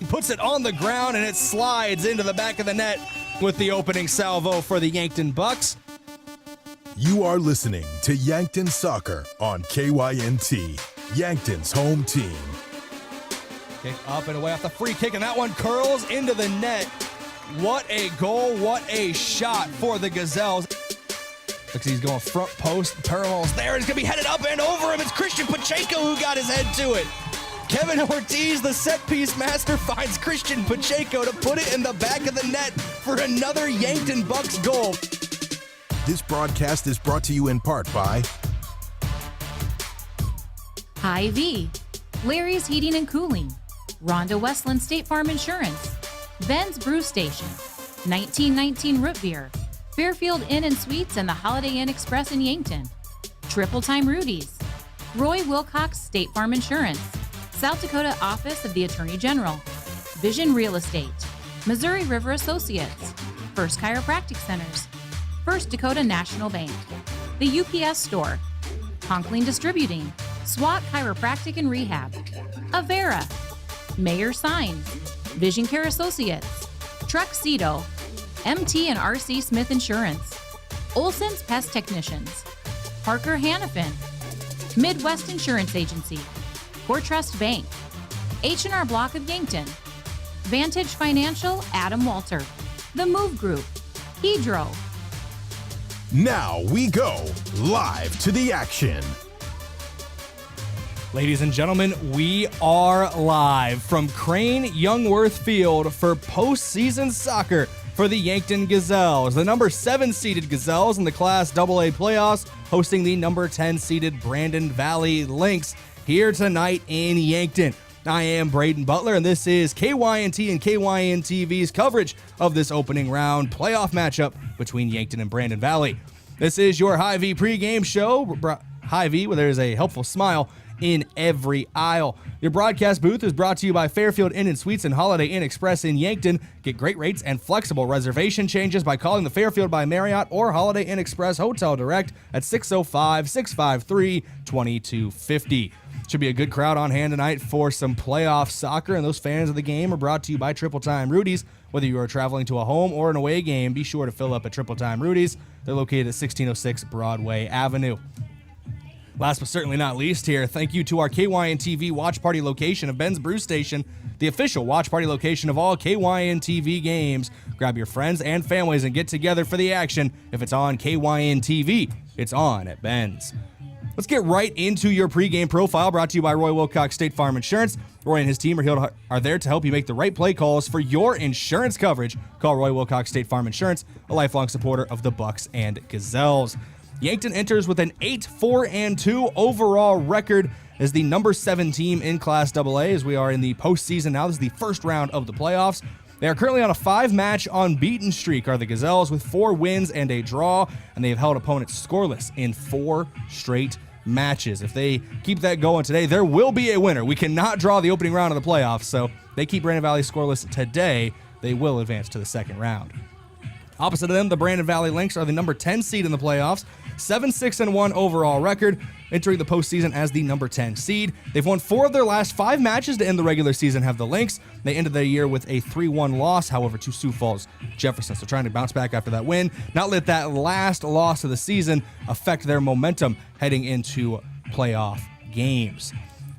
puts it on the ground, and it slides into the back of the net with the opening salvo for the Yankton Bucks. You are listening to Yankton Soccer on KYNT, Yankton's home team. Kick up and away off the free kick, and that one curls into the net. What a goal, what a shot for the Gazelles. Looks like he's going front post, parallels there. He's going to be headed up and over him. It's Christian Pacheco who got his head to it. Kevin Ortiz, the set-piece master, finds Christian Pacheco to put it in the back of the net for another Yankton Bucks goal. This broadcast is brought to you in part by Hy-Vee, Larry's Heating and Cooling, Rhonda Westland State Farm Insurance, Ben's Brew Station, 1919 Root Beer, Fairfield Inn and Suites and the Holiday Inn Express in Yankton, Triple Time Rudy's, Roy Wilcox State Farm Insurance, South Dakota Office of the Attorney General, Vision Real Estate, Missouri River Associates, First Chiropractic Centers, First Dakota National Bank, the UPS Store, Conkling Distributing, SWAT Chiropractic and Rehab, Avera, Mayor Signs, Vision Care Associates, Truxedo, MT and RC Smith Insurance, Olson's Pest Technicians, Parker Hannafin, Midwest Insurance Agency, CoreTrust Bank, H&R Block of Yankton, Vantage Financial, Adam Walter, The Move Group, Hedro. Now we go live to the action. Ladies and gentlemen, we are live from Crane-Youngworth Field for postseason soccer for the Yankton Gazelles. The number 7 seeded Gazelles in the Class AA playoffs hosting the number 10 seeded Brandon Valley Lynx here tonight in Yankton. I am Brayden Butler, and this is KYNT and KYN-TV's coverage of this opening round playoff matchup between Yankton and Brandon Valley. This is your Hy-Vee pregame show. Hy-Vee, where there's a helpful smile in every aisle. Your broadcast booth is brought to you by Fairfield Inn and Suites and Holiday Inn Express in Yankton. Get great rates and flexible reservation changes by calling the Fairfield by Marriott or Holiday Inn Express Hotel Direct at 605-653-2250. Should be a good crowd on hand tonight for some playoff soccer, and those fans of the game are brought to you by Triple Time Rudy's. Whether you are traveling to a home or an away game, be sure to fill up at Triple Time Rudy's. They're located at 1606 Broadway Avenue. Last but certainly not least here, thank you to our KYN-TV Watch Party location of Ben's Brew Station, the official watch party location of all KYN-TV games. Grab your friends and families and get together for the action. If it's on KYN-TV, it's on at Ben's. Let's get right into your pregame profile, brought to you by Roy Wilcox State Farm Insurance. Roy and his team are there to help you make the right play calls for your insurance coverage. Call Roy Wilcox State Farm Insurance, a lifelong supporter of the Bucks and Gazelles. Yankton enters with an 8-4-2 overall record as the number 7 team in Class AA, as we are in the postseason now. This is the first round of the playoffs. They are currently on a 5-match unbeaten streak, are the Gazelles, with 4 wins and a draw, and they have held opponents scoreless in 4 straight matches. If they keep that going today, there will be a winner. We cannot draw the opening round of the playoffs, so they keep Brandon Valley scoreless today, they will advance to the second round. Opposite of them, the Brandon Valley Lynx are the number 10 seed in the playoffs, 7-6-1 overall record, entering the postseason as the number 10 seed. They've won 4 of their last 5 matches to end the regular season, have the Lynx. They ended the year with a 3-1 loss, however, to Sioux Falls Jefferson. So trying to bounce back after that win. Not let that last loss of the season affect their momentum heading into playoff games.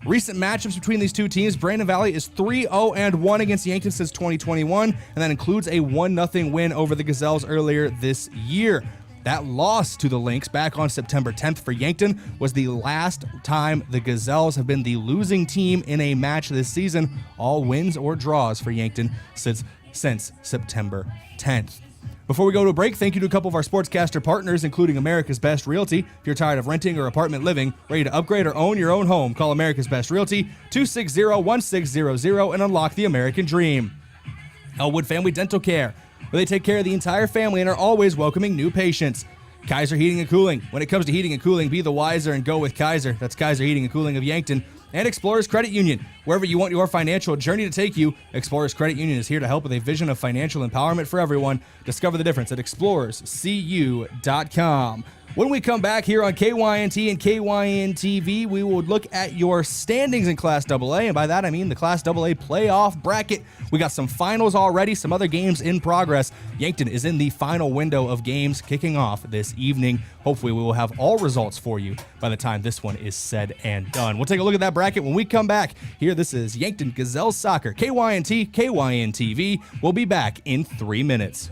Recent matchups between these two teams, Brandon Valley is 3-0-1 against Yankton since 2021, and that includes a 1-0 win over the Gazelles earlier this year. That loss to the Lynx back on September 10th for Yankton was the last time the Gazelles have been the losing team in a match this season. All wins or draws for Yankton since September 10th. Before we go to a break, thank you to a couple of our sportscaster partners, including America's Best Realty. If you're tired of renting or apartment living, ready to upgrade or own your own home, call America's Best Realty, 260-1600, and unlock the American dream. Elwood Family Dental Care, where they take care of the entire family and are always welcoming new patients. Kaiser Heating and Cooling. When it comes to heating and cooling, be the wiser and go with Kaiser. That's Kaiser Heating and Cooling of Yankton. And Explorers Credit Union. Wherever you want your financial journey to take you, Explorers Credit Union is here to help with a vision of financial empowerment for everyone. Discover the difference at explorerscu.com. When we come back here on KYNT and KYN-TV, we will look at your standings in Class AA, and by that I mean the Class AA playoff bracket. We got some finals already, some other games in progress. Yankton is in the final window of games kicking off this evening. Hopefully we will have all results for you by the time this one is said and done. We'll take a look at that bracket when we come back. Here, this is Yankton Gazelles Soccer, KYNT, KYN-TV. We'll be back in 3 minutes.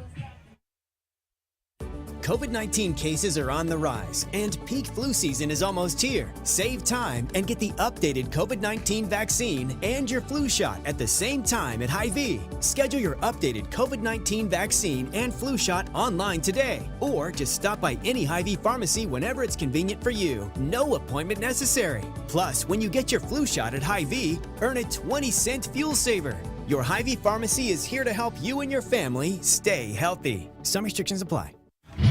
COVID-19 cases are on the rise, and peak flu season is almost here. Save time and get the updated COVID-19 vaccine and your flu shot at the same time at Hy-Vee. Schedule your updated COVID-19 vaccine and flu shot online today, or just stop by any Hy-Vee pharmacy whenever it's convenient for you. No appointment necessary. Plus, when you get your flu shot at Hy-Vee, earn a 20-cent fuel saver. Your Hy-Vee pharmacy is here to help you and your family stay healthy. Some restrictions apply.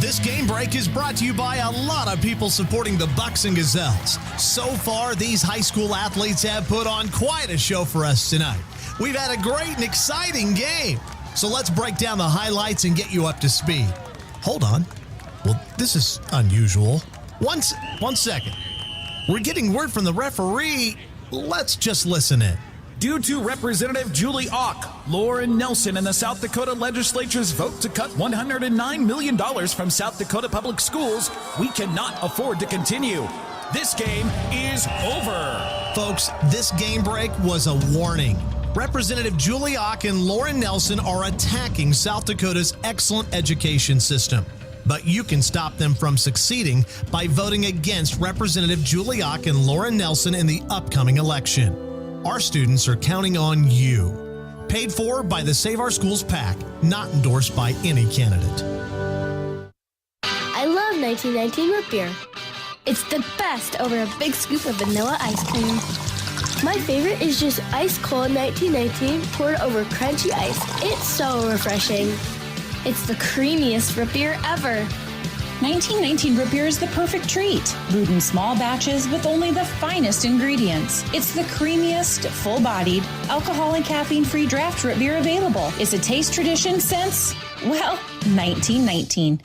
This game break is brought to you by a lot of people supporting the Bucks and Gazelles. So far, these high school athletes have put on quite a show for us tonight. We've had a great and exciting game. So let's break down the highlights and get you up to speed. Hold on. Well, this is unusual. One second. We're getting word from the referee. Let's just listen in. Due to Representative Julie Auck, Lauren Nelson, and the South Dakota Legislature's vote to cut $109 million from South Dakota public schools, we cannot afford to continue. This game is over. Folks, this game break was a warning. Representative Julie Auck and Lauren Nelson are attacking South Dakota's excellent education system. But you can stop them from succeeding by voting against Representative Julie Auck and Lauren Nelson in the upcoming election. Our students are counting on you. Paid for by the Save Our Schools PAC, not endorsed by any candidate. I love 1919 root beer. It's the best over a big scoop of vanilla ice cream. My favorite is just ice cold 1919 poured over crunchy ice. It's so refreshing. It's the creamiest root beer ever. 1919 root beer is the perfect treat. Brewed in small batches with only the finest ingredients. It's the creamiest, full-bodied, alcohol and caffeine-free draft root beer available. It's a taste tradition since, well, 1919.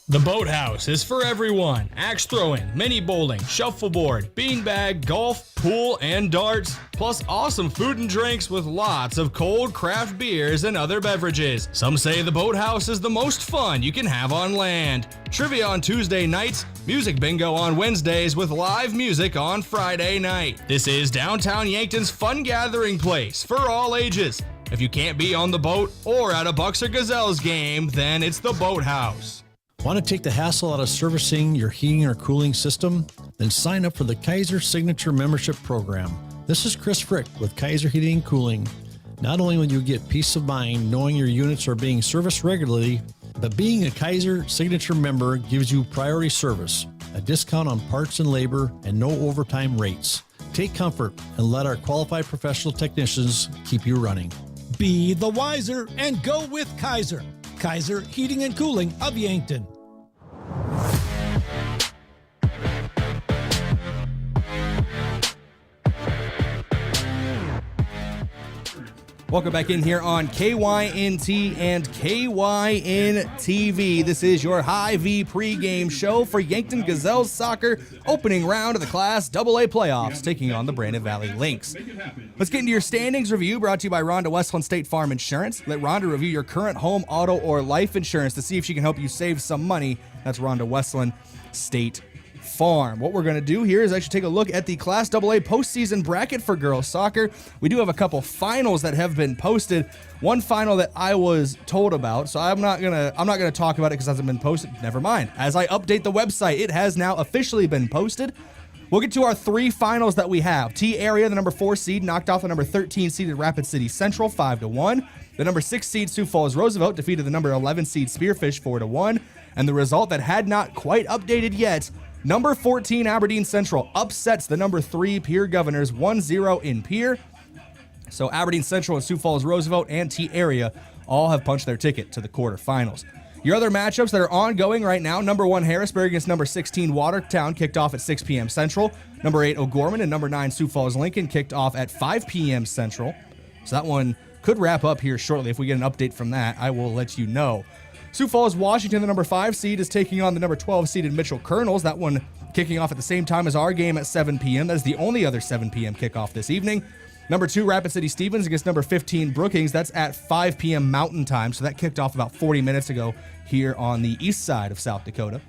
The Boathouse is for everyone. Axe throwing, mini bowling, shuffleboard, beanbag, golf, pool, and darts. Plus awesome food and drinks with lots of cold craft beers and other beverages. Some say the Boathouse is the most fun you can have on land. Trivia on Tuesday nights, music bingo on Wednesdays with live music on Friday night. This is downtown Yankton's fun gathering place for all ages. If you can't be on the boat or at a Bucks or Gazelles game, then it's the Boathouse. Want to take the hassle out of servicing your heating or cooling system? Then sign up for the Kaiser Signature Membership Program. This is Chris Frick with Kaiser Heating and Cooling. Not only will you get peace of mind knowing your units are being serviced regularly, but being a Kaiser Signature member gives you priority service, a discount on parts and labor, and no overtime rates. Take comfort and let our qualified professional technicians keep you running. Be the wiser and go with Kaiser. Kaiser Heating and Cooling of Yankton. Welcome back in here on KYNT and KYN-TV. This is your Hy-Vee pregame show for Yankton Gazelles soccer, opening round of the Class AA playoffs, taking on the Brandon Valley Lynx. Let's get into your standings review, brought to you by Rhonda Westland State Farm Insurance. Let Rhonda review your current home, auto, or life insurance to see if she can help you save some money. That's Rhonda Westland State Farm. What we're going to do here is actually take a look at the Class AA postseason bracket for girls soccer. We do have a couple finals that have been posted. One final that I was told about, so I'm not gonna talk about it because it hasn't been posted. Never mind. As I update the website, it has now officially been posted. We'll get to our three finals that we have. T area, the number 4 seed, knocked off the number 13 seeded Rapid City Central 5-1. The number 6 seed Sioux Falls Roosevelt defeated the number 11 seed Spearfish 4-1. And the result that had not quite updated yet, number 14 Aberdeen Central upsets the number 3 Pierre Governors 1-0 in Pierre. So Aberdeen Central and Sioux Falls Roosevelt and T area all have punched their ticket to the quarterfinals. Your other matchups that are ongoing right now, number 1 Harrisburg against number 16 Watertown kicked off at 6 p.m. Central. Number 8 O'Gorman and number 9 Sioux Falls Lincoln kicked off at 5 p.m. Central. So that one could wrap up here shortly. If we get an update from that, I will let you know. Sioux Falls, Washington, the number 5 seed, is taking on the number 12 seeded Mitchell Colonels. That one kicking off at the same time as our game at 7 p.m. That is the only other 7 p.m. kickoff this evening. Number 2, Rapid City Stevens against number 15 Brookings. That's at 5 p.m. Mountain Time, so that kicked off about 40 minutes ago here on the east side of South Dakota.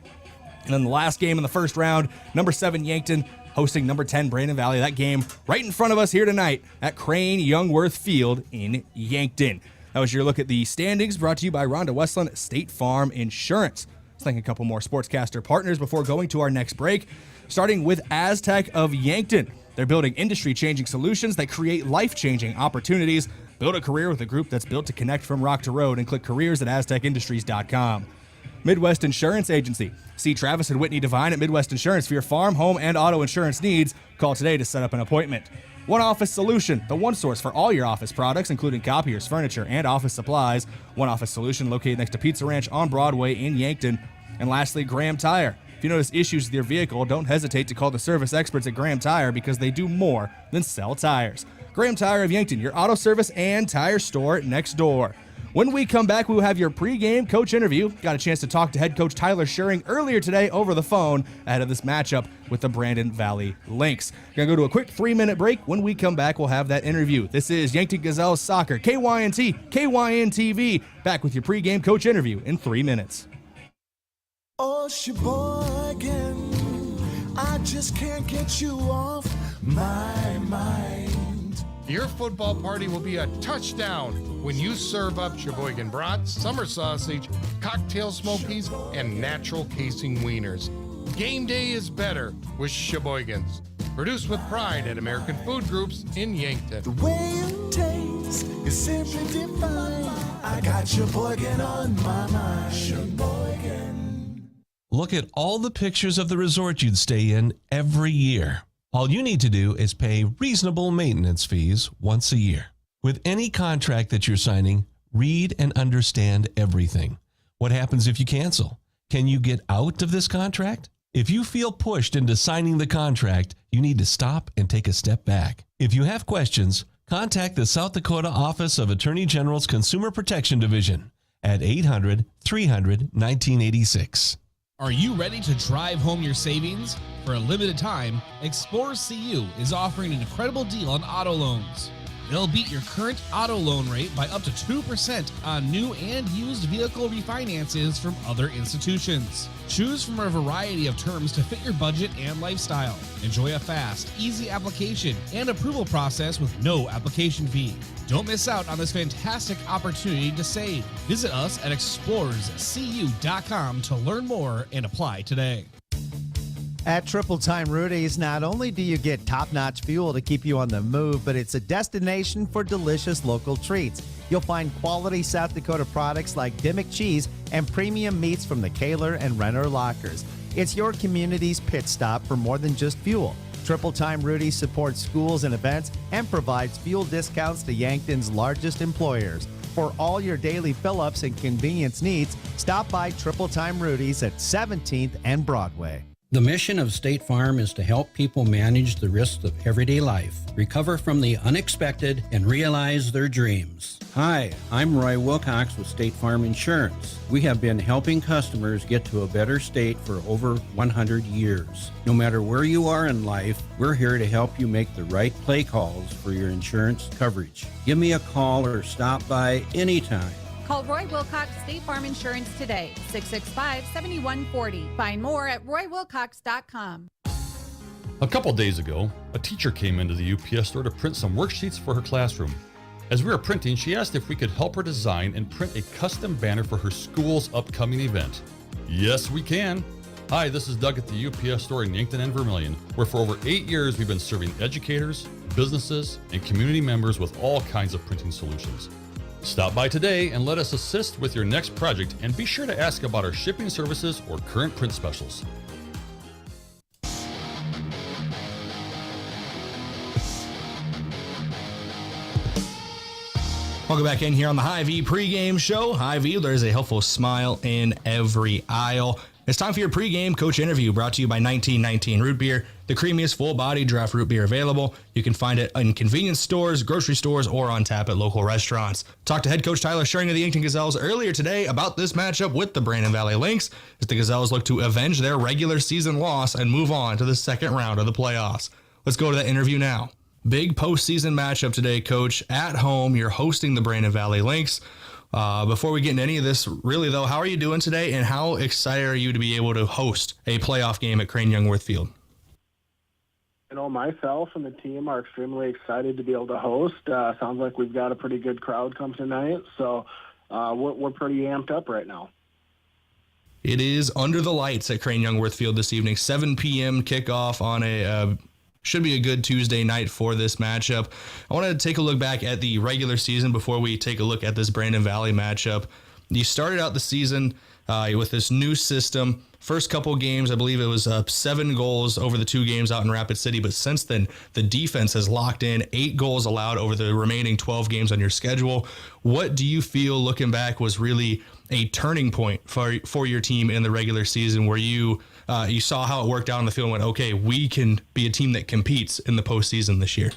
And then the last game in the first round, number 7 Yankton hosting number 10 Brandon Valley. That game right in front of us here tonight at Crane-Youngworth Field in Yankton. That was your look at the standings, brought to you by Rhonda Westland State Farm Insurance. Let's thank a couple more sportscaster partners before going to our next break, starting with Aztec of Yankton. They're building industry-changing solutions that create life-changing opportunities. Build a career with a group that's built to connect from rock to road, and click careers at aztecindustries.com. Midwest Insurance Agency. See Travis and Whitney Devine at Midwest Insurance for your farm, home, and auto insurance needs. Call today to set up an appointment. One Office Solution, the one source for all your office products, including copiers, furniture, and office supplies. One Office Solution, located next to Pizza Ranch on Broadway in Yankton. And lastly, Graham Tire. If you notice issues with your vehicle, don't hesitate to call the service experts at Graham Tire, because they do more than sell tires. Graham Tire of Yankton, your auto service and tire store next door. When we come back, we will have your pregame coach interview. Got a chance to talk to head coach Tyler Schering earlier today over the phone ahead of this matchup with the Brandon Valley Lynx. Gonna go to a quick 3-minute break. When we come back, we'll have that interview. This is Yankton Gazelles Soccer, KYNT, KYN-TV. Back with your pregame coach interview in 3 minutes. Oh, Sheboygan, I just can't get you off my mind. Your football party will be a touchdown when you serve up Sheboygan brats, summer sausage, cocktail smokies, and natural casing wieners. Game day is better with Sheboygan's. Produced with pride at American Food Groups in Yankton. The way it tastes is simply divine. I got Sheboygan on my mind. Sheboygan. Look at all the pictures of the resort you'd stay in every year. All you need to do is pay reasonable maintenance fees once a year. With any contract that you're signing, read and understand everything. What happens if you cancel? Can you get out of this contract? If you feel pushed into signing the contract, you need to stop and take a step back. If you have questions, contact the South Dakota Office of Attorney General's Consumer Protection Division at 800-300-1986. Are you ready to drive home your savings? For a limited time, Explorers CU is offering an incredible deal on auto loans. They'll beat your current auto loan rate by up to 2% on new and used vehicle refinances from other institutions. Choose from a variety of terms to fit your budget and lifestyle. Enjoy a fast, easy application and approval process with no application fee. Don't miss out on this fantastic opportunity to save. Visit us at explorerscu.com to learn more and apply today. At Triple Time Rudy's, not only do you get top-notch fuel to keep you on the move, but it's a destination for delicious local treats. You'll find quality South Dakota products like Dimmick cheese and premium meats from the Kaler and Renner lockers. It's your community's pit stop for more than just fuel. Triple Time Rudy's supports schools and events and provides fuel discounts to Yankton's largest employers. For all your daily fill-ups and convenience needs, stop by Triple Time Rudy's at 17th and Broadway. The mission of State Farm is to help people manage the risks of everyday life, recover from the unexpected, and realize their dreams. Hi, I'm Roy Wilcox with State Farm Insurance. We have been helping customers get to a better state for over 100 years. No matter where you are in life, we're here to help you make the right play calls for your insurance coverage. Give me a call or stop by anytime. Call Roy Wilcox State Farm Insurance today, 665-7140. Find more at roywilcox.com. A couple days ago, a teacher came into the UPS store to print some worksheets for her classroom. As we were printing, she asked if we could help her design and print a custom banner for her school's upcoming event. Yes, we can. Hi, this is Doug at the UPS store in Yankton and Vermilion, where for over 8 years we've been serving educators, businesses, and community members with all kinds of printing solutions. Stop by today and let us assist with your next project, and be sure to ask about our shipping services or current print specials. Welcome back in here on the Hy-Vee pregame show. Hy-Vee, there's a helpful smile in every aisle. It's time for your pregame coach interview brought to you by 1919 Root Beer, the creamiest full-body draft root beer available. You can find it in convenience stores, grocery stores, or on tap at local restaurants. Talked to head coach Tyler Schering of the Yankton Gazelles earlier today about this matchup with the Brandon Valley Lynx as the Gazelles look to avenge their regular season loss and move on to the second round of the playoffs. Let's go to that interview now. Big postseason matchup today, Coach. At home, you're hosting the Brandon Valley Lynx. Before we get into any of this, really, though, how are you doing today, and how excited are you to be able to host a playoff game at Crane-Youngworth Field? You know, myself and the team are extremely excited to be able to host. Sounds like we've got a pretty good crowd come tonight, so we're pretty amped up right now. It is under the lights at Crane-Youngworth Field this evening, 7 p.m. kickoff on a should be a good Tuesday night for this matchup. I want to take a look back at the regular season before we take a look at this Brandon Valley matchup. You started out the season with this new system. First couple games, I believe it was 7 goals over the 2 games out in Rapid City, but since then, the defense has locked in 8 goals allowed over the remaining 12 games on your schedule. What do you feel, looking back, was really a turning point for your team in the regular season where you saw how it worked out on the field and went, okay, we can be a team that competes in the postseason this year?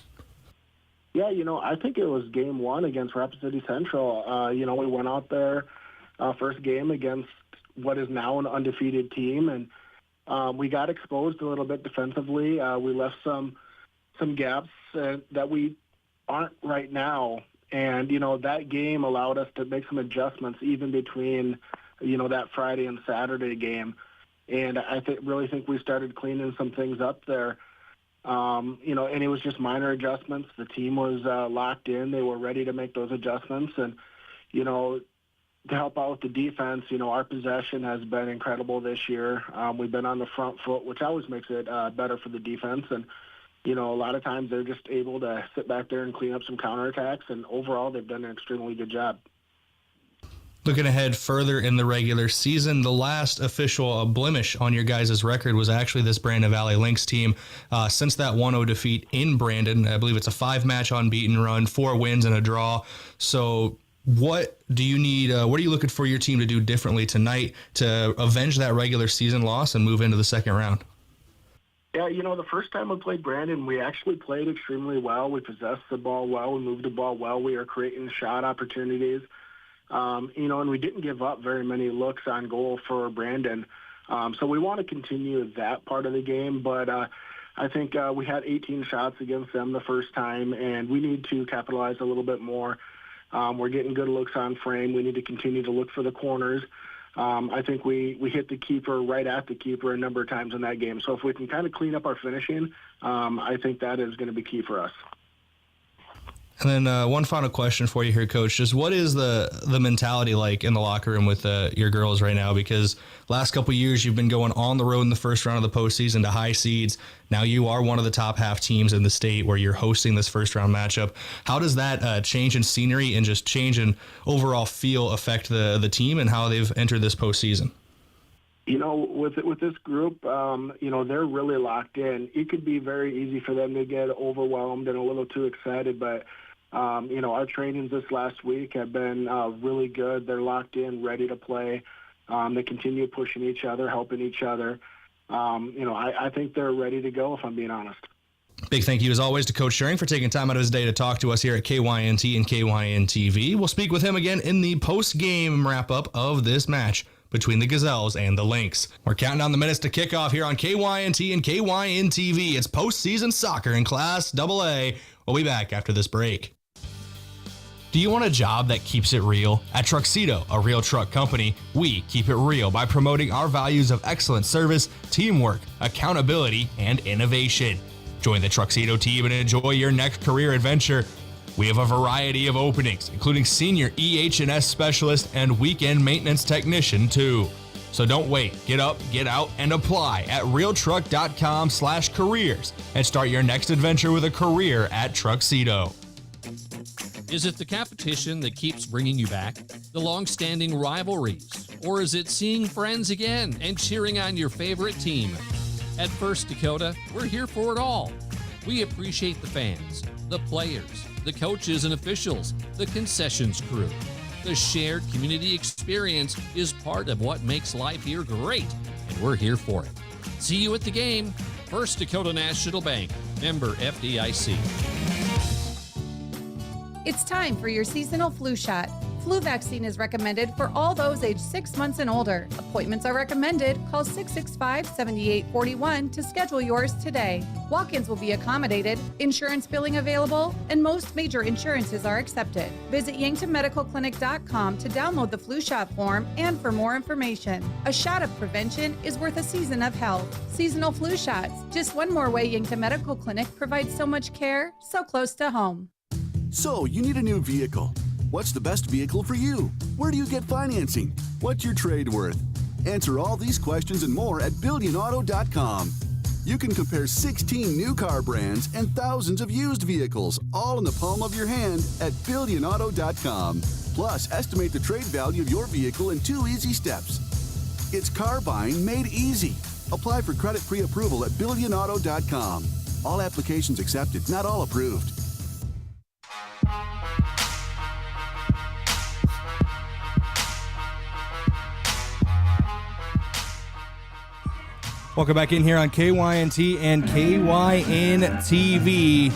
Yeah, you know, I think it was game 1 against Rapid City Central. You know, we went out there first game against what is now an undefeated team, and we got exposed a little bit defensively. We left some gaps that we aren't right now, and, you know, that game allowed us to make some adjustments even between, you know, that Friday and Saturday game. And I really think we started cleaning some things up there. You know, and it was just minor adjustments. The team was locked in. They were ready to make those adjustments. And, you know, to help out with the defense, you know, our possession has been incredible this year. We've been on the front foot, which always makes it better for the defense. And, you know, a lot of times they're just able to sit back there and clean up some counterattacks. And overall, they've done an extremely good job. Looking ahead further in the regular season, the last official blemish on your guys' record was actually this Brandon Valley Lynx team. Since that 1-0 defeat in Brandon, I believe it's a 5-match unbeaten run, 4 wins and a draw. So what do you need? What are you looking for your team to do differently tonight to avenge that regular season loss and move into the second round? Yeah, you know, the first time we played Brandon, we actually played extremely well. We possessed the ball well. We moved the ball well. We were creating shot opportunities. You know, and we didn't give up very many looks on goal for Brandon. So we want to continue that part of the game, but I think we had 18 shots against them the first time, and we need to capitalize a little bit more. We're getting good looks on frame. We need to continue to look for the corners. I think we hit the keeper right at the keeper a number of times in that game. So if we can kind of clean up our finishing, I think that is going to be key for us. And then one final question for you here, Coach. Just what is the mentality like in the locker room with your girls right now? Because last couple of years you've been going on the road in the first round of the postseason to high seeds. Now you are one of the top half teams in the state where you're hosting this first round matchup. How does that change in scenery and just change in overall feel affect the team and how they've entered this postseason? You know, with this group, you know, they're really locked in. It could be very easy for them to get overwhelmed and a little too excited, but you know, our trainings this last week have been really good. They're locked in, ready to play. They continue pushing each other, helping each other. You know, I think they're ready to go, if I'm being honest. Big thank you, as always, to Coach Schering for taking time out of his day to talk to us here at KYNT and KYN-TV. We'll speak with him again in the post-game wrap-up of this match between the Gazelles and the Lynx. We're counting down the minutes to kickoff here on KYNT and KYN-TV. It's postseason soccer in Class AA. We'll be back after this break. Do you want a job that keeps it real? At Truxedo, a real truck company, we keep it real by promoting our values of excellent service, teamwork, accountability, and innovation. Join the Truxedo team and enjoy your next career adventure. We have a variety of openings, including senior EH&S specialist and weekend maintenance technician too. So don't wait. Get up, get out, and apply at realtruck.com/careers and start your next adventure with a career at Truxedo. Is it the competition that keeps bringing you back? The long-standing rivalries? Or is it seeing friends again and cheering on your favorite team? At First Dakota, we're here for it all. We appreciate the fans, the players, the coaches and officials, the concessions crew. The shared community experience is part of what makes life here great. we're here for it. See you at the game. First Dakota National Bank, member FDIC. It's time for your seasonal flu shot. Flu vaccine is recommended for all those aged 6 months and older. Appointments are recommended. Call 665-7841 to schedule yours today. Walk-ins will be accommodated, insurance billing available, and most major insurances are accepted. Visit YanktonMedicalClinic.com to download the flu shot form and for more information. A shot of prevention is worth a season of health. Seasonal flu shots, just one more way Yankton Medical Clinic provides so much care, so close to home. So, you need a new vehicle. What's the best vehicle for you? Where do you get financing? What's your trade worth? Answer all these questions and more at BillionAuto.com. You can compare 16 new car brands and thousands of used vehicles, all in the palm of your hand at BillionAuto.com. Plus, estimate the trade value of your vehicle in 2 easy steps. It's car buying made easy. Apply for credit pre-approval at BillionAuto.com. All applications accepted, not all approved. Welcome back in here on KYNT and KYN TV.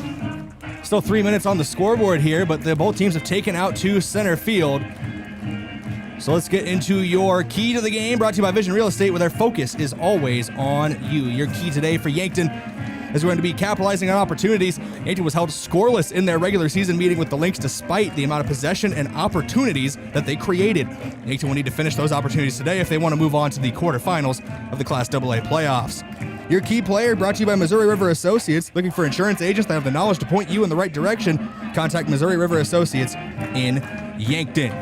Still 3 minutes on the scoreboard here, but both teams have taken out to center field. So let's get into your key to the game, brought to you by Vision Real Estate, where their focus is always on you. Your key today for Yankton is going to be capitalizing on opportunities. Yankton was held scoreless in their regular season meeting with the Lynx despite the amount of possession and opportunities that they created. Yankton will need to finish those opportunities today if they want to move on to the quarterfinals of the Class AA playoffs. Your key player brought to you by Missouri River Associates. Looking for insurance agents that have the knowledge to point you in the right direction? Contact Missouri River Associates in Yankton.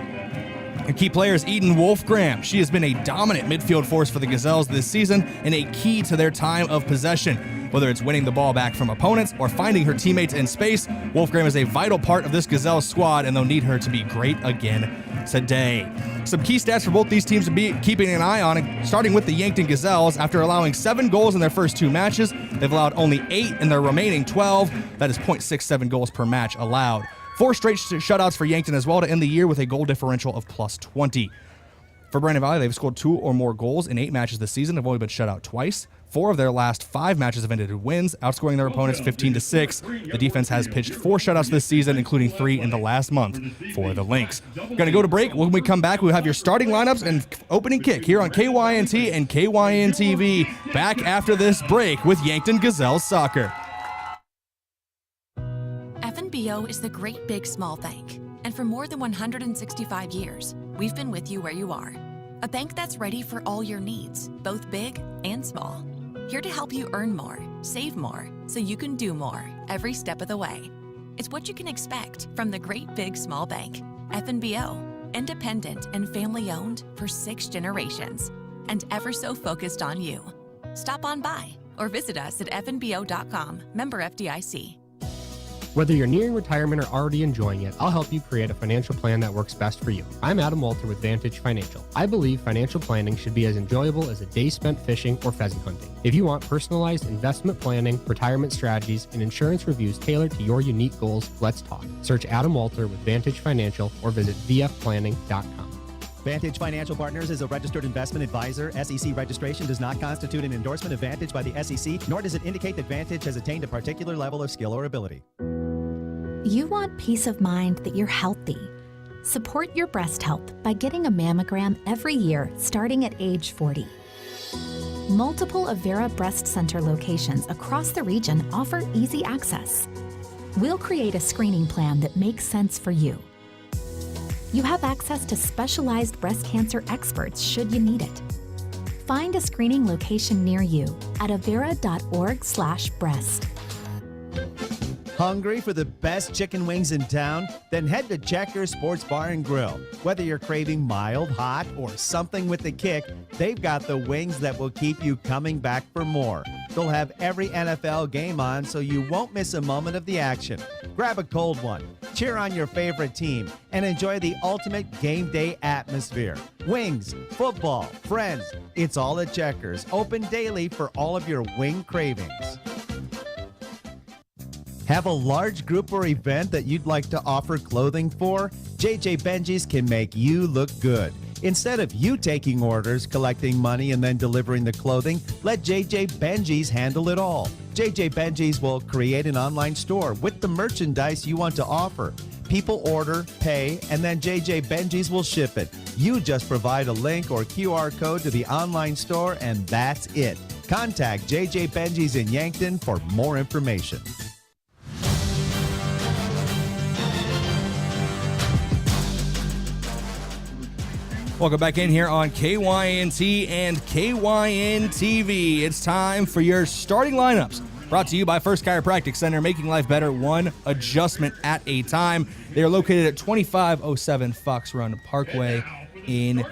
A key player is Eden Wolfgram. She has been a dominant midfield force for the Gazelles this season and a key to their time of possession. Whether it's winning the ball back from opponents or finding her teammates in space, Wolfgram is a vital part of this Gazelles squad, and they'll need her to be great again today. Some key stats for both these teams to be keeping an eye on, starting with the Yankton Gazelles. After allowing 7 goals in their first 2 matches, they've allowed only 8 in their remaining 12. That is 0.67 goals per match allowed. 4 straight shutouts for Yankton as well to end the year with a goal differential of +20. For Brandon Valley, they've scored 2 or more goals in 8 matches this season. They've only been shut out twice. 4 of their last 5 matches have ended in wins, outscoring their opponents 15-6. The defense has pitched 4 shutouts this season, including 3 in the last month for the Lynx. We're going to go to break. When we come back, we'll have your starting lineups and opening kick here on KYNT and KYN TV. Back after this break with Yankton Gazelles Soccer. FNBO is the great big small bank. And for more than 165 years, we've been with you where you are. A bank that's ready for all your needs, both big and small. Here to help you earn more, save more, so you can do more every step of the way. It's what you can expect from the great big small bank. FNBO, independent and family owned for 6 generations, and ever so focused on you. Stop on by or visit us at fnbo.com, member FDIC. Whether you're nearing retirement or already enjoying it, I'll help you create a financial plan that works best for you. I'm Adam Walter with Vantage Financial. I believe financial planning should be as enjoyable as a day spent fishing or pheasant hunting. If you want personalized investment planning, retirement strategies, and insurance reviews tailored to your unique goals, let's talk. Search Adam Walter with Vantage Financial or visit vfplanning.com. Vantage Financial Partners is a registered investment advisor. SEC registration does not constitute an endorsement of Vantage by the SEC, nor does it indicate that Vantage has attained a particular level of skill or ability. You want peace of mind that you're healthy. Support your breast health by getting a mammogram every year starting at age 40. Multiple Avera Breast Center locations across the region offer easy access. We'll create a screening plan that makes sense for you. You have access to specialized breast cancer experts should you need it. Find a screening location near you at avera.org/breast. Hungry for the best chicken wings in town? Then head to Checkers Sports Bar and Grill. Whether you're craving mild, hot, or something with a kick, they've got the wings that will keep you coming back for more. They'll have every NFL game on so you won't miss a moment of the action. Grab a cold one, cheer on your favorite team, and enjoy the ultimate game day atmosphere. Wings, football, friends, it's all at Checkers. Open daily for all of your wing cravings. Have a large group or event that you'd like to offer clothing for? JJ Benji's can make you look good. Instead of you taking orders, collecting money, and then delivering the clothing, let JJ Benji's handle it all. JJ Benji's will create an online store with the merchandise you want to offer. People order, pay, and then JJ Benji's will ship it. You just provide a link or QR code to the online store, and that's it. Contact JJ Benji's in Yankton for more information. Welcome back in here on KYNT and KYN-TV. It's time for your starting lineups. Brought to you by First Chiropractic Center, making life better one adjustment at a time. They are located at 2507 Fox Run Parkway in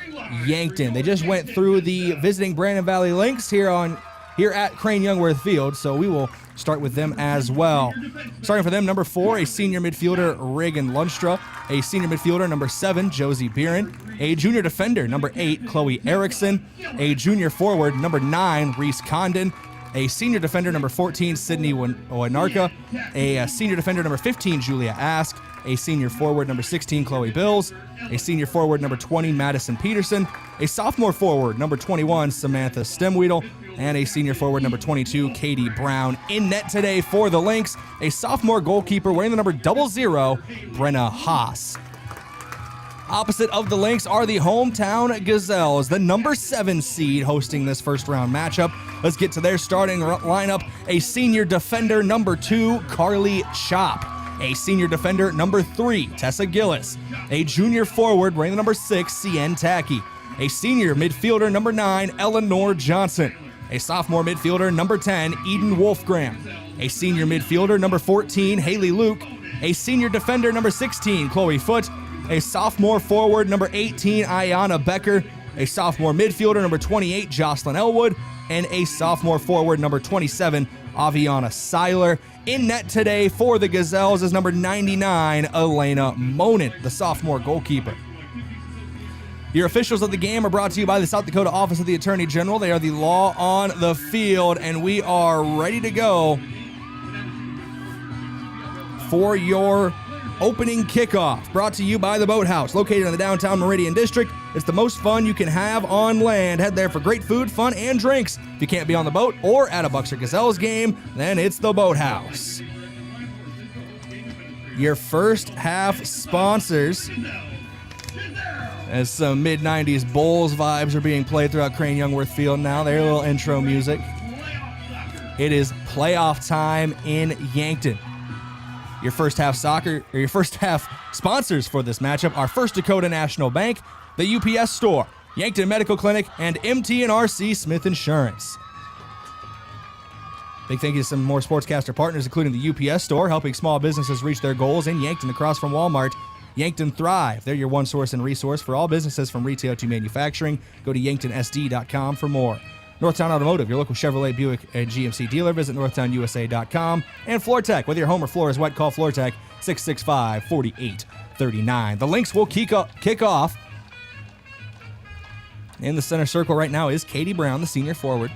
Yankton. They just went through the visiting Brandon Valley Lynx here at Crane-Youngworth Field, so we will start with them as well. Starting for them, number 4, a senior midfielder, Reagan Lundstra. A senior midfielder, number 7, Josie Beeren. A junior defender, number 8, Chloe Erickson. A junior forward, number 9, Reese Condon. A senior defender, number 14, Sydney Winarka. A senior defender, number 15, Julia Ask. A senior forward, number 16, Chloe Bills. A senior forward, number 20, Madison Peterson. A sophomore forward, number 21, Samantha Stemweedle. And a senior forward, number 22, Katie Brown. In net today for the Lynx, a sophomore goalkeeper wearing the number 00, Brenna Haas. Opposite of the Lynx are the hometown Gazelles, the number 7 seed hosting this first round matchup. Let's get to their starting lineup. A senior defender, number 2, Carly Chop. A senior defender, number 3, Tessa Gillis. A junior forward wearing the number 6, Cien Tacky. A senior midfielder, number 9, Eleanor Johnson. A sophomore midfielder, number 10, Eden Wolfgram. A senior midfielder, number 14, Haley Luke. A senior defender, number 16, Chloe Foote. A sophomore forward, number 18, Ayana Becker. A sophomore midfielder, number 28, Jocelyn Elwood. And a sophomore forward, number 27, Aviana Seiler. In net today for the Gazelles is number 99, Elena Monin, the sophomore goalkeeper. Your officials of the game are brought to you by the South Dakota Office of the Attorney General. They are the law on the field, and we are ready to go for your opening kickoff. Brought to you by the Boathouse, located in the downtown Meridian District. It's the most fun you can have on land. Head there for great food, fun, and drinks. If you can't be on the boat or at a Bucks or Gazelles game, then it's the Boathouse. Your first half sponsors, as some mid-90s Bulls vibes are being played throughout Crane-Youngworth Field now. Their little intro music. It is playoff time in Yankton. Your first half sponsors for this matchup are First Dakota National Bank, the UPS Store, Yankton Medical Clinic, and MT&RC Smith Insurance. Big thank you to some more sportscaster partners, including the UPS Store, helping small businesses reach their goals in Yankton across from Walmart. Yankton Thrive. They're your one source and resource for all businesses from retail to manufacturing. Go to yanktonsd.com for more. Northtown Automotive, your local Chevrolet, Buick, and GMC dealer. Visit northtownusa.com. And Floor Tech. Whether your home or floor is wet, call Floor Tech 665-4839. The Lynx will kick off. In the center circle right now is Katie Brown, the senior forward.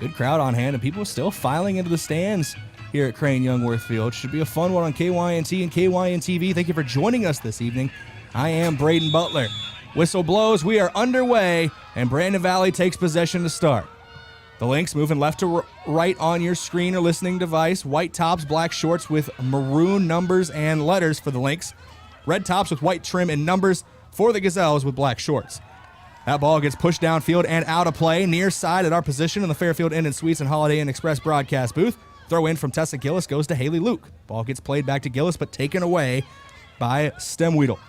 Good crowd on hand, and people still filing into the stands here at Crane-Youngworth Field. Should be a fun one on KYNT and KYN-TV. Thank you for joining us this evening. I am Brayden Butler. Whistle blows, we are underway, and Brandon Valley takes possession to start. The Lynx moving left to right on your screen or listening device. White tops, black shorts with maroon numbers and letters for the Lynx. Red tops with white trim and numbers for the Gazelles with black shorts. That ball gets pushed downfield and out of play, near side at our position in the Fairfield Inn and Suites and Holiday Inn Express broadcast booth. Throw in from Tessa Gillis goes to Haley Luke. Ball gets played back to Gillis, but taken away by Stemweedle.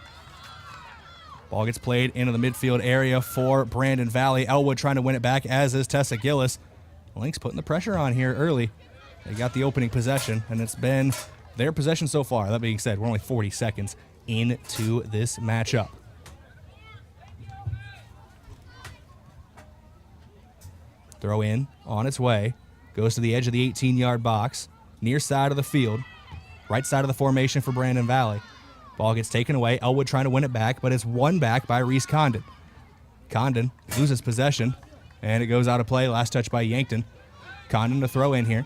Ball gets played into the midfield area for Brandon Valley. Elwood trying to win it back, as is Tessa Gillis. Lynx putting the pressure on here early. They got the opening possession, and it's been their possession so far. That being said, we're only 40 seconds into this matchup. Throw in on its way. Goes to the edge of the 18-yard box. Near side of the field. Right side of the formation for Brandon Valley. Ball gets taken away. Elwood trying to win it back, but it's won back by Reese Condon. Condon loses possession, and it goes out of play. Last touch by Yankton. Condon to throw in here.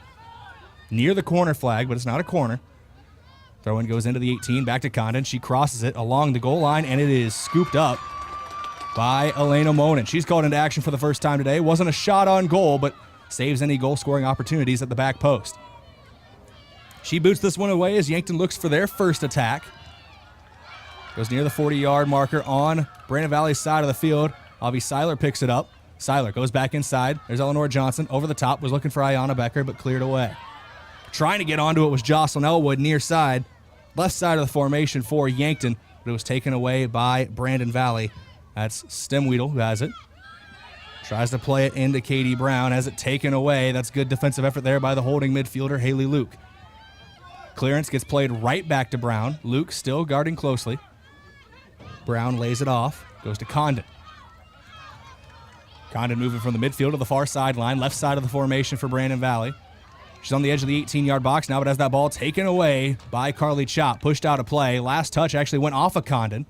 Near the corner flag, but it's not a corner. Throw-in goes into the 18, back to Condon. She crosses it along the goal line, and it is scooped up by Elena Monin. She's called into action for the first time today. Wasn't a shot on goal, but saves any goal-scoring opportunities at the back post. She boots this one away as Yankton looks for their first attack. Goes near the 40-yard marker on Brandon Valley's side of the field. Avi Seiler picks it up. Seiler goes back inside. There's Eleanor Johnson over the top. Was looking for Ayanna Becker, but cleared away. Trying to get onto it was Jocelyn Elwood near side. Left side of the formation for Yankton, but it was taken away by Brandon Valley. That's Stemweedle who has it. Tries to play it into Katie Brown. Has it taken away. That's good defensive effort there by the holding midfielder, Haley Luke. Clearance gets played right back to Brown. Luke still guarding closely. Brown lays it off. Goes to Condon. Condon moving from the midfield to the far sideline. Left side of the formation for Brandon Valley. She's on the edge of the 18-yard box now, but has that ball taken away by Carly Chop. Pushed out of play. Last touch actually went off of Condon.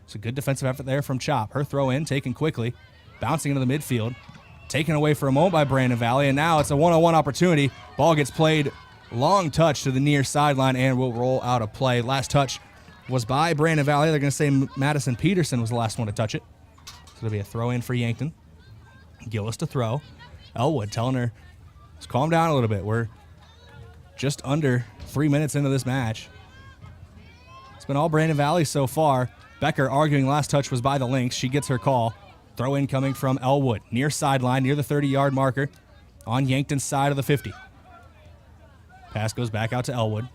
It's a good defensive effort there from Chop. Her throw in, taken quickly. Bouncing into the midfield. Taken away for a moment by Brandon Valley, and now it's a one-on-one opportunity. Ball gets played long touch to the near sideline and will roll out of play. Last touch was by Brandon Valley. They're going to say Madison Peterson was the last one to touch it. So it'll be a throw in for Yankton. Gillis to throw. Elwood telling her, let's calm down a little bit. We're just under 3 minutes into this match. It's been all Brandon Valley so far. Becker arguing last touch was by the Lynx. She gets her call. Throw in coming from Elwood. Near sideline, near the 30-yard marker on Yankton's side of the 50. Pass goes back out to Elwood.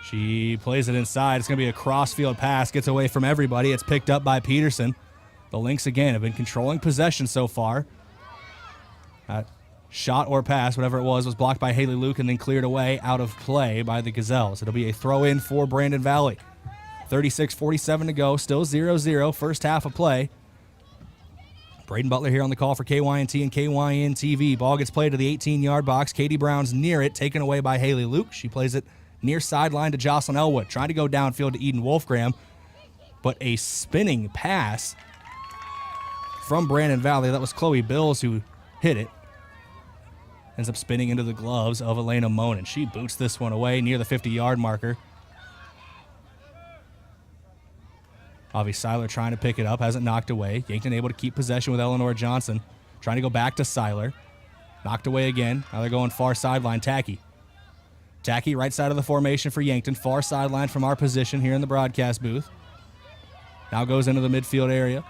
She plays it inside. It's going to be a cross-field pass. Gets away from everybody. It's picked up by Peterson. The Lynx, again, have been controlling possession so far. That shot or pass, whatever it was blocked by Haley Luke and then cleared away out of play by the Gazelles. It'll be a throw-in for Brandon Valley. 36:47 to go. Still 0-0. First half of play. Brayden Butler here on the call for KYNT and KYN TV. Ball gets played to the 18-yard box. Katie Brown's near it, taken away by Haley Luke. She plays it near sideline to Jocelyn Elwood. Trying to go downfield to Eden Wolfgram, but a spinning pass from Brandon Valley. That was Chloe Bills who hit it. Ends up spinning into the gloves of Elena Monin. She boots this one away near the 50-yard marker. Avi Seiler trying to pick it up, hasn't knocked away. Yankton able to keep possession with Eleanor Johnson. Trying to go back to Seiler. Knocked away again. Now they're going far sideline. Tacky. Tacky, right side of the formation for Yankton. Far sideline from our position here in the broadcast booth. Now goes into the midfield area.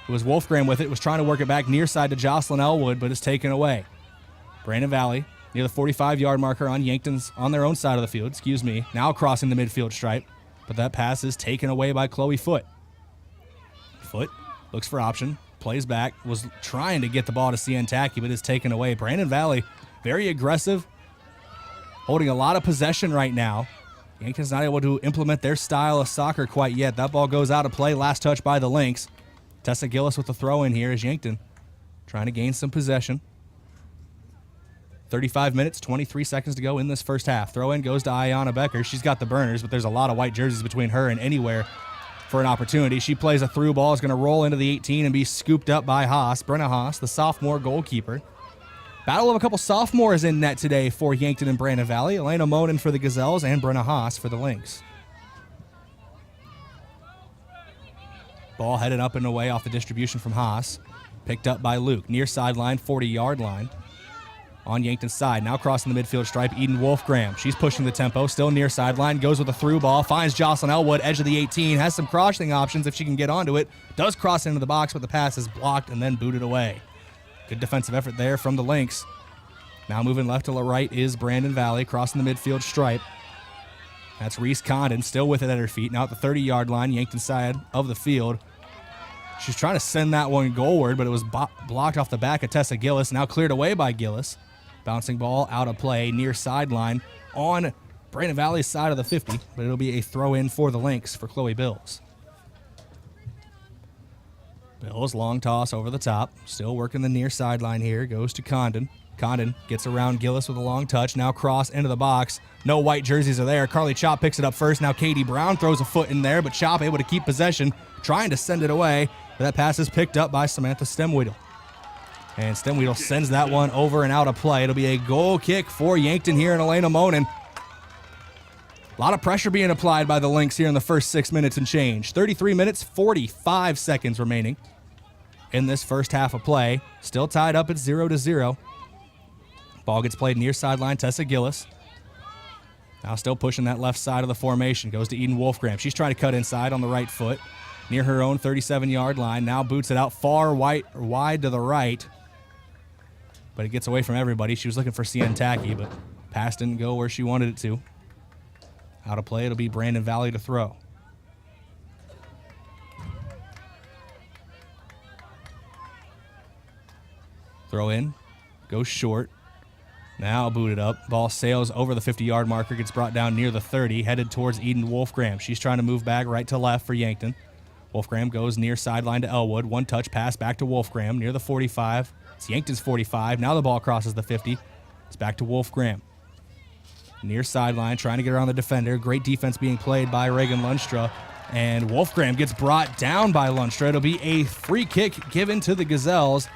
It was Wolfgram with it. Was trying to work it back near side to Jocelyn Elwood, but it's taken away. Brandon Valley near the 45-yard marker on Yankton's, on their own side of the field, now crossing the midfield stripe. But that pass is taken away by Chloe Foote. Foote looks for option, plays back, was trying to get the ball to CN Tacky, but is taken away. Brandon Valley, very aggressive, holding a lot of possession right now. Yankton's not able to implement their style of soccer quite yet. That ball goes out of play. Last touch by the Lynx. Tessa Gillis with the throw in here as Yankton trying to gain some possession. 35 minutes, 23 seconds to go in this first half. Throw in goes to Ayanna Becker. She's got the burners, but there's a lot of white jerseys between her and anywhere for an opportunity. She plays a through ball. Is going to roll into the 18 and be scooped up by Haas. Brenna Haas, the sophomore goalkeeper. Battle of a couple sophomores in net today for Yankton and Brandon Valley. Elena Monin for the Gazelles and Brenna Haas for the Lynx. Ball headed up and away off the distribution from Haas. Picked up by Luke. Near sideline, 40-yard line. On Yankton's side, now crossing the midfield stripe, Eden Wolfgram. She's pushing the tempo, still near sideline, goes with a through ball, finds Jocelyn Elwood, edge of the 18, has some crossing options if she can get onto it, does cross into the box, but the pass is blocked and then booted away. Good defensive effort there from the Lynx. Now moving left to the right is Brandon Valley, crossing the midfield stripe. That's Reese Condon, still with it at her feet, now at the 30-yard line, Yankton side of the field. She's trying to send that one goalward, but it was blocked off the back of Tessa Gillis, now cleared away by Gillis. Bouncing ball out of play near sideline on Brandon Valley's side of the 50, but it'll be a throw-in for the Lynx for Chloe Bills. Bills, long toss over the top. Still working the near sideline here. Goes to Condon. Condon gets around Gillis with a long touch. Now cross into the box. No white jerseys are there. Carly Chop picks it up first. Now Katie Brown throws a foot in there, but Chop able to keep possession, trying to send it away. But that pass is picked up by Samantha Stemweedle. And Stemweedle sends that one over and out of play. It'll be a goal kick for Yankton here in Elena Monin. A lot of pressure being applied by the Lynx here in the first 6 minutes and change. 33 minutes, 45 seconds remaining in this first half of play. Still tied up at 0-0. Ball gets played near sideline, Tessa Gillis. Now still pushing that left side of the formation. Goes to Eden Wolfgram. She's trying to cut inside on the right foot near her own 37-yard line. Now boots it out far wide to the right. But it gets away from everybody. She was looking for Cien Tacky, but pass didn't go where she wanted it to. Out of play, it'll be Brandon Valley to throw. Throw in, goes short. Now booted up. Ball sails over the 50-yard marker, gets brought down near the 30, headed towards Eden Wolfgram. She's trying to move back right to left for Yankton. Wolfgram goes near sideline to Elwood. One touch pass back to Wolfgram near the 45. It's Yankton's 45. Now the ball crosses the 50. It's back to Wolfgram. Near sideline, trying to get around the defender. Great defense being played by Reagan Lundstra. And Wolfgram gets brought down by Lundstra. It'll be a free kick given to the Gazelles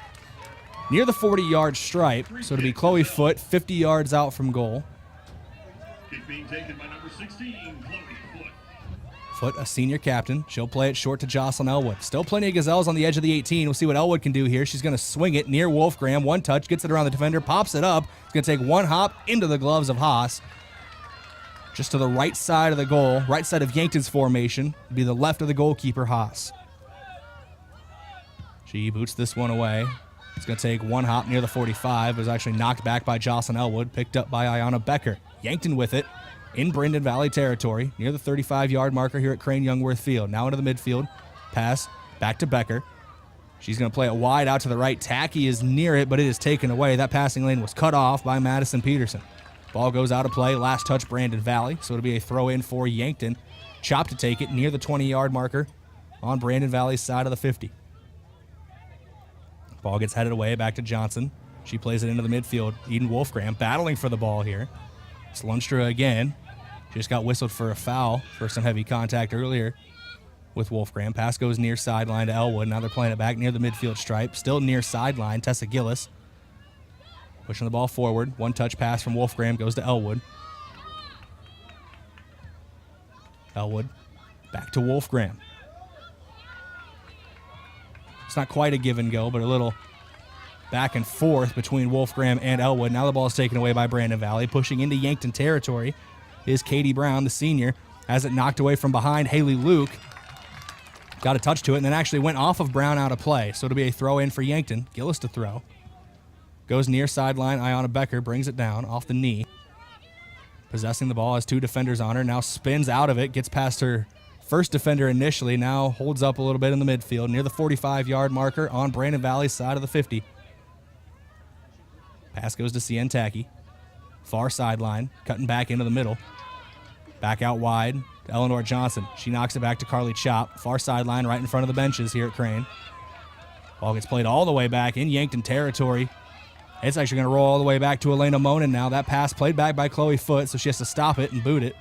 near the 40-yard stripe. So it'll be Chloe Foote, 50 yards out from goal. Kick being taken by number 16, Chloe Foote. Foote, a senior captain. She'll play it short to Jocelyn Elwood. Still plenty of Gazelles on the edge of the 18. We'll see what Elwood can do here. She's going to swing it near Wolfgram. One touch, gets it around the defender, pops it up. It's going to take one hop into the gloves of Haas. Just to the right side of the goal, right side of Yankton's formation, would be the left of the goalkeeper, Haas. She boots this one away. It's going to take one hop near the 45. It was actually knocked back by Jocelyn Elwood, picked up by Ayanna Becker. Yankton with it in Brandon Valley territory, near the 35-yard marker here at Crane-Youngworth Field. Now into the midfield. Pass back to Becker. She's going to play it wide out to the right. Tacky is near it, but it is taken away. That passing lane was cut off by Madison Peterson. Ball goes out of play. Last touch, Brandon Valley. So it'll be a throw-in for Yankton. Chop to take it near the 20-yard marker on Brandon Valley's side of the 50. Ball gets headed away back to Johnson. She plays it into the midfield. Eden Wolfgram battling for the ball here. It's Lundstra again. She just got whistled for a foul for some heavy contact earlier with Wolfgram. Pass goes near sideline to Elwood. Now they're playing it back near the midfield stripe. Still near sideline, Tessa Gillis. Pushing the ball forward. One touch pass from Wolfgram goes to Elwood. Elwood back to Wolfgram. It's not quite a give and go, but a little back and forth between Wolfgram and Elwood. Now the ball is taken away by Brandon Valley. Pushing into Yankton territory is Katie Brown, the senior. Has it knocked away from behind. Haley Luke got a touch to it and then actually went off of Brown out of play. So it'll be a throw in for Yankton. Gillis to throw. Goes near sideline. Ayanna Becker brings it down off the knee. Possessing the ball, has two defenders on her. Now spins out of it. Gets past her first defender initially. Now holds up a little bit in the midfield near the 45-yard marker on Brandon Valley's side of the 50. Pass goes to Cien Tacky. Far sideline. Cutting back into the middle. Back out wide to Eleanor Johnson. She knocks it back to Carly Chop. Far sideline right in front of the benches here at Crane. Ball gets played all the way back in Yankton territory. It's actually going to roll all the way back to Elena Monin now. That pass played back by Chloe Foote, so she has to stop it and boot it.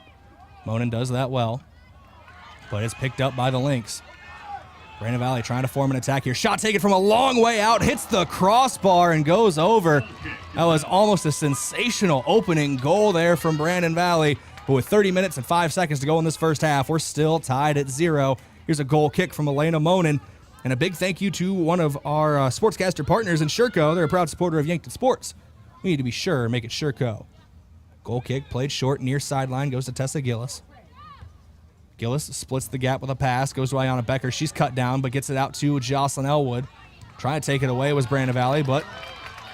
Monin does that well, but it's picked up by the Lynx. Brandon Valley trying to form an attack here. Shot taken from a long way out, hits the crossbar and goes over. That was almost a sensational opening goal there from Brandon Valley. But with 30 minutes and 5 seconds to go in this first half, we're still tied at 0. Here's a goal kick from Elena Monin. And a big thank you to one of our sportscaster partners in Sherco. They're a proud supporter of Yankton Sports. We need to be sure and make it Sherco. Goal kick played short near sideline, goes to Tessa Gillis. Gillis splits the gap with a pass, goes to Ayanna Becker. She's cut down, but gets it out to Jocelyn Elwood. Trying to take it away was Brandon Valley, but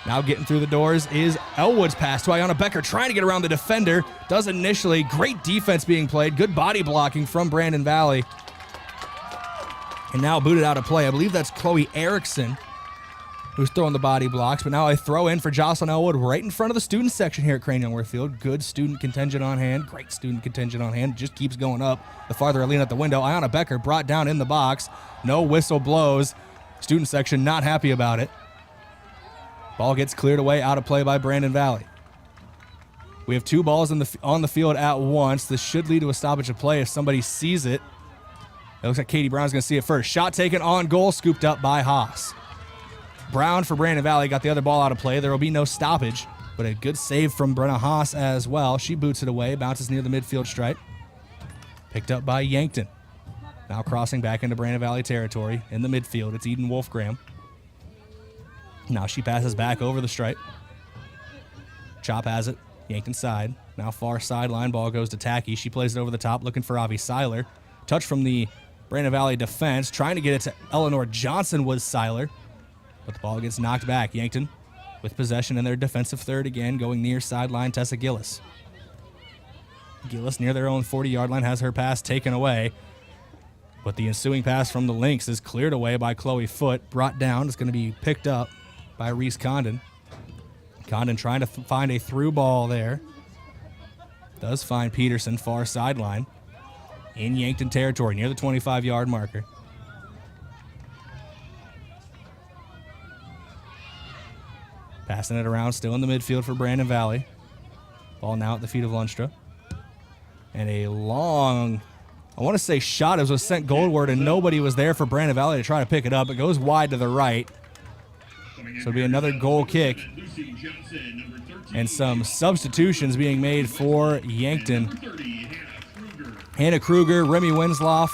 now getting through the doors is Elwood's pass to Ayanna Becker, trying to get around the defender. Does initially. Great defense being played. Good body blocking from Brandon Valley. And now booted out of play. I believe that's Chloe Erickson who's throwing the body blocks. But now a throw in for Jocelyn Elwood right in front of the student section here at Crane-Youngworth Field. Good student contingent on hand. Great student contingent on hand. Just keeps going up. The farther I lean out the window, Ayanna Becker brought down in the box. No whistle blows. Student section not happy about it. Ball gets cleared away out of play by Brandon Valley. We have two balls on the field at once. This should lead to a stoppage of play if somebody sees it. It looks like Katie Brown's going to see it first. Shot taken on goal, scooped up by Haas. Brown for Brandon Valley got the other ball out of play. There will be no stoppage, but a good save from Brenna Haas as well. She boots it away, bounces near the midfield stripe. Picked up by Yankton. Now crossing back into Brandon Valley territory in the midfield. It's Eden Wolfgram. Now she passes back over the stripe. Chop has it. Yankton side. Now far sideline. Ball goes to Tacky. She plays it over the top looking for Avi Seiler. Touch from the Brandon Valley defense. Trying to get it to Eleanor Johnson was Seiler. But the ball gets knocked back. Yankton with possession in their defensive third again. Going near sideline. Tessa Gillis. Gillis near their own 40-yard line has her pass taken away. But the ensuing pass from the Lynx is cleared away by Chloe Foote. Brought down. It's going to be picked up by Reese Condon. Condon trying to find a through ball there. Does find Peterson far sideline. In Yankton territory near the 25-yard marker. Passing it around still in the midfield for Brandon Valley. Ball now at the feet of Lundström. And a long, I want to say shot. It was sent goalward, and nobody was there for Brandon Valley to try to pick it up. It goes wide to the right. So it'll be another goal kick. And some substitutions being made for Yankton. Hannah Kruger, Remy Winslow,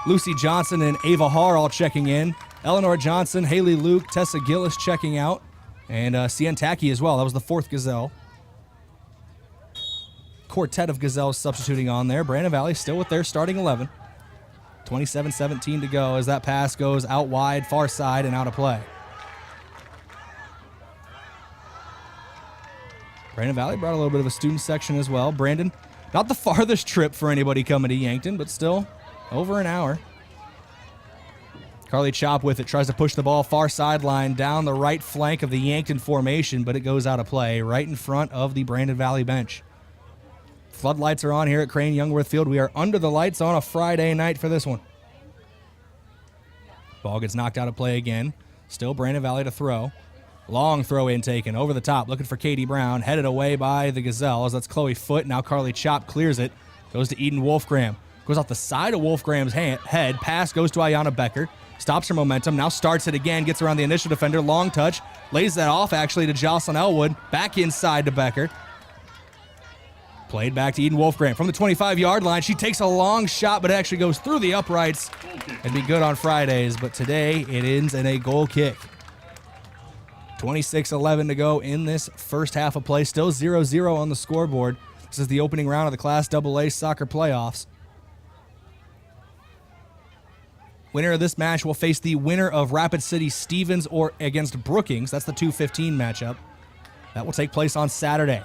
Lucy Johnson, and Ava Haar all checking in. Eleanor Johnson, Haley Luke, Tessa Gillis checking out. And Cien Tacky as well. That was the fourth Gazelle. Quartet of Gazelles substituting on there. Brandon Valley still with their starting 11. 27-17 to go as that pass goes out wide, far side, and out of play. Brandon Valley brought a little bit of a student section as well. Brandon, not the farthest trip for anybody coming to Yankton, but still over an hour. Carly Chop with it, tries to push the ball far sideline down the right flank of the Yankton formation, but it goes out of play right in front of the Brandon Valley bench. Floodlights are on here at Crane-Youngworth Field. We are under the lights on a Friday night for this one. Ball gets knocked out of play again. Still Brandon Valley to throw. Long throw in taken over the top, looking for Katie Brown. Headed away by the Gazelles. That's Chloe Foote. Now Carly Chop clears it. Goes to Eden Wolfgram. Goes off the side of Wolfgram's head. Pass goes to Ayanna Becker. Stops her momentum. Now starts it again. Gets around the initial defender. Long touch. Lays that off actually to Jocelyn Elwood. Back inside to Becker. Played back to Eden Wolfgram from the 25-yard line. She takes a long shot, but it actually goes through the uprights. It'd be good on Fridays, but today it ends in a goal kick. 26-11 to go in this first half of play. Still 0-0 on the scoreboard. This is the opening round of the Class AA soccer playoffs. Winner of this match will face the winner of Rapid City Stevens or against Brookings. That's the 2:15 matchup. That will take place on Saturday.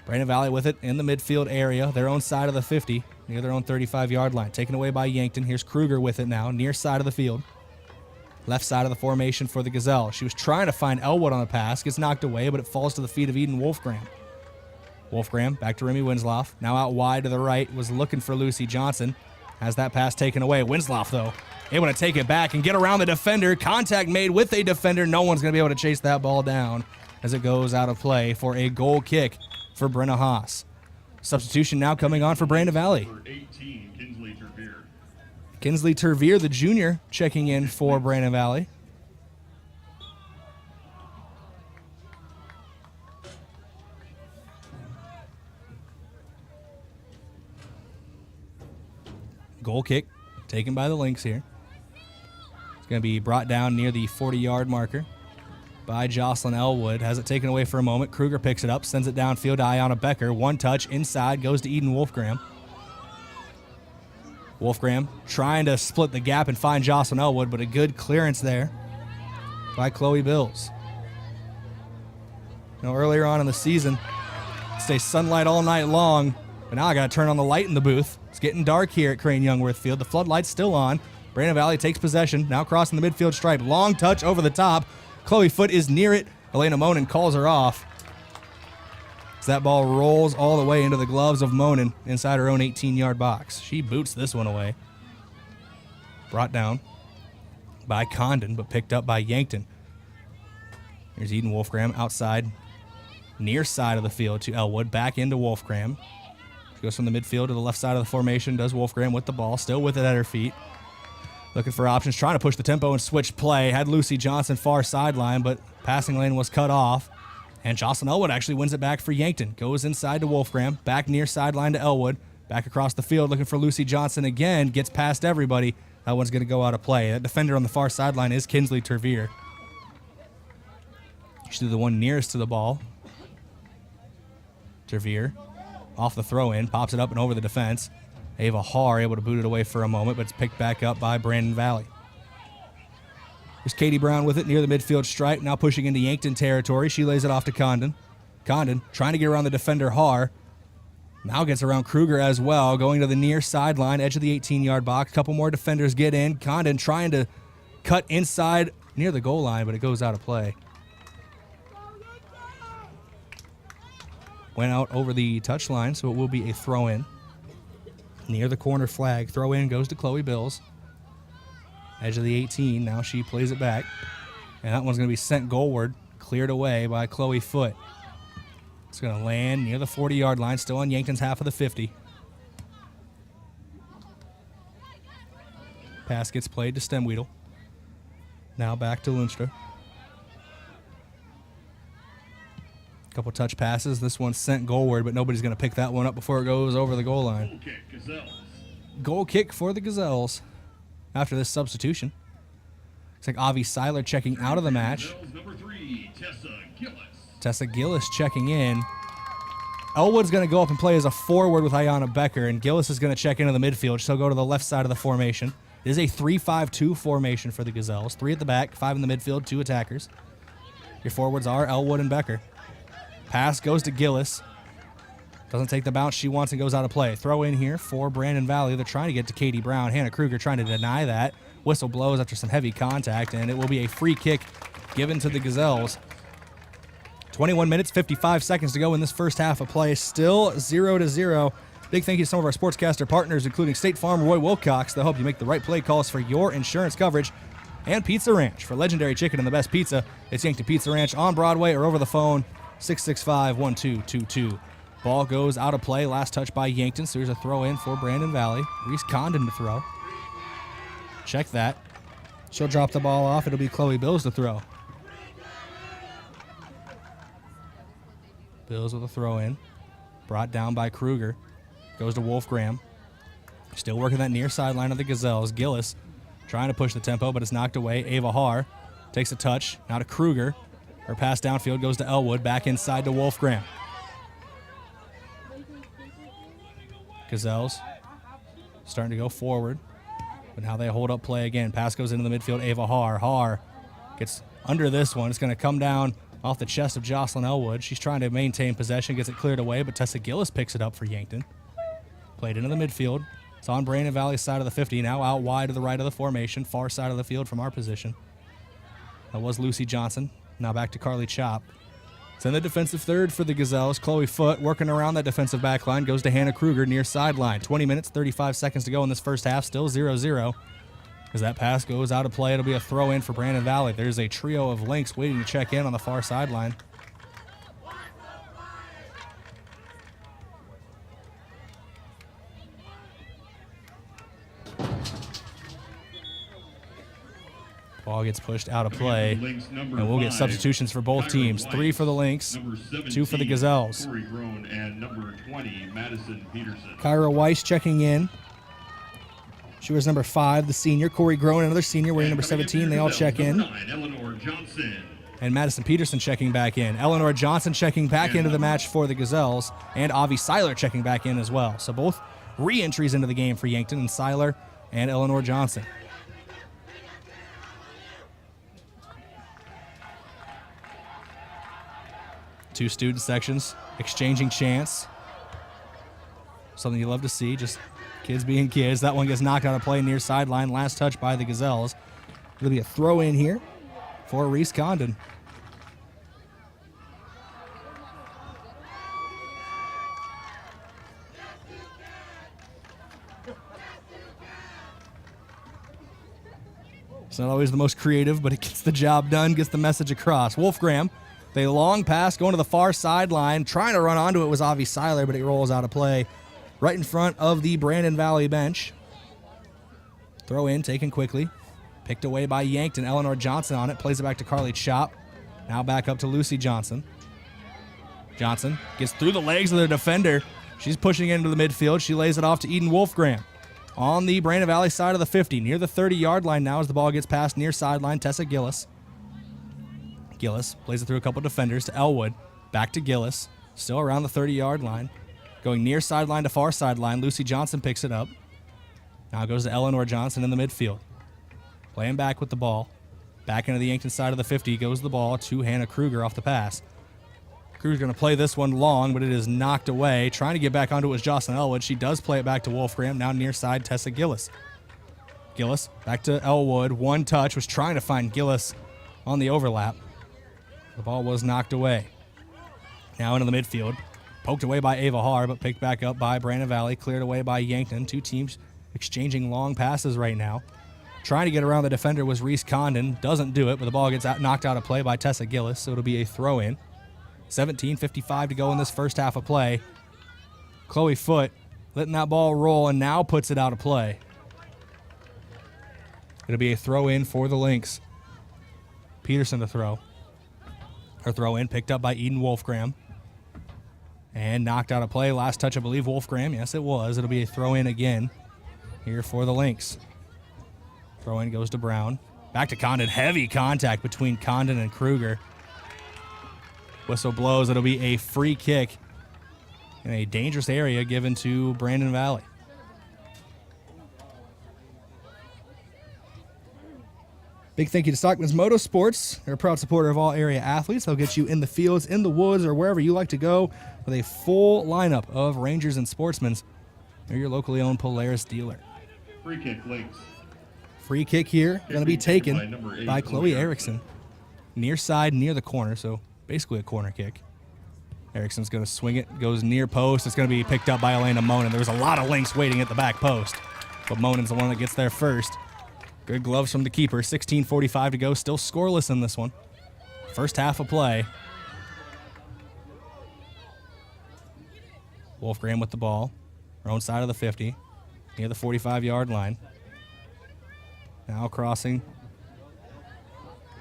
Brandon Valley with it in the midfield area, their own side of the 50, near their own 35-yard line. Taken away by Yankton. Here's Kruger with it now, near side of the field. Left side of the formation for the Gazelle. She was trying to find Elwood on the pass, gets knocked away, but it falls to the feet of Eden Wolfgram. Wolfgram back to Remy Winslow. Now out wide to the right, was looking for Lucy Johnson. Has that pass taken away. Winslow, though, able to take it back and get around the defender. Contact made with a defender. No one's going to be able to chase that ball down as it goes out of play for a goal kick for Brenna Haas. Substitution now coming on for Brandon Valley. Kinsley Tervier, the junior, checking in for Brandon Valley. Goal kick taken by the Lynx here. It's going to be brought down near the 40-yard marker by Jocelyn Elwood. Has it taken away for a moment. Kruger picks it up, sends it downfield to Ayanna Becker. One touch inside, goes to Eden Wolfgram. Wolfgram trying to split the gap and find Jocelyn Elwood, but a good clearance there by Chloe Bills. You know, earlier on in the season, stay sunlight all night long, but now I got to turn on the light in the booth. It's getting dark here at Crane-Youngworth Field. The floodlight's still on. Brandon Valley takes possession, now crossing the midfield stripe. Long touch over the top. Chloe Foote is near it. Elena Monin calls her off. As that ball rolls all the way into the gloves of Monin inside her own 18-yard box. She boots this one away. Brought down by Condon, but picked up by Yankton. Here's Eden Wolfgram outside, near side of the field to Elwood. Back into Wolfgram. She goes from the midfield to the left side of the formation. Does Wolfgram with the ball, still with it at her feet. Looking for options, trying to push the tempo and switch play. Had Lucy Johnson far sideline, but passing lane was cut off. And Jocelyn Elwood actually wins it back for Yankton. Goes inside to Wolfgram, back near sideline to Elwood. Back across the field looking for Lucy Johnson again. Gets past everybody. That one's going to go out of play. That defender on the far sideline is Kinsley Tervier. She's the one nearest to the ball. Tervier off the throw-in. Pops it up and over the defense. Ava Haar able to boot it away for a moment, but it's picked back up by Brandon Valley. There's Katie Brown with it near the midfield stripe, now pushing into Yankton territory. She lays it off to Condon. Condon trying to get around the defender Haar. Now gets around Kruger as well, going to the near sideline, edge of the 18-yard box. Couple more defenders get in. Condon trying to cut inside near the goal line, but it goes out of play. Went out over the touchline, so it will be a throw-in. Near the corner flag. Throw-in goes to Chloe Bills. Edge of the 18. Now she plays it back. And that one's going to be sent goalward. Cleared away by Chloe Foote. It's going to land near the 40-yard line. Still on Yankton's half of the 50. Pass gets played to Stemweedle. Now back to Lundström. Couple touch passes. This one's sent goalward, but nobody's going to pick that one up before it goes over the goal line. Goal kick for the Gazelles after this substitution. Looks like Avi Seiler checking out of the match. Number 3, Tessa Gillis checking in. Elwood's going to go up and play as a forward with Ayanna Becker, and Gillis is going to check into the midfield. She'll go to the left side of the formation. It is a 3-5-2 formation for the Gazelles. 3 at the back, 5 in the midfield, 2 attackers. Your forwards are Elwood and Becker. Pass goes to Gillis. Doesn't take the bounce she wants and goes out of play. Throw in here for Brandon Valley. They're trying to get to Katie Brown. Hannah Kruger trying to deny that. Whistle blows after some heavy contact, and it will be a free kick given to the Gazelles. 21 minutes, 55 seconds to go in this first half of play. Still 0-0. Big thank you to some of our sportscaster partners, including State Farm, Roy Wilcox. They'll help you make the right play calls for your insurance coverage. And Pizza Ranch. For legendary chicken and the best pizza, it's Yankton Pizza Ranch on Broadway or over the phone. 665-1222. Ball goes out of play. Last touch by Yankton. So here's a throw in for Brandon Valley. Reese Condon to throw. Check that. She'll drop the ball off. It'll be Chloe Bills to throw. Bills with a throw in. Brought down by Kruger. Goes to Wolf Graham. Still working that near sideline of the Gazelles. Gillis trying to push the tempo, but it's knocked away. Ava Haar takes a touch. Now to Kruger. Her pass downfield goes to Elwood. Back inside to Wolf Graham. Gazelles starting to go forward. But now they hold up play again. Pass goes into the midfield. Ava Haar. Haar gets under this one. It's going to come down off the chest of Jocelyn Elwood. She's trying to maintain possession. Gets it cleared away, but Tessa Gillis picks it up for Yankton. Played into the midfield. It's on Brandon Valley's side of the 50. Now out wide to the right of the formation. Far side of the field from our position. That was Lucy Johnson. Now back to Carly Chop. It's in the defensive third for the Gazelles. Chloe Foote working around that defensive back line. Goes to Hannah Kruger near sideline. 20 minutes, 35 seconds to go in this first half. Still 0-0. As that pass goes out of play, it'll be a throw in for Brandon Valley. There's a trio of Lynx waiting to check in on the far sideline. Ball gets pushed out of play, and we'll get substitutions for both teams. 3 for the Lynx, 2 for the Gazelles. Kyra Weiss checking in. She was number 5, the senior. Corey Groen, another senior, wearing number 17. They all check in. And Madison Peterson checking back in. Eleanor Johnson checking back into the match for the Gazelles, and Avi Seiler checking back in as well. So both re-entries into the game for Yankton, and Seiler and Eleanor Johnson. Two student sections exchanging chants. Something you love to see, just kids being kids. That one gets knocked out of play near sideline. Last touch by the Gazelles. It'll be a throw in here for Reese Condon. It's not always the most creative, but it gets the job done, gets the message across. Wolf Graham. They long pass going to the far sideline. Trying to run onto it was Avi Seiler, but it rolls out of play right in front of the Brandon Valley bench. Throw in, taken quickly. Picked away by Yankton. Eleanor Johnson on it. Plays it back to Carly Chop. Now back up to Lucy Johnson. Johnson gets through the legs of the defender. She's pushing into the midfield. She lays it off to Eden Wolfgram on the Brandon Valley side of the 50, near the 30-yard line now as the ball gets past near sideline Tessa Gillis. Gillis plays it through a couple defenders to Elwood. Back to Gillis, still around the 30-yard line. Going near sideline to far sideline, Lucy Johnson picks it up. Now goes to Eleanor Johnson in the midfield. Playing back with the ball. Back into the Yankton side of the 50 goes the ball to Hannah Kruger off the pass. Kruger's going to play this one long, but it is knocked away. Trying to get back onto it was Jocelyn Elwood. She does play it back to Wolfgram. Now near side, Tessa Gillis. Gillis back to Elwood. One touch. Was trying to find Gillis on the overlap. The ball was knocked away. Now into the midfield. Poked away by Ava Haar, but picked back up by Brandon Valley. Cleared away by Yankton. Two teams exchanging long passes right now. Trying to get around the defender was Reese Condon. Doesn't do it, but the ball gets knocked out of play by Tessa Gillis, so it'll be a throw-in. 17:55 to go in this first half of play. Chloe Foote letting that ball roll and now puts it out of play. It'll be a throw-in for the Lynx. Peterson to throw. Her throw-in picked up by Eden Wolfgram. And knocked out of play. Last touch, I believe, Wolfgram. Yes, it was. It'll be a throw-in again here for the Lynx. Throw-in goes to Brown. Back to Condon. Heavy contact between Condon and Kruger. Whistle blows. It'll be a free kick in a dangerous area given to Brandon Valley. Big thank you to Stockman's Motorsports. They're a proud supporter of all area athletes. They'll get you in the fields, in the woods, or wherever you like to go with a full lineup of Rangers and Sportsmen. They're your locally owned Polaris dealer. Free kick, Lynx. Free kick here. Going to be taken by Chloe Erickson. Near side, near the corner, so basically a corner kick. Erickson's going to swing it. Goes near post. It's going to be picked up by Elena Monin. There's a lot of Lynx waiting at the back post, but Monin's the one that gets there first. Good gloves from the keeper. 16:45 to go. Still scoreless in this one. First half of play. Wolfgram with the ball. Her own side of the 50. Near the 45-yard line. Now crossing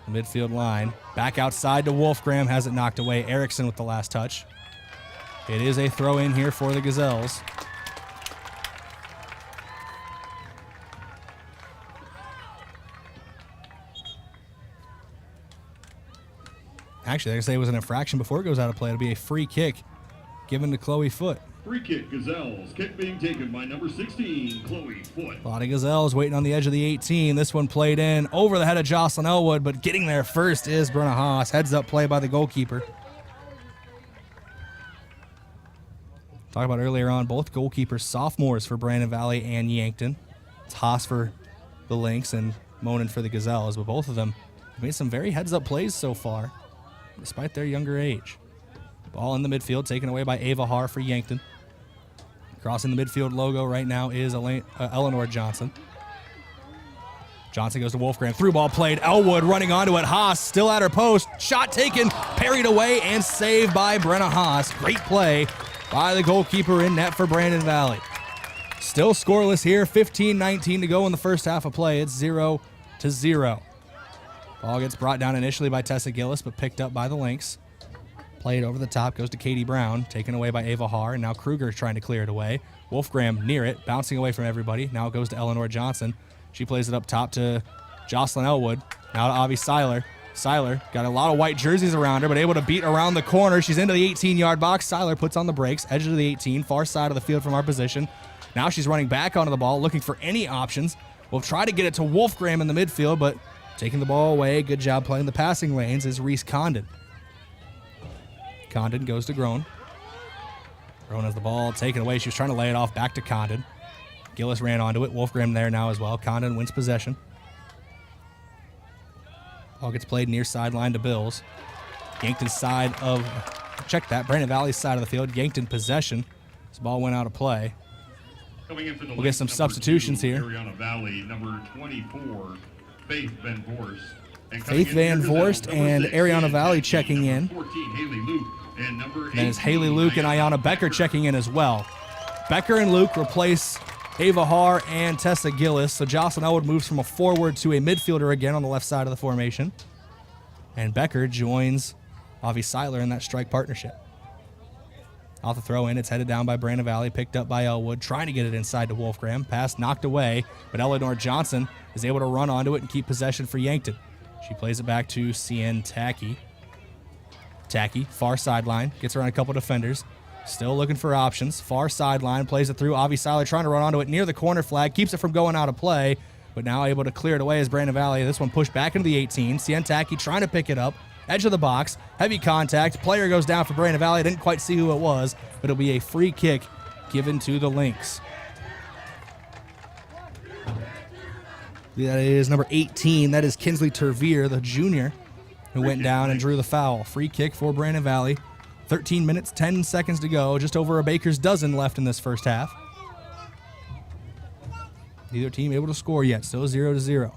the midfield line. Back outside to Wolfgram. Has it knocked away. Erickson with the last touch. It is a throw in here for the Gazelles. Actually, I can say it was an infraction before it goes out of play. It'll be a free kick given to Chloe Foote. Free kick, Gazelles. Kick being taken by number 16, Chloe Foote. A lot of Gazelles waiting on the edge of the 18. This one played in over the head of Jocelyn Elwood, but getting there first is Brenna Haas. Heads up play by the goalkeeper. Talked about earlier on, both goalkeepers sophomores for Brandon Valley and Yankton. It's Haas for the Lynx and Monin for the Gazelles, but both of them have made some very heads up plays so far, despite their younger age. Ball in the midfield, taken away by Ava Haar for Yankton. Crossing the midfield logo right now is Eleanor Johnson. Johnson goes to Wolfgram. Through ball played. Elwood running onto it. Haas still at her post. Shot taken, parried away, and saved by Brenna Haas. Great play by the goalkeeper in net for Brandon Valley. Still scoreless here. 15:19 to go in the first half of play. It's 0-0. Ball gets brought down initially by Tessa Gillis, but picked up by the Lynx. Played over the top, goes to Katie Brown, taken away by Ava Haar, and now Kruger is trying to clear it away. Wolfgram near it, bouncing away from everybody. Now it goes to Eleanor Johnson. She plays it up top to Jocelyn Elwood. Now to Avi Seiler. Seiler got a lot of white jerseys around her, but able to beat around the corner. She's into the 18-yard box. Seiler puts on the brakes, edge of the 18, far side of the field from our position. Now she's running back onto the ball, looking for any options. We'll try to get it to Wolfgram in the midfield, but taking the ball away. Good job playing the passing lanes is Reese Condon. Condon goes to Groen. Groen has the ball taken away. She was trying to lay it off back to Condon. Gillis ran onto it. Wolfgram there now as well. Condon wins possession. Ball gets played near sideline to Bills. Yankton's side of, check that, Brandon Valley's side of the field. Yankton possession. This ball went out of play. Coming in for the we'll get some substitutions here. Ariana Valley, number 24, Faith Van Voorst. Faith Van Voorst and Ariana Valley checking in. 14, Haley Luke, and number 18, then it's Haley Luke and Ayanna Becker checking in as well. Becker and Luke replace Ava Haar and Tessa Gillis. So Jocelyn Elwood moves from a forward to a midfielder again on the left side of the formation. And Becker joins Avi Seiler in that strike partnership. Off the throw in, it's headed down by Brandon Valley, picked up by Elwood, trying to get it inside to Wolfgram. Pass knocked away, but Eleanor Johnson is able to run onto it and keep possession for Yankton. She plays it back to Cien Tacky. Tacky, far sideline, gets around a couple defenders. Still looking for options. Far sideline, plays it through. Avi Seiler trying to run onto it near the corner flag, keeps it from going out of play, but now able to clear it away as Brandon Valley. This one pushed back into the 18. Cien Tacky trying to pick it up. Edge of the box, heavy contact. Player goes down for Brandon Valley. Didn't quite see who it was, but it'll be a free kick given to the Lynx. That is number 18. That is Kinsley Tervier, the junior, who went down and drew the foul. Free kick for Brandon Valley. 13 minutes, 10 seconds to go. Just over a baker's dozen left in this first half. Neither team able to score yet. Still 0-0.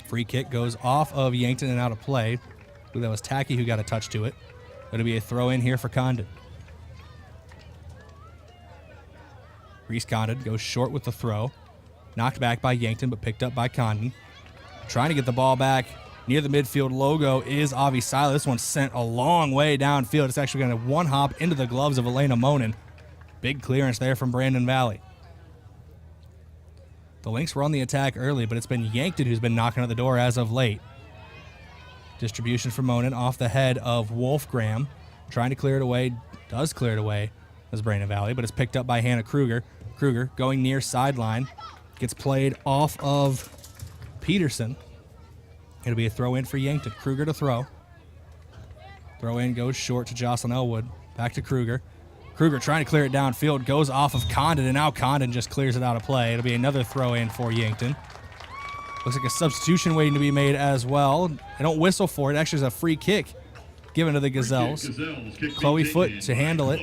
Free kick goes off of Yankton and out of play. I believe that was Tacky who got a touch to it. It'll be a throw in here for Condon. Reese Condon goes short with the throw. Knocked back by Yankton, but picked up by Condon. Trying to get the ball back near the midfield logo is Avi Seiler. This one's sent a long way downfield. It's actually going to one hop into the gloves of Elena Monin. Big clearance there from Brandon Valley. The Lynx were on the attack early, but it's been Yankton who's been knocking at the door as of late. Distribution for Monin off the head of Wolfgram. Trying to clear it away. Does clear it away as Brandon Valley, but it's picked up by Hannah Kruger. Kruger going near sideline. Gets played off of Peterson. It'll be a throw in for Yankton. Kruger to throw. Throw in goes short to Jocelyn Elwood. Back to Kruger. Kruger trying to clear it downfield, goes off of Condon, and now Condon just clears it out of play. It'll be another throw in for Yankton. Looks like a substitution waiting to be made as well. They don't whistle for it. Actually, it's a free kick given to the Gazelles. Chloe Foote to handle it.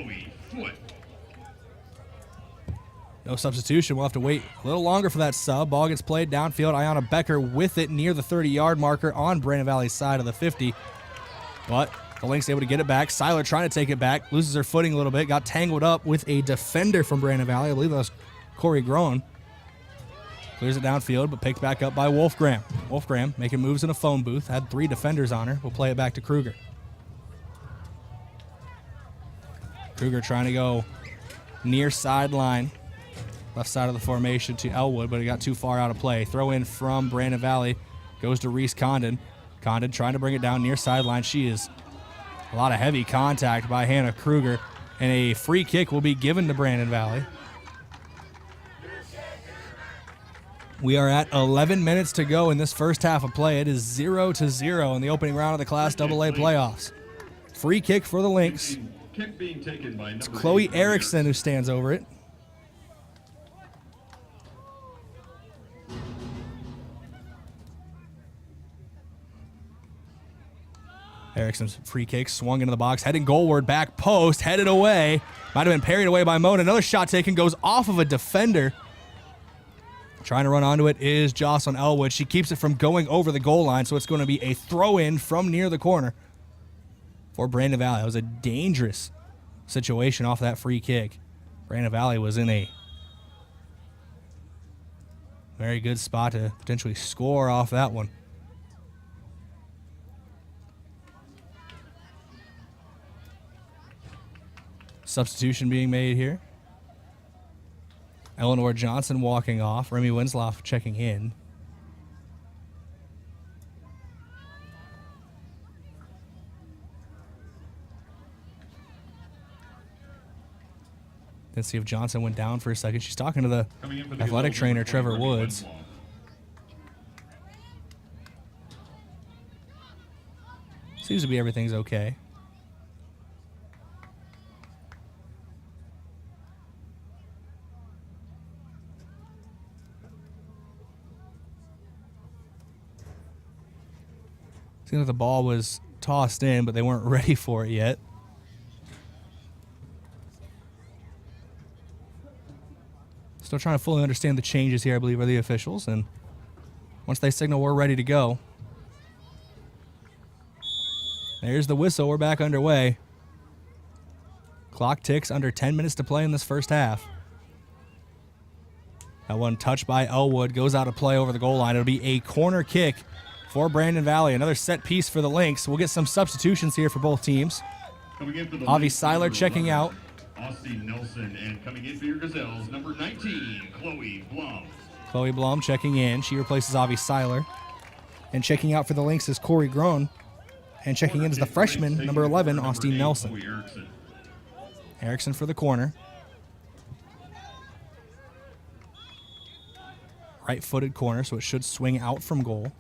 No substitution. We'll have to wait a little longer for that sub. Ball gets played downfield. Ayanna Becker with it near the 30-yard marker on Brandon Valley's side of the 50. But the Lynx able to get it back. Seiler trying to take it back. Loses her footing a little bit. Got tangled up with a defender from Brandon Valley. I believe that was Corey Groen. Clears it downfield, but picked back up by Wolfgram. Wolfgram making moves in a phone booth. Had 3 defenders on her. We'll play it back to Kruger. Kruger trying to go near sideline. Left side of the formation to Elwood, but it got too far out of play. Throw in from Brandon Valley. Goes to Reese Condon. Condon trying to bring it down near sideline. She is a lot of heavy contact by Hannah Kruger. And a free kick will be given to Brandon Valley. We are at 11 minutes to go in this first half of play. It is 0-0 in the opening round of the Class AA playoffs. Free kick for the Lynx. It's Chloe Erickson who stands over it. Erickson's free kick swung into the box, heading goalward, back post, headed away. Might have been parried away by Mona. Another shot taken, goes off of a defender. Trying to run onto it is Jocelyn Elwood. She keeps it from going over the goal line, so it's going to be a throw-in from near the corner for Brandon Valley. It was a dangerous situation off that free kick. Brandon Valley was in a very good spot to potentially score off that one. Substitution being made here. Eleanor Johnson walking off. Remy Winslow checking in. Let's see if Johnson went down for a second. She's talking to the athletic trainer, Trevor Woods. Seems to be everything's okay. Seems like the ball was tossed in, but they weren't ready for it yet. Still trying to fully understand the changes here, I believe, by the officials. And once they signal we're ready to go. There's the whistle. We're back underway. Clock ticks, under 10 minutes to play in this first half. That one touched by Elwood, goes out of play over the goal line. It'll be a corner kick for Brandon Valley. Another set piece for the Lynx. We'll get some substitutions here for both teams. Coming in for the Avi Lynx, Seiler number checking 11, out. Austin Nelson, and coming in for your Gazelles, number 19, Chloe Blum. Chloe Blum checking in. She replaces Avi Seiler. And checking out for the Lynx is Corey Groen. And checking in is the freshman, number 11, Austin Nelson. Erickson for the corner. Right-footed corner, so it should swing out from goal.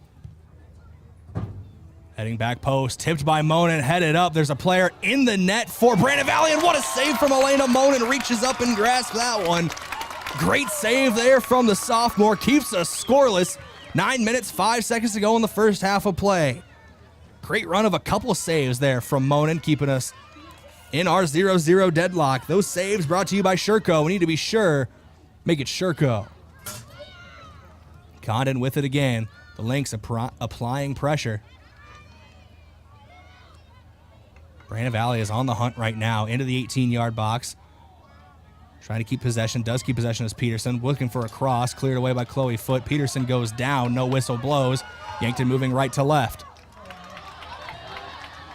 Heading back post, tipped by Monin, headed up. There's a player in the net for Brandon Valley, and what a save from Elena Monin. Reaches up and grasps that one. Great save there from the sophomore. Keeps us scoreless. 9 minutes, 5 seconds to go in the first half of play. Great run of a couple of saves there from Monin, keeping us in our 0-0 deadlock. Those saves brought to you by Sherco. We need to be sure, make it Sherco. Condon with it again. The Lynx applying pressure. Brandon Valley is on the hunt right now into the 18-yard box. Trying to keep possession. Does keep possession as Peterson. Looking for a cross. Cleared away by Chloe Foote. Peterson goes down. No whistle blows. Yankton moving right to left.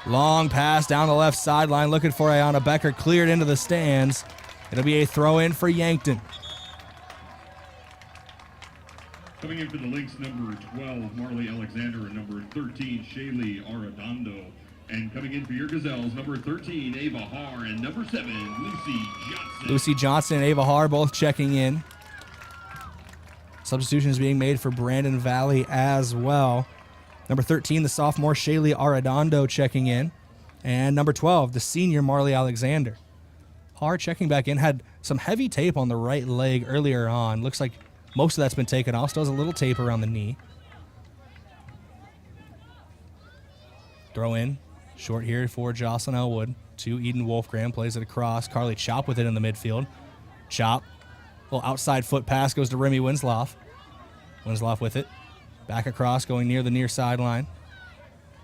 Long pass down the left sideline. Looking for Ayana Becker. Cleared into the stands. It'll be a throw-in for Yankton. Coming in for the Lynx, number 12, Marley Alexander, and number 13, Shaylee Arredondo. And coming in for your Gazelles, number 13, Ava Haar, and number 7, Lucy Johnson. Lucy Johnson and Ava Haar both checking in. Substitution is being made for Brandon Valley as well. Number 13, the sophomore Shaylee Arredondo checking in. And number 12, the senior Marley Alexander. Haar checking back in. Had some heavy tape on the right leg earlier on. Looks like most of that's been taken off. Still has a little tape around the knee. Throw in. Short here for Jocelyn Elwood. To Eden Wolfgram. Plays it across. Carly Chop with it in the midfield. Chop. Little outside foot pass goes to Remy Winsloff. Winsloff with it. Back across, going near the near sideline.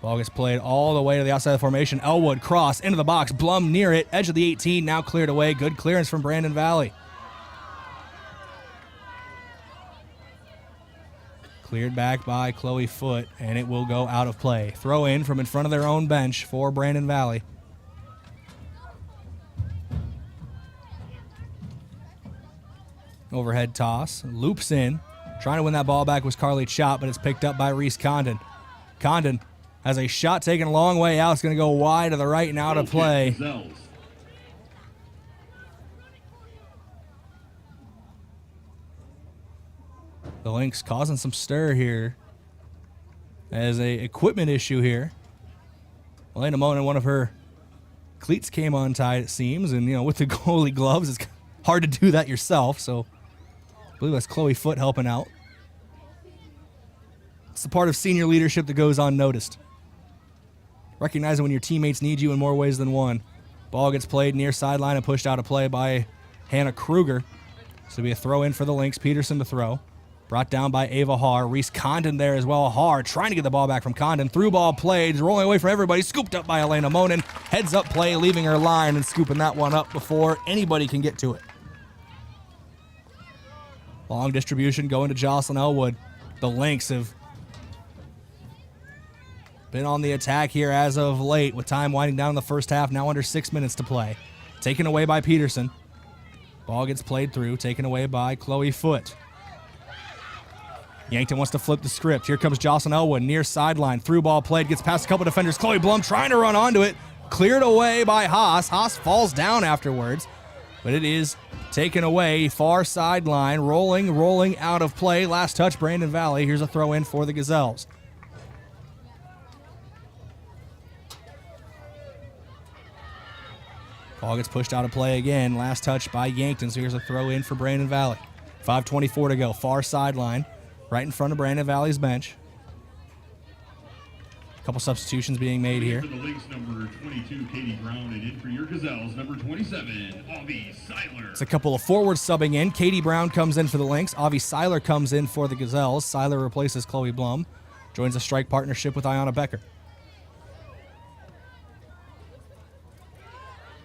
Ball gets played all the way to the outside of the formation. Elwood cross into the box. Blum near it. Edge of the 18. Now cleared away. Good clearance from Brandon Valley. Cleared back by Chloe Foote, and it will go out of play. Throw in from in front of their own bench for Brandon Valley. Overhead toss. Loops in. Trying to win that ball back was Carly Chop, but it's picked up by Reese Condon. Condon has a shot taken a long way out. It's going to go wide to the right and out of play. The Lynx causing some stir here as a equipment issue here. Elena Monin, one of her cleats came untied, it seems, and with the goalie gloves, it's hard to do that yourself. So I believe that's Chloe Foote helping out. It's the part of senior leadership that goes unnoticed. Recognizing when your teammates need you in more ways than one. Ball gets played near sideline and pushed out of play by Hannah Kruger. So it'll be a throw in for the Lynx. Peterson to throw. Brought down by Ava Haar. Reese Condon there as well. Haar trying to get the ball back from Condon. Through ball played. Rolling away from everybody. Scooped up by Elena Monin. Heads up play, leaving her line and scooping that one up before anybody can get to it. Long distribution going to Jocelyn Elwood. The Lynx have been on the attack here as of late with time winding down in the first half. Now under 6 minutes to play. Taken away by Peterson. Ball gets played through. Taken away by Chloe Foote. Yankton wants to flip the script. Here comes Jocelyn Elwood, near sideline. Through ball played, gets past a couple defenders. Chloe Blum trying to run onto it. Cleared away by Haas. Haas falls down afterwards, but it is taken away. Far sideline, rolling out of play. Last touch, Brandon Valley. Here's a throw in for the Gazelles. Ball gets pushed out of play again. Last touch by Yankton, so here's a throw in for Brandon Valley. 5:24 to go. Far sideline. Right in front of Brandon Valley's bench. A couple substitutions being made here. For the Lynx, number 22, Katie Brown, and in for your Gazelles, number 27, Avi Seiler. It's a couple of forwards subbing in. Katie Brown comes in for the Lynx. Avi Seiler comes in for the Gazelles. Seiler replaces Chloe Blum. Joins a strike partnership with Ayana Becker.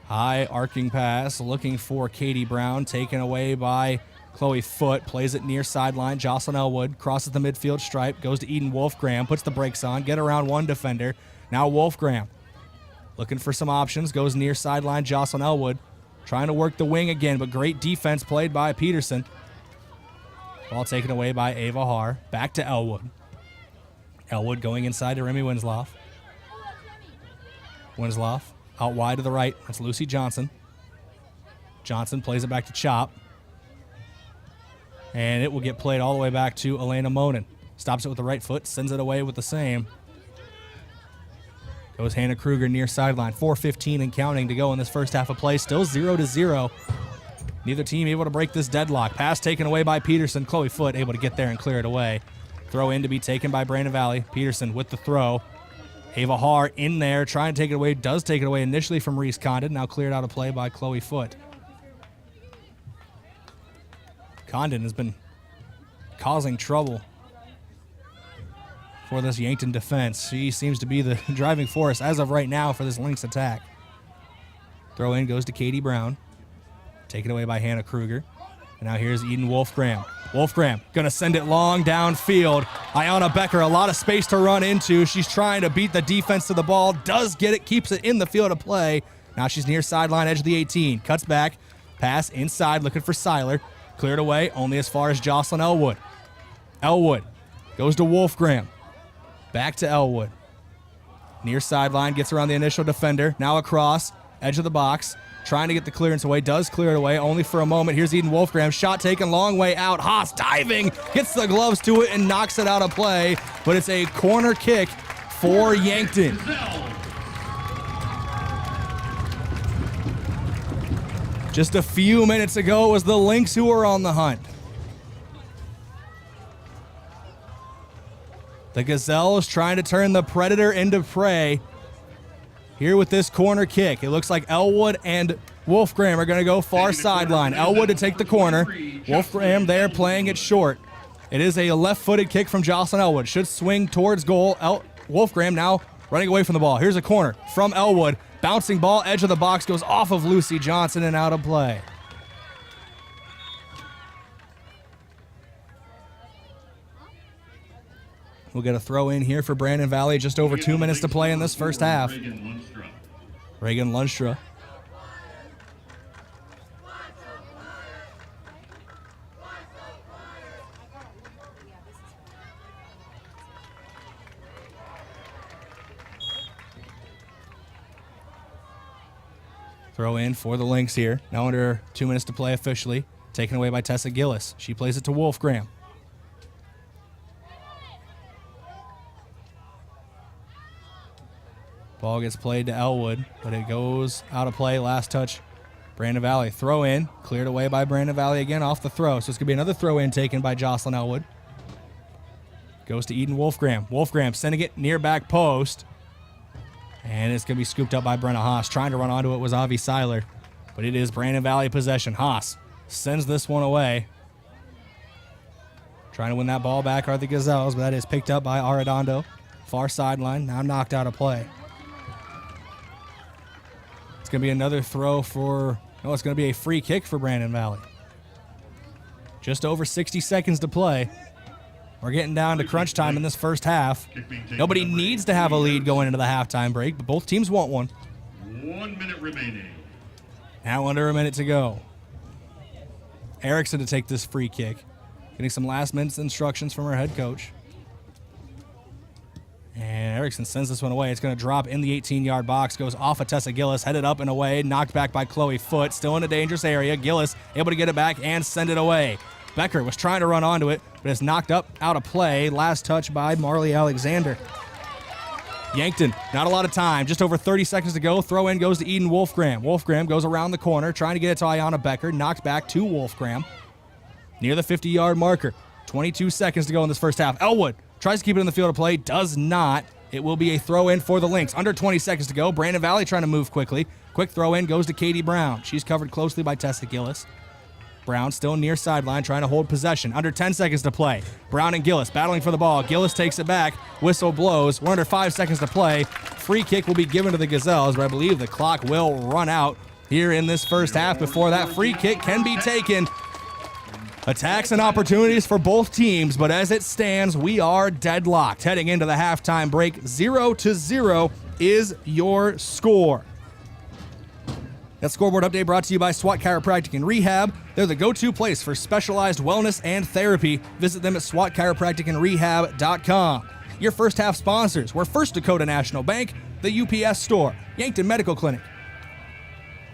High arcing pass, looking for Katie Brown, taken away by Chloe Foote. Plays it near sideline. Jocelyn Elwood crosses the midfield stripe, goes to Eden Wolfgram, puts the brakes on, get around one defender. Now Wolfgram Looking for some options. Goes near sideline. Jocelyn Elwood trying to work the wing again, but great defense played by Peterson. Ball taken away by Ava Haar. Back to Elwood. Elwood going inside to Remy Winslow. Winslow out wide to the right. That's Lucy Johnson. Johnson plays it back to Chop. And it will get played all the way back to Elena Monin. Stops it with the right foot, sends it away with the same. Goes Hannah Kruger near sideline. 4:15 and counting to go in this first half of play. Still 0-0. Neither team able to break this deadlock. Pass taken away by Peterson. Chloe Foote able to get there and clear it away. Throw in to be taken by Brandon Valley. Peterson with the throw. Ava Haar in there, trying to take it away. Does take it away initially from Reese Condon. Now cleared out of play by Chloe Foote. Condon has been causing trouble for this Yankton defense. She seems to be the driving force as of right now for this Lynx attack. Throw in goes to Katie Brown. Taken away by Hannah Kruger. And now here's Eden Wolfgram. Wolfgram going to send it long downfield. Ayanna Becker, a lot of space to run into. She's trying to beat the defense to the ball. Does get it, keeps it in the field of play. Now she's near sideline edge of the 18. Cuts back, pass inside, looking for Seiler. Cleared away, only as far as Jocelyn Elwood. Elwood goes to Wolfgram. Back to Elwood. Near sideline, gets around the initial defender. Now across, edge of the box. Trying to get the clearance away. Does clear it away, only for a moment. Here's Eden Wolfgram. Shot taken, long way out. Haas diving, gets the gloves to it and knocks it out of play. But it's a corner kick for Yankton. Just a few minutes ago, it was the Lynx who were on the hunt. The Gazelles trying to turn the predator into prey. Here with this corner kick. It looks like Elwood and Wolfgram are going to go far sideline. Elwood to take the corner. Wolfgram there playing it short. It is a left-footed kick from Jocelyn Elwood. Should swing towards goal. Wolfgram now running away from the ball. Here's a corner from Elwood. Bouncing ball, edge of the box, goes off of Lucy Johnson and out of play. We'll get a throw in here for Brandon Valley. Just over 2 minutes to play in this first half. Reagan Lunstra. Throw in for the Lynx here. Now under 2 minutes to play officially. Taken away by Tessa Gillis. She plays it to Wolfgram. Ball gets played to Elwood, but it goes out of play. Last touch, Brandon Valley. Throw in, cleared away by Brandon Valley again off the throw. So it's going to be another throw in taken by Jocelyn Elwood. Goes to Eden Wolfgram. Wolfgram sending it near back post. And it's going to be scooped up by Brenna Haas. Trying to run onto it was Avi Seiler, but it is Brandon Valley possession. Haas sends this one away. Trying to win that ball back are the Gazelles, but that is picked up by Arredondo. Far sideline, now knocked out of play. It's going to be another throw for, no, it's going to be a free kick for Brandon Valley. Just over 60 seconds to play. We're getting down to crunch time in this first half. Nobody needs to have a lead going into the halftime break, but both teams want one. 1 minute remaining. Now under a minute to go. Erickson to take this free kick. Getting some last minute instructions from her head coach. And Erickson sends this one away. It's going to drop in the 18-yard box. Goes off of Tessa Gillis. Headed up and away. Knocked back by Chloe Foote. Still in a dangerous area. Gillis able to get it back and send it away. Becker was trying to run onto it, but it's knocked up out of play. Last touch by Marley Alexander. Yankton, not a lot of time. Just over 30 seconds to go. Throw in goes to Eden Wolfgram. Wolfgram goes around the corner, trying to get it to Ayanna Becker. Knocked back to Wolfgram. Near the 50-yard marker. 22 seconds to go in this first half. Elwood tries to keep it in the field of play. Does not. It will be a throw in for the Lynx. Under 20 seconds to go. Brandon Valley trying to move quickly. Quick throw in goes to Katie Brown. She's covered closely by Tessa Gillis. Brown still near sideline, trying to hold possession. Under 10 seconds to play. Brown and Gillis battling for the ball. Gillis takes it back. Whistle blows. We're under 5 seconds to play. Free kick will be given to the Gazelles, but I believe the clock will run out here in this first half before that free kick can be taken. Attacks and opportunities for both teams, but as it stands, we are deadlocked. Heading into the halftime break, 0-0 is your score? That scoreboard update brought to you by SWAT Chiropractic and Rehab. They're the go-to place for specialized wellness and therapy. Visit them at swatchiropracticandrehab.com. Your first half sponsors were First Dakota National Bank, the UPS Store, Yankton Medical Clinic,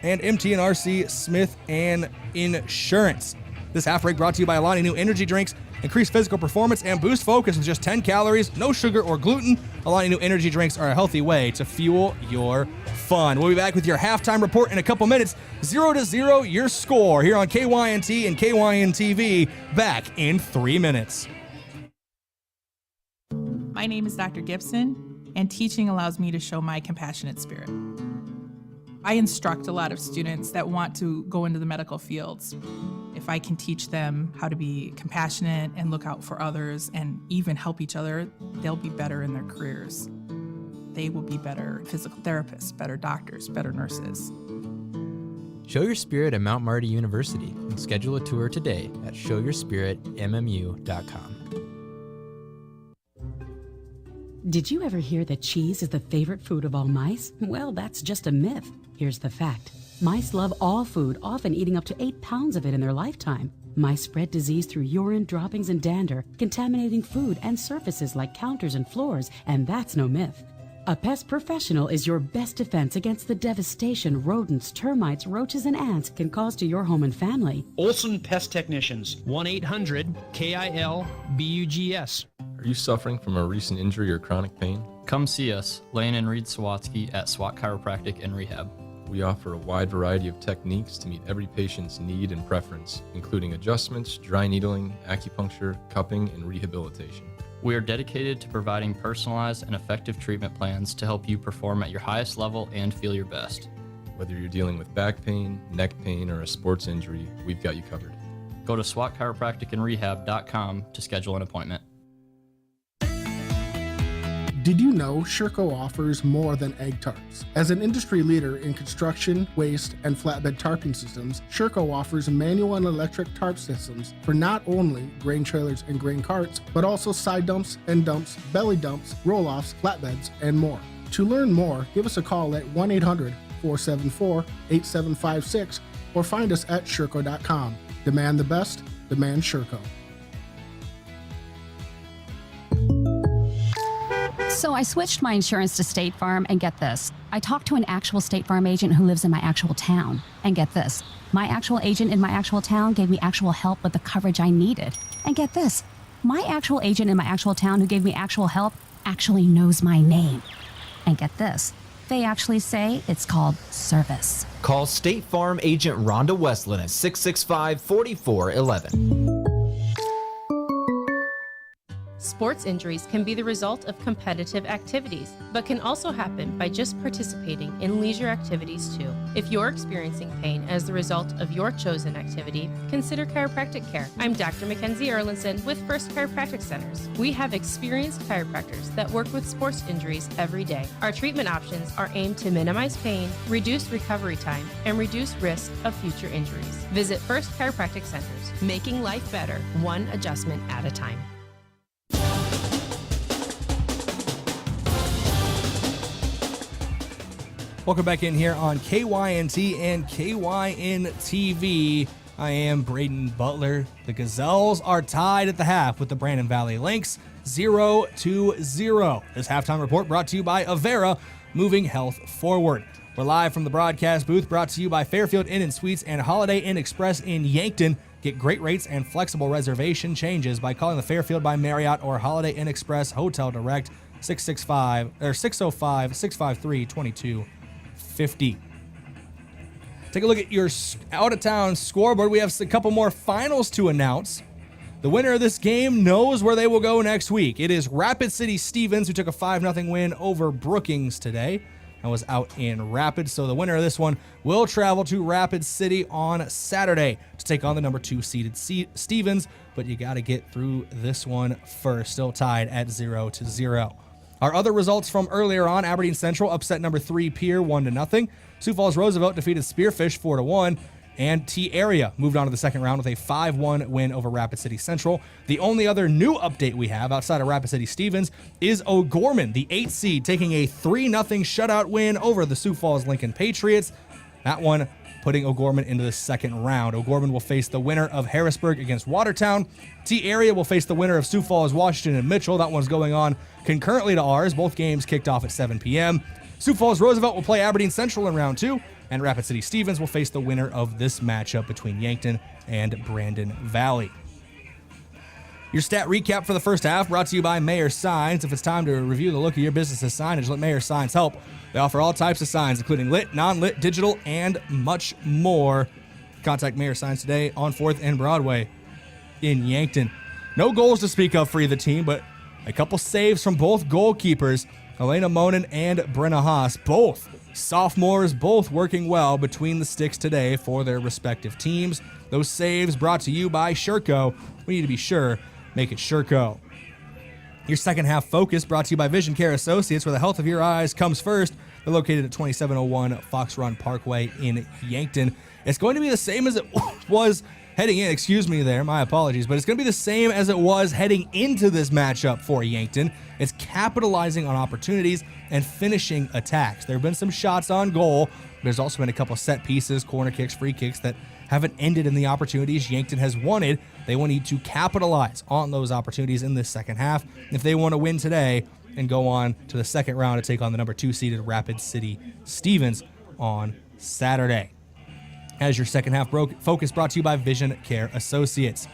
and MT&RC Smith and Insurance. This half break brought to you by Alani New Energy Drinks. Increase physical performance and boost focus with just 10 calories, no sugar or gluten. Alani New Energy Drinks are a healthy way to fuel your fun. We'll be back with your halftime report in a couple minutes. 0-0 your score here on KYNT and KYN-TV. Back in 3 minutes. My name is Dr. Gibson, and teaching allows me to show my compassionate spirit. I instruct a lot of students that want to go into the medical fields. If I can teach them how to be compassionate and look out for others and even help each other, they'll be better in their careers. They will be better physical therapists, better doctors, better nurses. Show your spirit at Mount Marty University and schedule a tour today at showyourspiritmmu.com. Did you ever hear that cheese is the favorite food of all mice? Well, that's just a myth. Here's the fact. Mice love all food, often eating up to 8 pounds of it in their lifetime. Mice spread disease through urine, droppings, and dander, contaminating food and surfaces like counters and floors, and that's no myth. A pest professional is your best defense against the devastation rodents, termites, roaches, and ants can cause to your home and family. Olson Pest Technicians, 1-800-KIL-BUGS. Are you suffering from a recent injury or chronic pain? Come see us, Lane and Reed Sawatsky at SWAT Chiropractic and Rehab. We offer a wide variety of techniques to meet every patient's need and preference, including adjustments, dry needling, acupuncture, cupping, and rehabilitation. We are dedicated to providing personalized and effective treatment plans to help you perform at your highest level and feel your best. Whether you're dealing with back pain, neck pain, or a sports injury, we've got you covered. Go to swatchiropracticandrehab.com to schedule an appointment. Did you know Sherco offers more than egg tarps? As an industry leader in construction, waste, and flatbed tarping systems, Sherco offers manual and electric tarp systems for not only grain trailers and grain carts, but also side dumps, end dumps, belly dumps, roll-offs, flatbeds, and more. To learn more, give us a call at 1-800-474-8756 or find us at Sherco.com. Demand the best, demand Sherco. So I switched my insurance to State Farm, and get this. I talked to an actual State Farm agent who lives in my actual town. And get this. My actual agent in my actual town gave me actual help with the coverage I needed. And get this. My actual agent in my actual town who gave me actual help actually knows my name. And get this. They actually say it's called service. Call State Farm agent Rhonda Westland at 665-4411. Sports injuries can be the result of competitive activities, but can also happen by just participating in leisure activities too. If you're experiencing pain as the result of your chosen activity, consider chiropractic care. I'm Dr. Mackenzie Erlinson with First Chiropractic Centers. We have experienced chiropractors that work with sports injuries every day. Our treatment options are aimed to minimize pain, reduce recovery time, and reduce risk of future injuries. Visit First Chiropractic Centers, making life better, one adjustment at a time. Welcome back in here on KYNT and KYN-TV. I am Brayden Butler. The Gazelles are tied at the half with the Brandon Valley Lynx, 0-0. This halftime report brought to you by Avera, moving health forward. We're live from the broadcast booth, brought to you by Fairfield Inn and Suites and Holiday Inn Express in Yankton. Get great rates and flexible reservation changes by calling the Fairfield by Marriott or Holiday Inn Express Hotel Direct 605-653-2250. Take a look at your out-of-town scoreboard. We have a couple more finals to announce. The winner of this game knows where they will go next week. It is Rapid City Stevens, who took a 5-0 win over Brookings today. I was out in Rapids, so the winner of this one will travel to Rapid City on Saturday to take on the number 2 seeded Stevens, but you got to get through this one first. Still tied at 0-0. Our other results from earlier on: Aberdeen Central upset number 3 Pier 1-0. Sioux Falls Roosevelt defeated Spearfish 4-1. And T-Area moved on to the second round with a 5-1 win over Rapid City Central. The only other new update we have outside of Rapid City Stevens is O'Gorman, the 8th seed, taking a 3-0 shutout win over the Sioux Falls Lincoln Patriots. That one putting O'Gorman into the second round. O'Gorman will face the winner of Harrisburg against Watertown. T-Area will face the winner of Sioux Falls, Washington, and Mitchell. That one's going on concurrently to ours. Both games kicked off at 7 p.m. Sioux Falls Roosevelt will play Aberdeen Central in round 2, and Rapid City Stevens will face the winner of this matchup between Yankton and Brandon Valley. Your stat recap for the first half brought to you by Mayor Signs. If it's time to review the look of your business's signage, let Mayor Signs help. They offer all types of signs, including lit, non-lit, digital, and much more. Contact Mayor Signs today on 4th and Broadway in Yankton. No goals to speak of for either team, but a couple saves from both goalkeepers, Elena Monin and Brenna Haas, both sophomores, both working well between the sticks today for their respective teams. Those saves brought to you by Sherco. We need to be sure, make it Sherco. Your second half focus brought to you by Vision Care Associates, where the health of your eyes comes first. They're located at 2701 Fox Run Parkway in Yankton. It's going to be the same as it was heading in. Excuse me there, my apologies. But it's going to be the same as it was heading into this matchup for Yankton. It's capitalizing on opportunities and finishing attacks. There have been some shots on goal. There's also been a couple set pieces, corner kicks, free kicks that haven't ended in the opportunities Yankton has wanted. They will need to capitalize on those opportunities in this second half if they want to win today and go on to the second round to take on the number 2 seeded Rapid City Stevens on Saturday. As your second half focus brought to you by Vision Care Associates.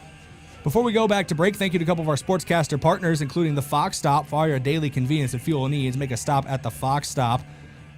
Before we go back to break, thank you to a couple of our sportscaster partners, including the Fox Stop. For all your daily convenience and fuel needs, make a stop at the Fox Stop.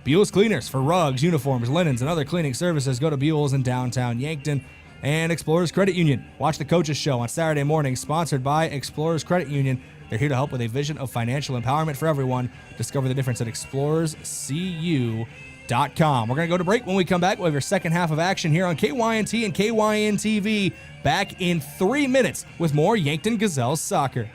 Buell's Cleaners for rugs, uniforms, linens, and other cleaning services. Go to Buell's in downtown Yankton. And Explorers Credit Union. Watch the Coaches Show on Saturday morning, sponsored by Explorers Credit Union. They're here to help with a vision of financial empowerment for everyone. Discover the difference at explorerscu.com. We're going to go to break. When we come back, we'll have your second half of action here on KYNT and KYN-TV. Back in 3 minutes with more Yankton Gazelles soccer.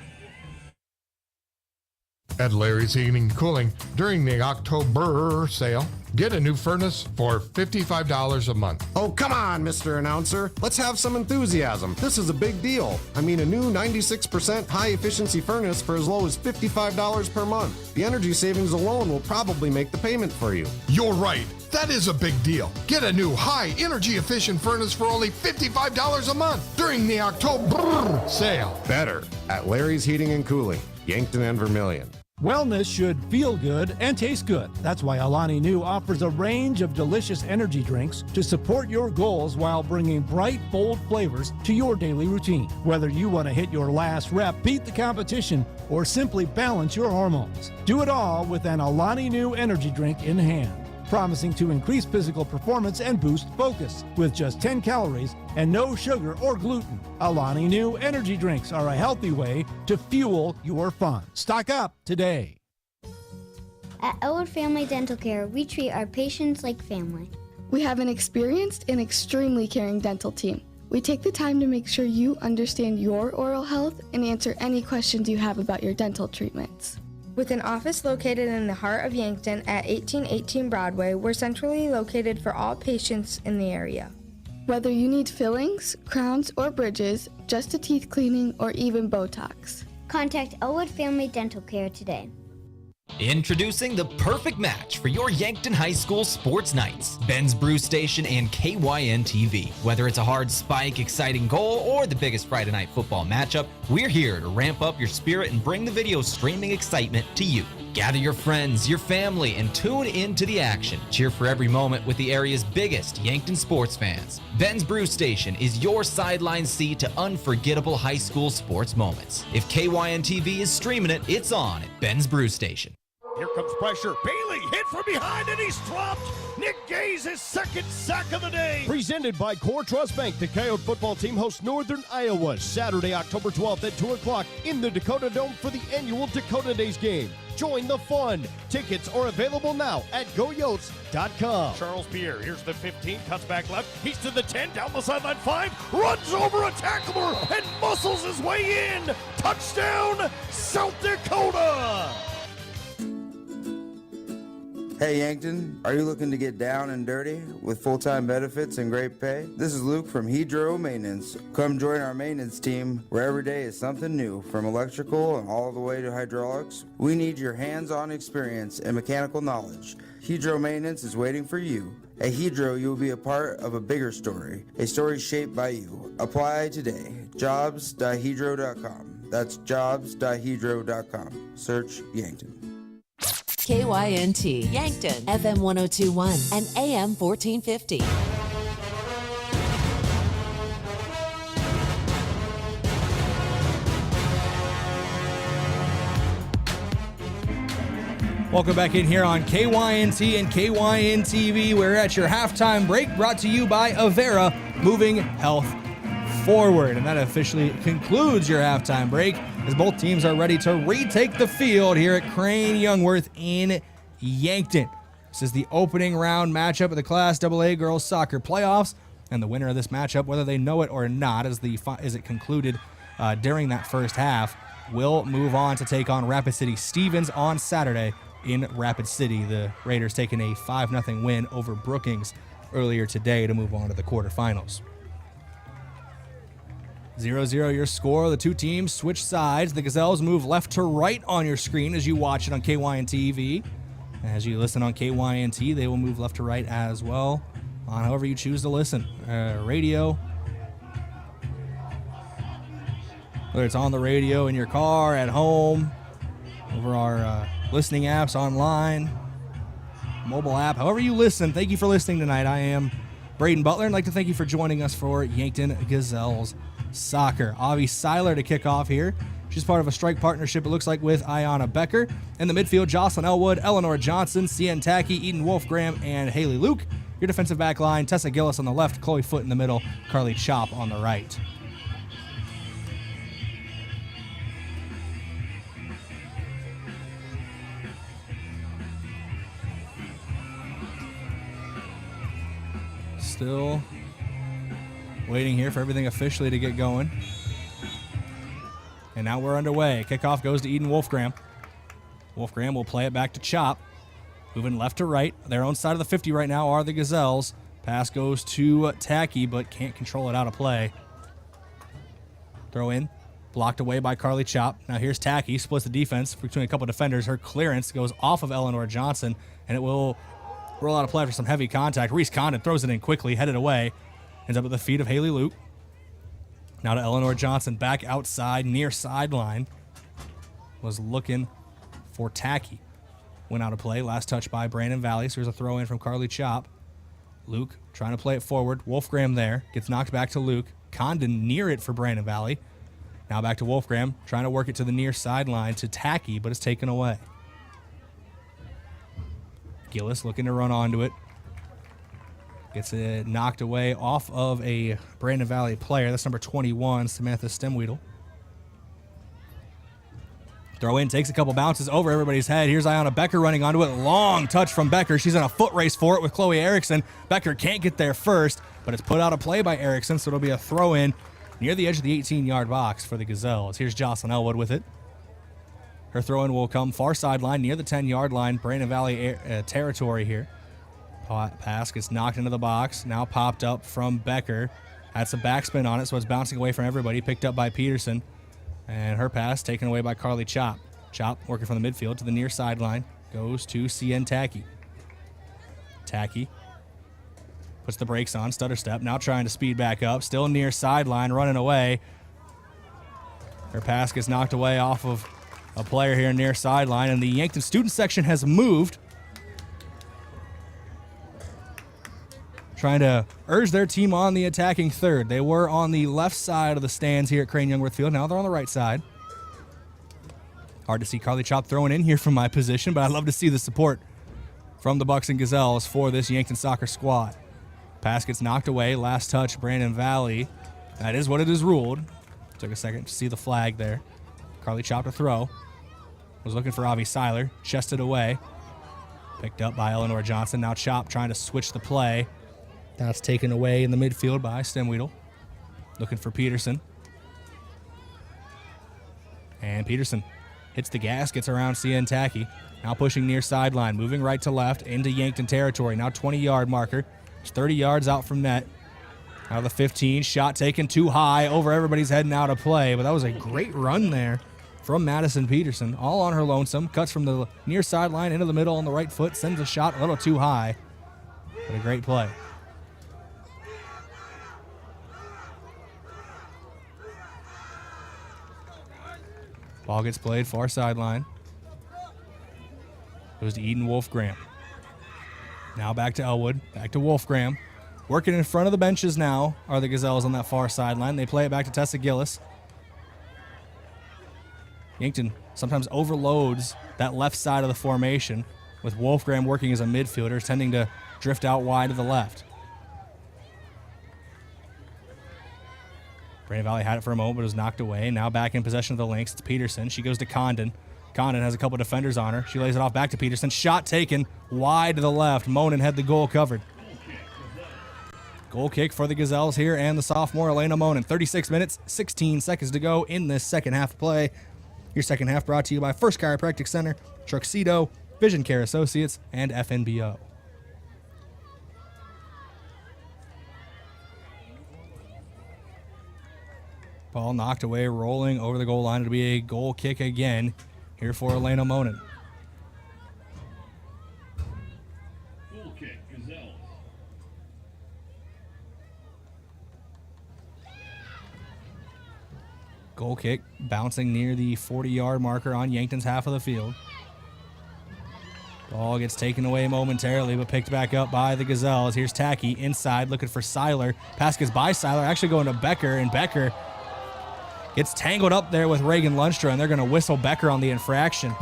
At Larry's Heating and Cooling, during the October sale, get a new furnace for $55 a month. Oh, come on, Mr. Announcer. Let's have some enthusiasm. This is a big deal. I mean, a new 96% high-efficiency furnace for as low as $55 per month. The energy savings alone will probably make the payment for you. You're right. That is a big deal. Get a new high energy efficient furnace for only $55 a month during the October sale. Better at Larry's Heating and Cooling, Yankton and Vermilion. Wellness should feel good and taste good. That's why Alani Nu offers a range of delicious energy drinks to support your goals while bringing bright, bold flavors to your daily routine. Whether you want to hit your last rep, beat the competition, or simply balance your hormones, do it all with an Alani Nu energy drink in hand, promising to increase physical performance and boost focus with just 10 calories and no sugar or gluten. Alani Nu energy drinks are a healthy way to fuel your fun. Stock up today. At Elwood Family Dental Care, we treat our patients like family. We have an experienced and extremely caring dental team. We take the time to make sure you understand your oral health and answer any questions you have about your dental treatments. With an office located in the heart of Yankton at 1818 Broadway, we're centrally located for all patients in the area. Whether you need fillings, crowns, or bridges, just a teeth cleaning, or even Botox. Contact Elwood Family Dental Care today. Introducing the perfect match for your Yankton High School sports nights. Ben's Brew Station and KYN-TV. Whether it's a hard spike, exciting goal, or the biggest Friday night football matchup, we're here to ramp up your spirit and bring the video streaming excitement to you. Gather your friends, your family, and tune into the action. Cheer for every moment with the area's biggest Yankton sports fans. Ben's Brew Station is your sideline seat to unforgettable high school sports moments. If KYN-TV is streaming it, it's on at Ben's Brew Station. Here comes pressure. Bailey hit from behind and he's dropped. Nick Gay's his second sack of the day. Presented by Core Trust Bank, the Coyote football team hosts Northern Iowa Saturday, October 12th at 2 o'clock in the Dakota Dome for the annual Dakota Days game. Join the fun. Tickets are available now at goyotes.com. Charles Pierre, here's the 15, cuts back left. He's to the 10, down the sideline 5, runs over a tackler and muscles his way in. Touchdown, South Dakota. Hey Yankton, are you looking to get down and dirty with full-time benefits and great pay? This is Luke from Hydro Maintenance. Come join our maintenance team where every day is something new, from electrical and all the way to hydraulics. We need your hands-on experience and mechanical knowledge. Hydro Maintenance is waiting for you. At Hydro, you will be a part of a bigger story, a story shaped by you. Apply today. Jobs.hydro.com. That's jobs.hydro.com. Search Yankton. KYNT, Yankton, FM 1021 and AM 1450. Welcome back in here on KYNT and KYN-TV. We're at your halftime break, brought to you by Avera, moving health forward. And that officially concludes your halftime break, as both teams are ready to retake the field here at Crane-Youngworth in Yankton. This is the opening round matchup of the Class AA Girls Soccer Playoffs, and the winner of this matchup, whether they know it or not, as it concluded during that first half, will move on to take on Rapid City Stevens on Saturday in Rapid City. The Raiders taking a 5-0 win over Brookings earlier today to move on to the quarterfinals. 0-0 your score. The two teams switch sides. The Gazelles move left to right on your screen as you watch it on KYN-TV. As you listen on KYNT, they will move left to right as well on however you choose to listen. Radio, whether it's on the radio in your car, at home, over our listening apps online, mobile app, however you listen. Thank you for listening tonight. I am Brayden Butler, and I'd like to thank you for joining us for Yankton Gazelles Soccer. Avi Seiler to kick off here. She's part of a strike partnership, it looks like, with Ayanna Becker. In the midfield, Jocelyn Elwood, Eleanor Johnson, Cian Tackey, Eden Wolfgram, and Haley Luke. Your defensive back line, Tessa Gillis on the left, Chloe Foote in the middle, Carly Chop on the right. Still waiting here for everything officially to get going. And now we're underway. Kickoff goes to Eden Wolfgram. Wolfgram will play it back to Chop. Moving left to right. Their own side of the 50 right now are the Gazelles. Pass goes to Tackey, but can't control it out of play. Throw in. Blocked away by Carly Chop. Now here's Tackey. Splits the defense between a couple defenders. Her clearance goes off of Eleanor Johnson, and it will roll out of play for some heavy contact. Reese Condon throws it in quickly, headed away. Ends up at the feet of Haley Luke. Now to Eleanor Johnson, back outside, near sideline. Was looking for Tackey. Went out of play. Last touch by Brandon Valley. So here's a throw in from Carly Chop. Luke trying to play it forward. Wolfgram there. Gets knocked back to Luke. Condon near it for Brandon Valley. Now back to Wolfgram. Trying to work it to the near sideline to Tackey, but it's taken away. Gillis looking to run onto it. Gets it knocked away off of a Brandon Valley player. That's number 21, Samantha Stemweedle. Throw in, takes a couple bounces over everybody's head. Here's Ayanna Becker running onto it. Long touch from Becker. She's in a foot race for it with Chloe Erickson. Becker can't get there first, but it's put out of play by Erickson, so it'll be a throw in near the edge of the 18-yard box for the Gazelles. Here's Jocelyn Elwood with it. Her throw in will come far sideline near the 10-yard line. Brandon Valley territory here. Pass gets knocked into the box. Now popped up from Becker. Had some backspin on it, so it's bouncing away from everybody. Picked up by Peterson. And her pass taken away by Carly Chop. Chop working from the midfield to the near sideline. Goes to Cian Tackey. Tackey puts the brakes on. Stutter step. Now trying to speed back up. Still near sideline. Running away. Her pass gets knocked away off of a player here near sideline. And the Yankton student section has moved. Trying to urge their team on the attacking third. They were on the left side of the stands here at Crane-Youngworth Field. Now they're on the right side. Hard to see Carly Chop throwing in here from my position, but I'd love to see the support from the Bucks and Gazelles for this Yankton soccer squad. Pass gets knocked away. Last touch, Brandon Valley. That is what it is ruled. Took a second to see the flag there. Carly Chop to throw. Was looking for Avi Seiler. Chested away. Picked up by Eleanor Johnson. Now Chop trying to switch the play. That's taken away in the midfield by Stemweedle. Looking for Peterson. And Peterson Hits the gas, gets around Cientaki. Now pushing near sideline, moving right to left into Yankton territory. Now 20-yard marker. It's 30 yards out from net. Out of the 15, shot taken too high over everybody's head and out of play. But that was a great run there from Madison Peterson. All on her lonesome. Cuts from the near sideline into the middle on the right foot. Sends a shot a little too high. But a great play. Ball gets played far sideline. Goes to Eden Wolfgram. Now back to Elwood. Back to Wolfgram. Working in front of the benches now are the Gazelles on that far sideline. They play it back to Tessa Gillis. Yankton sometimes overloads that left side of the formation with Wolfgram working as a midfielder, tending to drift out wide to the left. Brandon Valley had it for a moment, but was knocked away. Now back in possession of the Lynx. It's Peterson. She goes to Condon. Condon has a couple defenders on her. She lays it off back to Peterson. Shot taken wide to the left. Monin had the goal covered. Goal kick for the Gazelles here and the sophomore Elena Monin. 36 minutes, 16 seconds to go in this second half of play. Your second half brought to you by First Chiropractic Center, Truxedo, Vision Care Associates, and FNBO. Ball knocked away, rolling over the goal line. It'll be a goal kick again here for Elena Monin. Goal kick, Gazelles. Goal kick bouncing near the 40-yard marker on Yankton's half of the field. Ball gets taken away momentarily, but picked back up by the Gazelles. Here's Tacky inside looking for Seiler. Pass gets by Seiler, actually going to Becker, and Becker gets tangled up there with Reagan Lunstra, and they're going to whistle Becker on the infraction.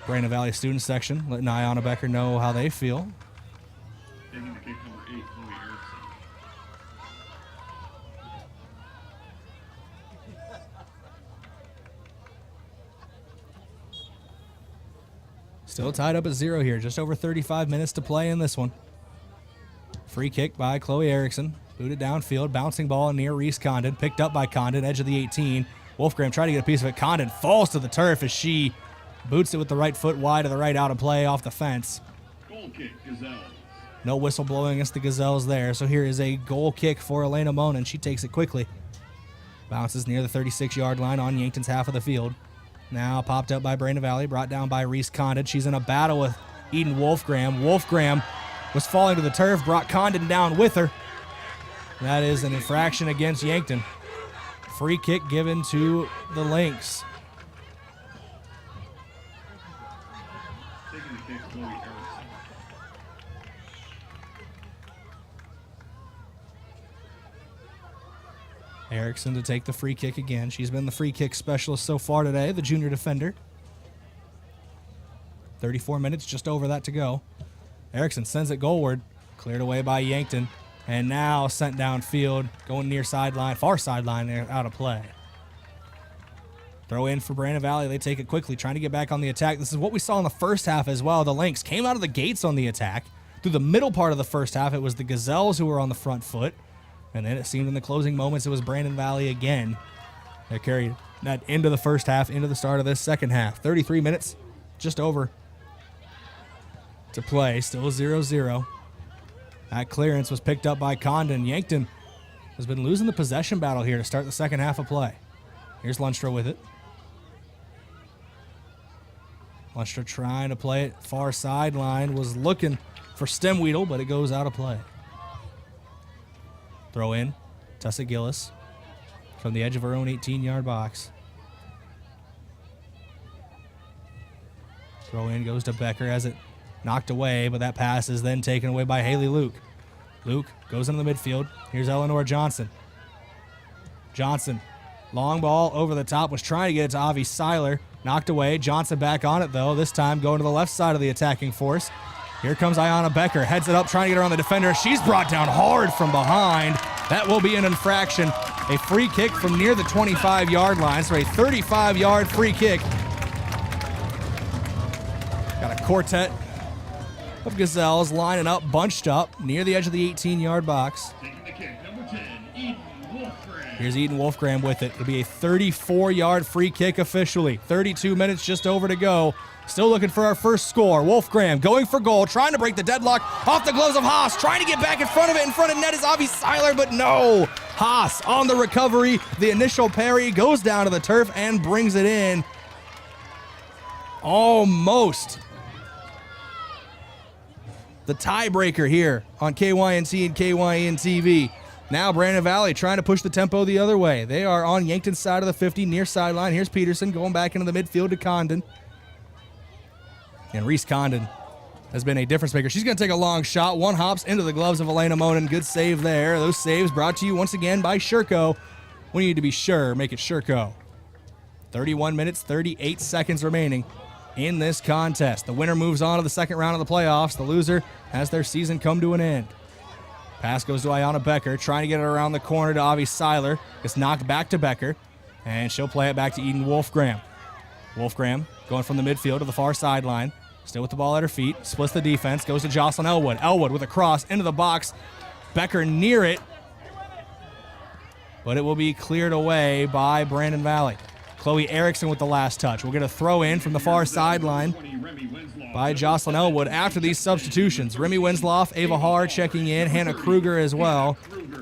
Brandon Valley student section letting Ayanna Becker know how they feel. Taking the kick number 8, Chloe Erickson. Still tied up at 0 here. Just over 35 minutes to play in this one. Free kick by Chloe Erickson. Booted downfield. Bouncing ball near Reese Condon. Picked up by Condon. Edge of the 18. Wolfgram tried to get a piece of it. Condon falls to the turf as she boots it with the right foot wide to the right out of play off the fence. Goal kick, Gazelles. No whistle blowing against the Gazelles there. So here is a goal kick for Elena Monin. She takes it quickly. Bounces near the 36-yard line on Yankton's half of the field. Now popped up by Brandon Valley, brought down by Reese Condon. She's in a battle with Eden Wolfgram. Wolfgram was falling to the turf, brought Condon down with her. That is an infraction against Yankton. Free kick given to the Lynx. Taking the kick, Chloe Erickson. Erickson to take the free kick again. She's been the free kick specialist so far today, the junior defender. 34 minutes, just over that to go. Erickson sends it goalward, cleared away by Yankton, and now sent downfield, going near sideline, far sideline, out of play. Throw in for Brandon Valley. They take it quickly, trying to get back on the attack. This is what we saw in the first half as well. The Lynx came out of the gates on the attack. Through the middle part of the first half, it was the Gazelles who were on the front foot. And then it seemed in the closing moments it was Brandon Valley again that carried that into the first half, into the start of this second half. 33 minutes, just over to play. Still 0-0. That clearance was picked up by Condon. Yankton has been losing the possession battle here to start the second half of play. Here's Lunstra with it. Lunstra trying to play it far sideline, was looking for Stemweedle, but it goes out of play. Throw in, Tessa Gillis from the edge of her own 18-yard box. Throw in goes to Becker, has it knocked away, but that pass is then taken away by Haley Luke. Luke goes into the midfield. Here's Eleanor Johnson. Johnson, long ball over the top, was trying to get it to Avi Seiler. Knocked away. Johnson back on it, though, this time going to the left side of the attacking force. Here comes Ayanna Becker, heads it up, trying to get around the defender. She's brought down hard from behind. That will be an infraction. A free kick from near the 25-yard line, so a 35-yard free kick. Got a quartet of Gazelles lining up, bunched up, near the edge of the 18-yard box. Taking the kick, number 10, Eden Here's Eden Wolfgram with it. It'll be a 34-yard free kick officially. 32 minutes just over to go. Still looking for our first score. Wolfgram going for goal, trying to break the deadlock off the gloves of Haas, trying to get back in front of it. In front of net is Avi Seiler, but no. Haas on the recovery. The initial parry goes down to the turf and brings it in. Almost. The tiebreaker here on KYNT and KYN TV. Now Brandon Valley trying to push the tempo the other way. They are on Yankton's side of the 50, near sideline. Here's Peterson going back into the midfield to Condon. And Reese Condon has been a difference maker. She's going to take a long shot. One hops into the gloves of Elena Monin. Good save there. Those saves brought to you once again by Sherco. We need to be sure, make it Sherco. 31 minutes, 38 seconds remaining in this contest. The winner moves on to the second round of the playoffs. The loser has their season come to an end. Pass goes to Ayanna Becker, trying to get it around the corner to Avi Seiler. It's knocked back to Becker, and she'll play it back to Eden Wolfgram. Wolfgram going from the midfield to the far sideline. Still with the ball at her feet. Splits the defense, goes to Jocelyn Elwood. Elwood with a cross into the box. Becker near it, but it will be cleared away by Brandon Valley. Chloe Erickson with the last touch. We'll get a throw in from the far sideline by Jocelyn Elwood after these substitutions. Remy Winslow, Ava Haar checking in, Hannah Kruger as well,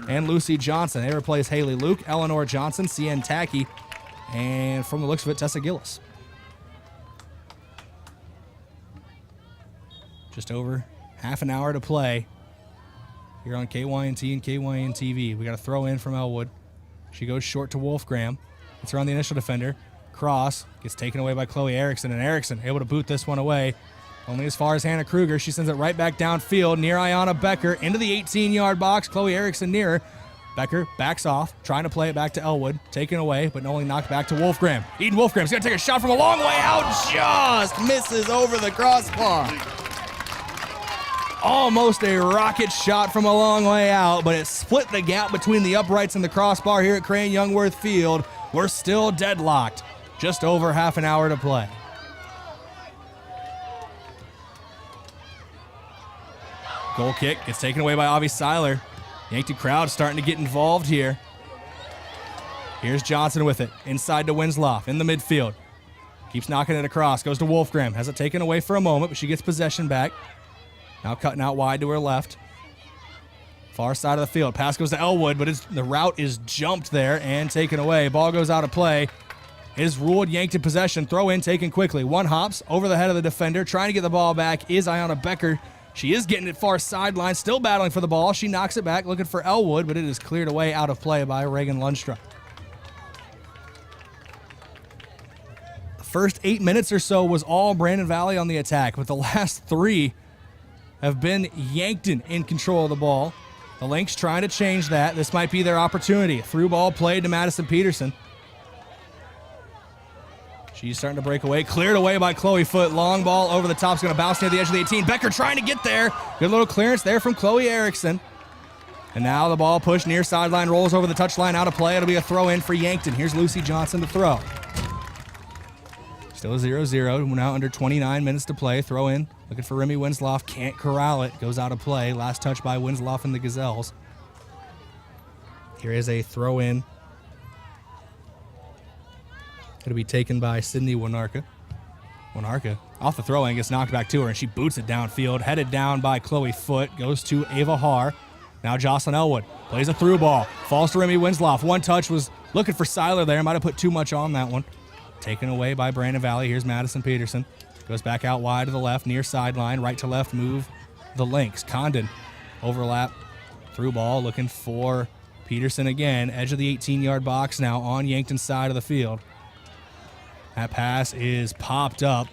and Lucy Johnson. They replace Haley Luke, Eleanor Johnson, CN Tacky, and from the looks of it, Tessa Gillis. Just over half an hour to play here on KYNT and KYN TV. We got a throw in from Elwood. She goes short to Wolfgram. It's around the initial defender. Cross gets taken away by Chloe Erickson, and Erickson able to boot this one away. Only as far as Hannah Kruger. She sends it right back downfield near Ayanna Becker into the 18-yard box. Chloe Erickson near her. Becker backs off, trying to play it back to Elwood. Taken away, but only knocked back to Wolfgram. Eden Wolfgram's going to take a shot from a long way out. Just misses over the crossbar. Almost a rocket shot from a long way out, but it split the gap between the uprights and the crossbar here at Crane-Youngworth Field. We're still deadlocked. Just over half an hour to play. Goal kick gets taken away by Avi Seiler. Yankton crowd starting to get involved here. Here's Johnson with it. Inside to Winslow in the midfield. Keeps knocking it across. Goes to Wolfgram. Has it taken away for a moment, but she gets possession back. Now cutting out wide to her left. Far side of the field. Pass goes to Elwood, but the route is jumped there and taken away. Ball goes out of play. It is ruled Yankton possession. Throw in taken quickly. One hops over the head of the defender. Trying to get the ball back is Ayanna Becker. She is getting it far sideline. Still battling for the ball. She knocks it back looking for Elwood, but it is cleared away out of play by Reagan Lundstrom. The first 8 minutes or so was all Brandon Valley on the attack, but the last three have been Yankton in control of the ball. The Lynx trying to change that. This might be their opportunity. Through ball played to Madison Peterson. She's starting to break away. Cleared away by Chloe Foote. Long ball over the top. It's going to bounce near the edge of the 18. Becker trying to get there. Good little clearance there from Chloe Erickson. And now the ball pushed near sideline. Rolls over the touchline out of play. It'll be a throw in for Yankton. Here's Lucy Johnson to throw. Still 0-0. We're now under 29 minutes to play. Throw in. Looking for Remy Winslow. Can't corral it. Goes out of play. Last touch by Winslow and the Gazelles. Here is a throw in. It'll be taken by Sydney Winarka. Winarka off the throw in gets knocked back to her, and she boots it downfield. Headed down by Chloe Foote. Goes to Ava Haar. Now Jocelyn Elwood plays a through ball. Falls to Remy Winslow. One touch was looking for Seiler there. Might have put too much on that one. Taken away by Brandon Valley. Here's Madison Peterson. Goes back out wide to the left, near sideline. Right to left move the Lynx. Condon overlap. Through ball looking for Peterson again. Edge of the 18-yard box now on Yankton's side of the field. That pass is popped up.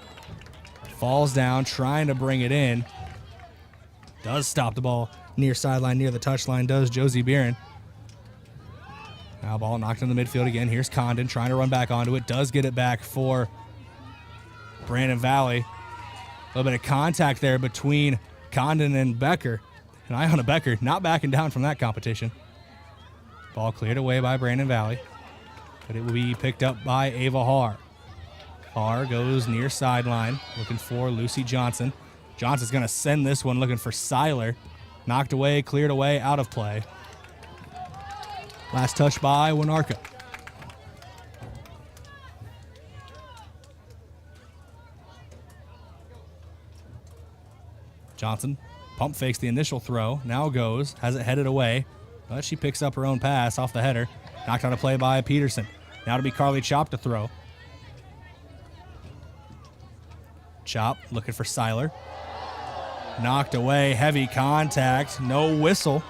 Falls down, trying to bring it in. Does stop the ball near sideline, near the touchline, does Josie Beeren. Now ball knocked in the midfield again. Here's Condon trying to run back onto it. Does get it back for Brandon Valley. A little bit of contact there between Condon and Becker. And Ayanna Becker not backing down from that competition. Ball cleared away by Brandon Valley. But it will be picked up by Ava Haar. Haar goes near sideline, looking for Lucy Johnson. Johnson's going to send this one looking for Seiler. Knocked away, cleared away, out of play. Last touch by Winarka. Johnson pump fakes the initial throw. Now goes, has it headed away, but she picks up her own pass off the header. Knocked on a play by Peterson. Now to be Carly Chop to throw. Chop looking for Seiler. Knocked away, heavy contact, no whistle.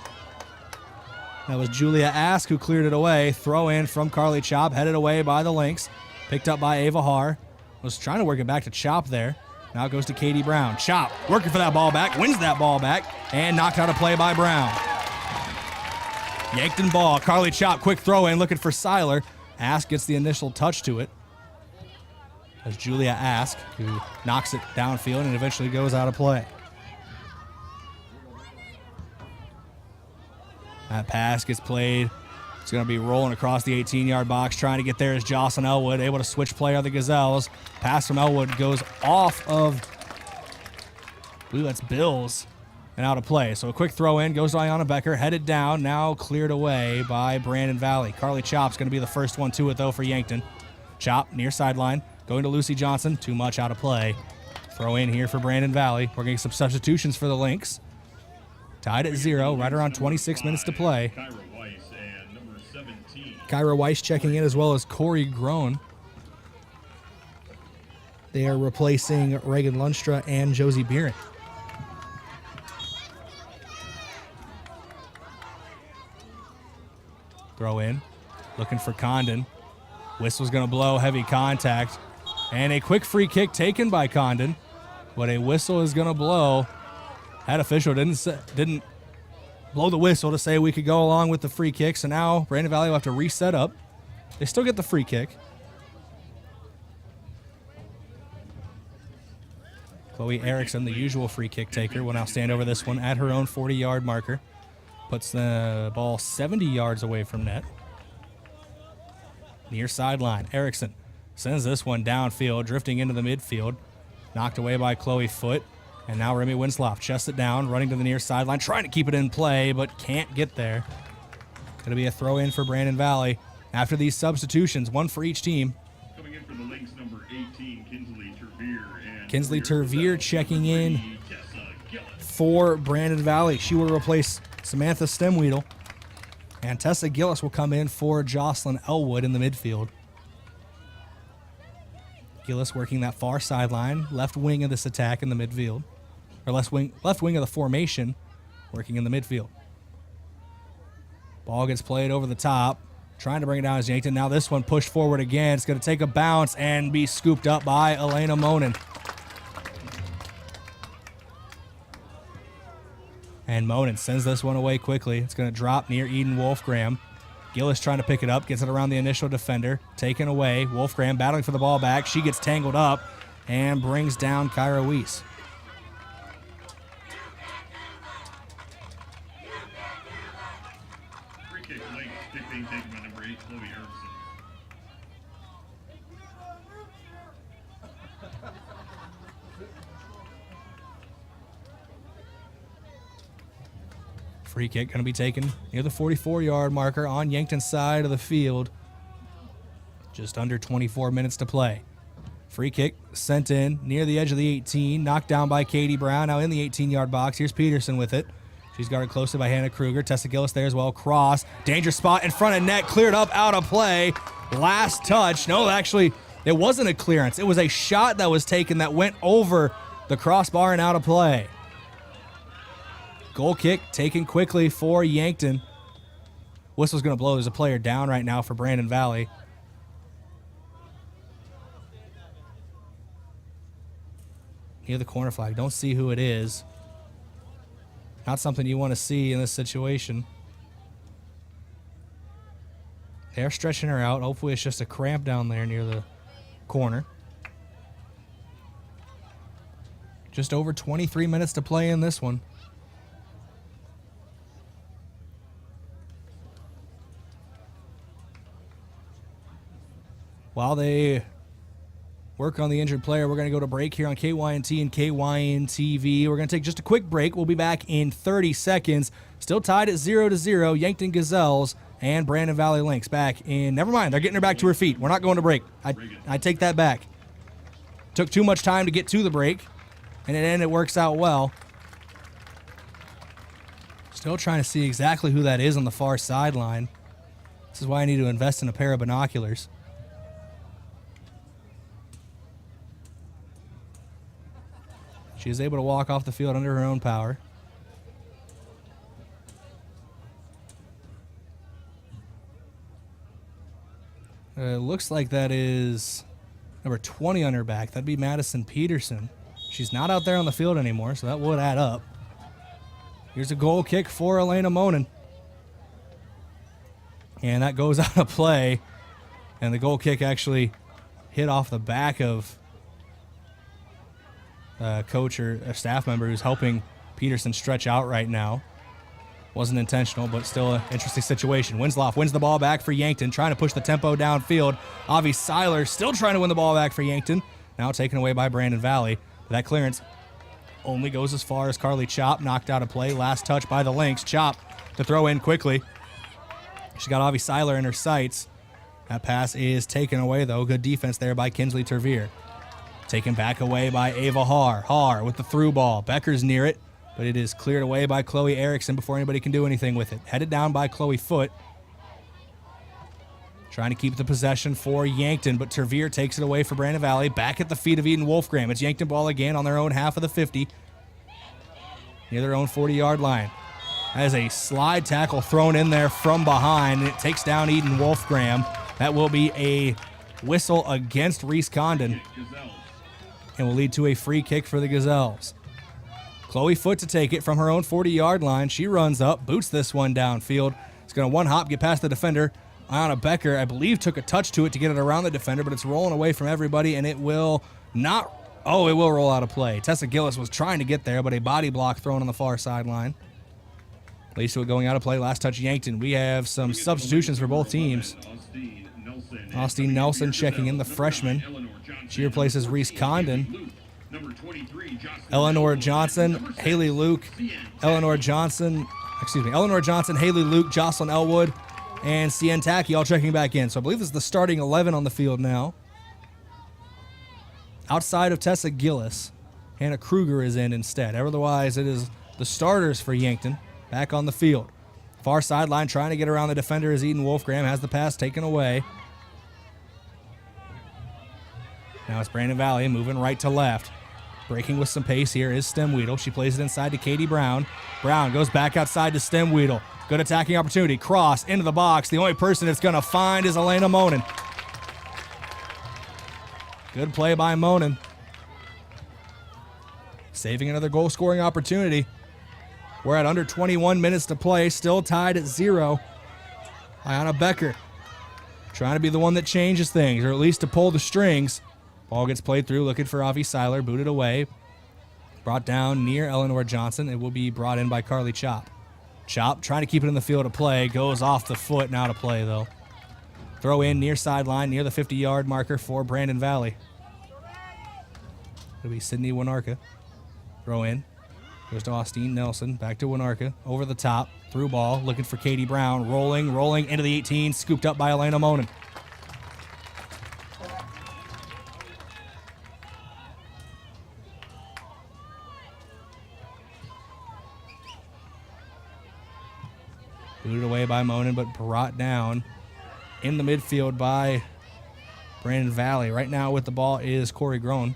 That was Julia Ask who cleared it away. Throw in from Carly Chop, headed away by the Lynx. Picked up by Ava Haar. Was trying to work it back to Chop there. Now it goes to Katie Brown. Chop working for that ball back, wins that ball back, and knocked out a play by Brown. Yankton ball, Carly Chop, quick throw in, looking for Seiler. Ask gets the initial touch to it. As Julia Ask, who knocks it downfield and eventually goes out of play. That pass gets played. It's going to be rolling across the 18-yard box. Trying to get there is Jocelyn Elwood, able to switch play on the Gazelles. Pass from Elwood goes off of, I believe that's Bills, and out of play. So a quick throw in, goes to Ayanna Becker, headed down, now cleared away by Brandon Valley. Carly Chop's going to be the first one to it, though, for Yankton. Chop, near sideline, going to Lucy Johnson. Too much out of play. Throw in here for Brandon Valley. We're getting some substitutions for the Lynx. Tied at 0, right around 26 minutes to play. Kyra Weiss checking in, as well as Corey Groen. They are replacing Reagan Lunstra and Josie Beering. Throw in, looking for Condon. Whistle's going to blow, heavy contact. And a quick free kick taken by Condon. But a whistle is going to blow. That official didn't blow the whistle to say we could go along with the free kick. So now Brandon Valley will have to reset up. They still get the free kick. Chloe Erickson, the usual free kick taker, will now stand over this one at her own 40-yard marker. Puts the ball 70 yards away from net. Near sideline, Erickson sends this one downfield, drifting into the midfield. Knocked away by Chloe Foote. And now Remy Winslow chests it down, running to the near sideline, trying to keep it in play, but can't get there. Going to be a throw in for Brandon Valley. After these substitutions, one for each team. Coming in for the Lynx, number 18, Kinsley Tervier. Kinsley Tervier checking in for Brandon Valley. She will replace Samantha Stemweedle. And Tessa Gillis will come in for Jocelyn Elwood in the midfield. Gillis working that far sideline, left wing of this attack in the midfield. Or left wing of the formation, working in the midfield. Ball gets played over the top. Trying to bring it down is Yankton. Now this one pushed forward again. It's going to take a bounce and be scooped up by Elena Monin. And Monin sends this one away quickly. It's going to drop near Eden Wolfgram. Gillis trying to pick it up, gets it around the initial defender, taken away. Wolfgram battling for the ball back. She gets tangled up and brings down Kyra Weiss. Free kick Lynx, kick being taken by number 8, Chloe Erickson. Free kick going to be taken near the 44-yard marker on Yankton's side of the field. Just under 24 minutes to play. Free kick sent in near the edge of the 18. Knocked down by Katie Brown. Now in the 18-yard box. Here's Peterson with it. She's guarded closely by Hannah Kruger. Tessa Gillis there as well. Cross. Dangerous spot in front of net. Cleared up out of play. Last touch. No, actually, it wasn't a clearance. It was a shot that was taken that went over the crossbar and out of play. Goal kick taken quickly for Yankton. Whistle's going to blow. There's a player down right now for Brandon Valley. Near the corner flag. Don't see who it is. Not something you want to see in this situation. They're stretching her out. Hopefully it's just a cramp down there near the corner. Just over 23 minutes to play in this one. While they work on the injured player, we're going to go to break here on KYNT and KYN-TV. We're going to take just a quick break. We'll be back in 30 seconds. Still tied at 0-0, Yankton Gazelles and Brandon Valley Lynx back in. Never mind, they're getting her back to her feet. We're not going to break. I take that back. Took too much time to get to the break, and in the end it works out well. Still trying to see exactly who that is on the far sideline. This is why I need to invest in a pair of binoculars. She is able to walk off the field under her own power. Looks like that is number 20 on her back. That'd be Madison Peterson. She's not out there on the field anymore, so that would add up. Here's a goal kick for Elena Monin. And that goes out of play. And the goal kick actually hit off the back of a coach or a staff member who's helping Peterson stretch out right now. Wasn't intentional, but still an interesting situation. Winslow wins the ball back for Yankton, trying to push the tempo downfield. Avi Seiler still trying to win the ball back for Yankton. Now taken away by Brandon Valley. That clearance only goes as far as Carly Chop, knocked out of play. Last touch by the Lynx. Chop to throw in quickly. She got Avi Seiler in her sights. That pass is taken away, though. Good defense there by Kinsley Tervier. Taken back away by Ava Haar. Haar with the through ball. Becker's near it, but it is cleared away by Chloe Erickson before anybody can do anything with it. Headed down by Chloe Foote. Trying to keep the possession for Yankton, but Tervier takes it away for Brandon Valley. Back at the feet of Eden Wolfgram. It's Yankton ball again on their own half of the 50. Near their own 40-yard line. As a slide tackle thrown in there from behind, and it takes down Eden Wolfgram. That will be a whistle against Reese Condon and will lead to a free kick for the Gazelles. Chloe Foote to take it from her own 40-yard line. She runs up, boots this one downfield. It's going to one-hop, get past the defender. Ayana Becker, I believe, took a touch to it to get it around the defender, but it's rolling away from everybody, and it will not... Oh, it will roll out of play. Tessa Gillis was trying to get there, but a body block thrown on the far sideline. Leads to it going out of play. Last touch, Yankton. We have some substitutions for both teams. Austin Nelson checking in, the freshman. She replaces Reese Condon. Eleanor Johnson, Haley Luke, Eleanor Johnson, Haley Luke, Jocelyn Elwood, and Cien Tacky all checking back in. So I believe this is the starting 11 on the field now. Outside of Tessa Gillis, Hannah Kruger is in instead. Otherwise, it is the starters for Yankton back on the field. Far sideline trying to get around the defender as Eden Wolfgram has the pass taken away. Now it's Brandon Valley moving right to left. Breaking with some pace here is Stemweedle. She plays it inside to Katie Brown. Brown goes back outside to Stemweedle. Good attacking opportunity. Cross into the box. The only person it's going to find is Elena Monin. Good play by Monin. Saving another goal-scoring opportunity. We're at under 21 minutes to play. Still tied at 0. Ayana Becker trying to be the one that changes things, or at least to pull the strings. Ball gets played through, looking for Avi Seiler, booted away. Brought down near Eleanor Johnson. It will be brought in by Carly Chop. Chop trying to keep it in the field of play. Goes off the foot and out of play, though. Throw in near sideline, near the 50-yard marker for Brandon Valley. It'll be Sydney Winarka. Throw in. Goes to Austin Nelson. Back to Winarka. Over the top. Through ball. Looking for Katie Brown. Rolling into the 18. Scooped up by Elena Monin. Booted away by Monin, but brought down in the midfield by Brandon Valley. Right now with the ball is Corey Groen.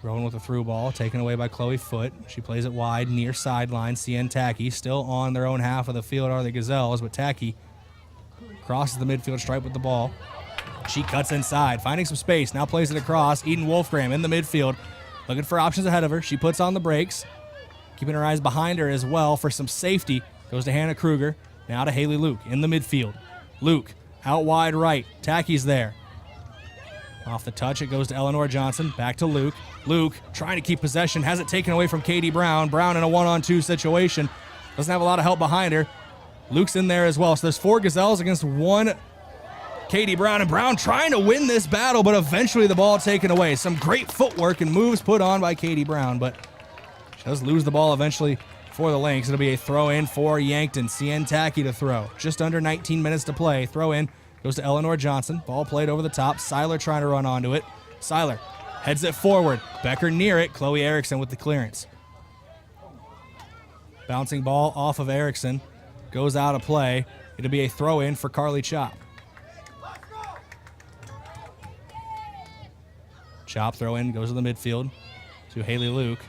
Groen with a through ball, taken away by Chloe Foote. She plays it wide, near sideline. Cien Tacky still on their own half of the field are the Gazelles, but Tacky crosses the midfield stripe with the ball. She cuts inside, finding some space. Now plays it across. Eden Wolfgram in the midfield, looking for options ahead of her. She puts on the brakes, keeping her eyes behind her as well for some safety. Goes to Hannah Kruger. Now to Haley Luke in the midfield. Luke out wide right. Tacky's there. Off the touch, it goes to Eleanor Johnson. Back to Luke. Luke trying to keep possession. Has it taken away from Katie Brown. Brown in a one-on-two situation. Doesn't have a lot of help behind her. Luke's in there as well. So there's 4 Gazelles against 1 Katie Brown. And Brown trying to win this battle, but eventually the ball taken away. Some great footwork and moves put on by Katie Brown, but she does lose the ball eventually for the Lynx. It'll be a throw in for Yankton. Ciantacchi to throw. Just under 19 minutes to play. Throw in goes to Eleanor Johnson. Ball played over the top. Seiler trying to run onto it. Seiler heads it forward. Becker near it. Chloe Erickson with the clearance. Bouncing ball off of Erickson. Goes out of play. It'll be a throw in for Carly Chop. Chop throw in goes to the midfield to Haley Luke.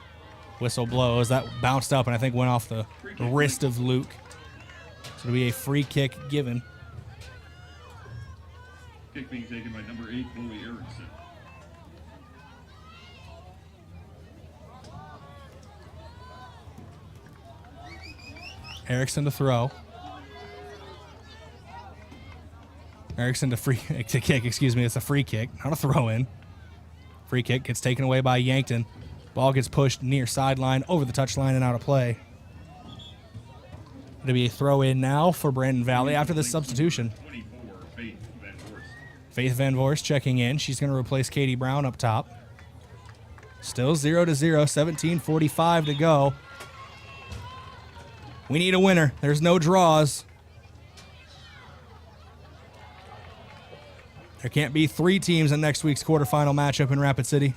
Whistle blows. That bounced up and I think went off the wrist of Luke. So it'll be a free kick given. Kick being taken by number 8, Chloe Erickson. Erickson to throw. Erickson to kick, excuse me. It's a free kick, not a throw in. Free kick gets taken away by Yankton. Ball gets pushed near sideline, over the touchline, and out of play. It'll be a throw in now for Brandon Valley after the substitution. 24, Faith Van Voorst checking in. She's going to replace Katie Brown up top. Still 0-0, 17:45 to go. We need a winner. There's no draws. There can't be 3 teams in next week's quarterfinal matchup in Rapid City.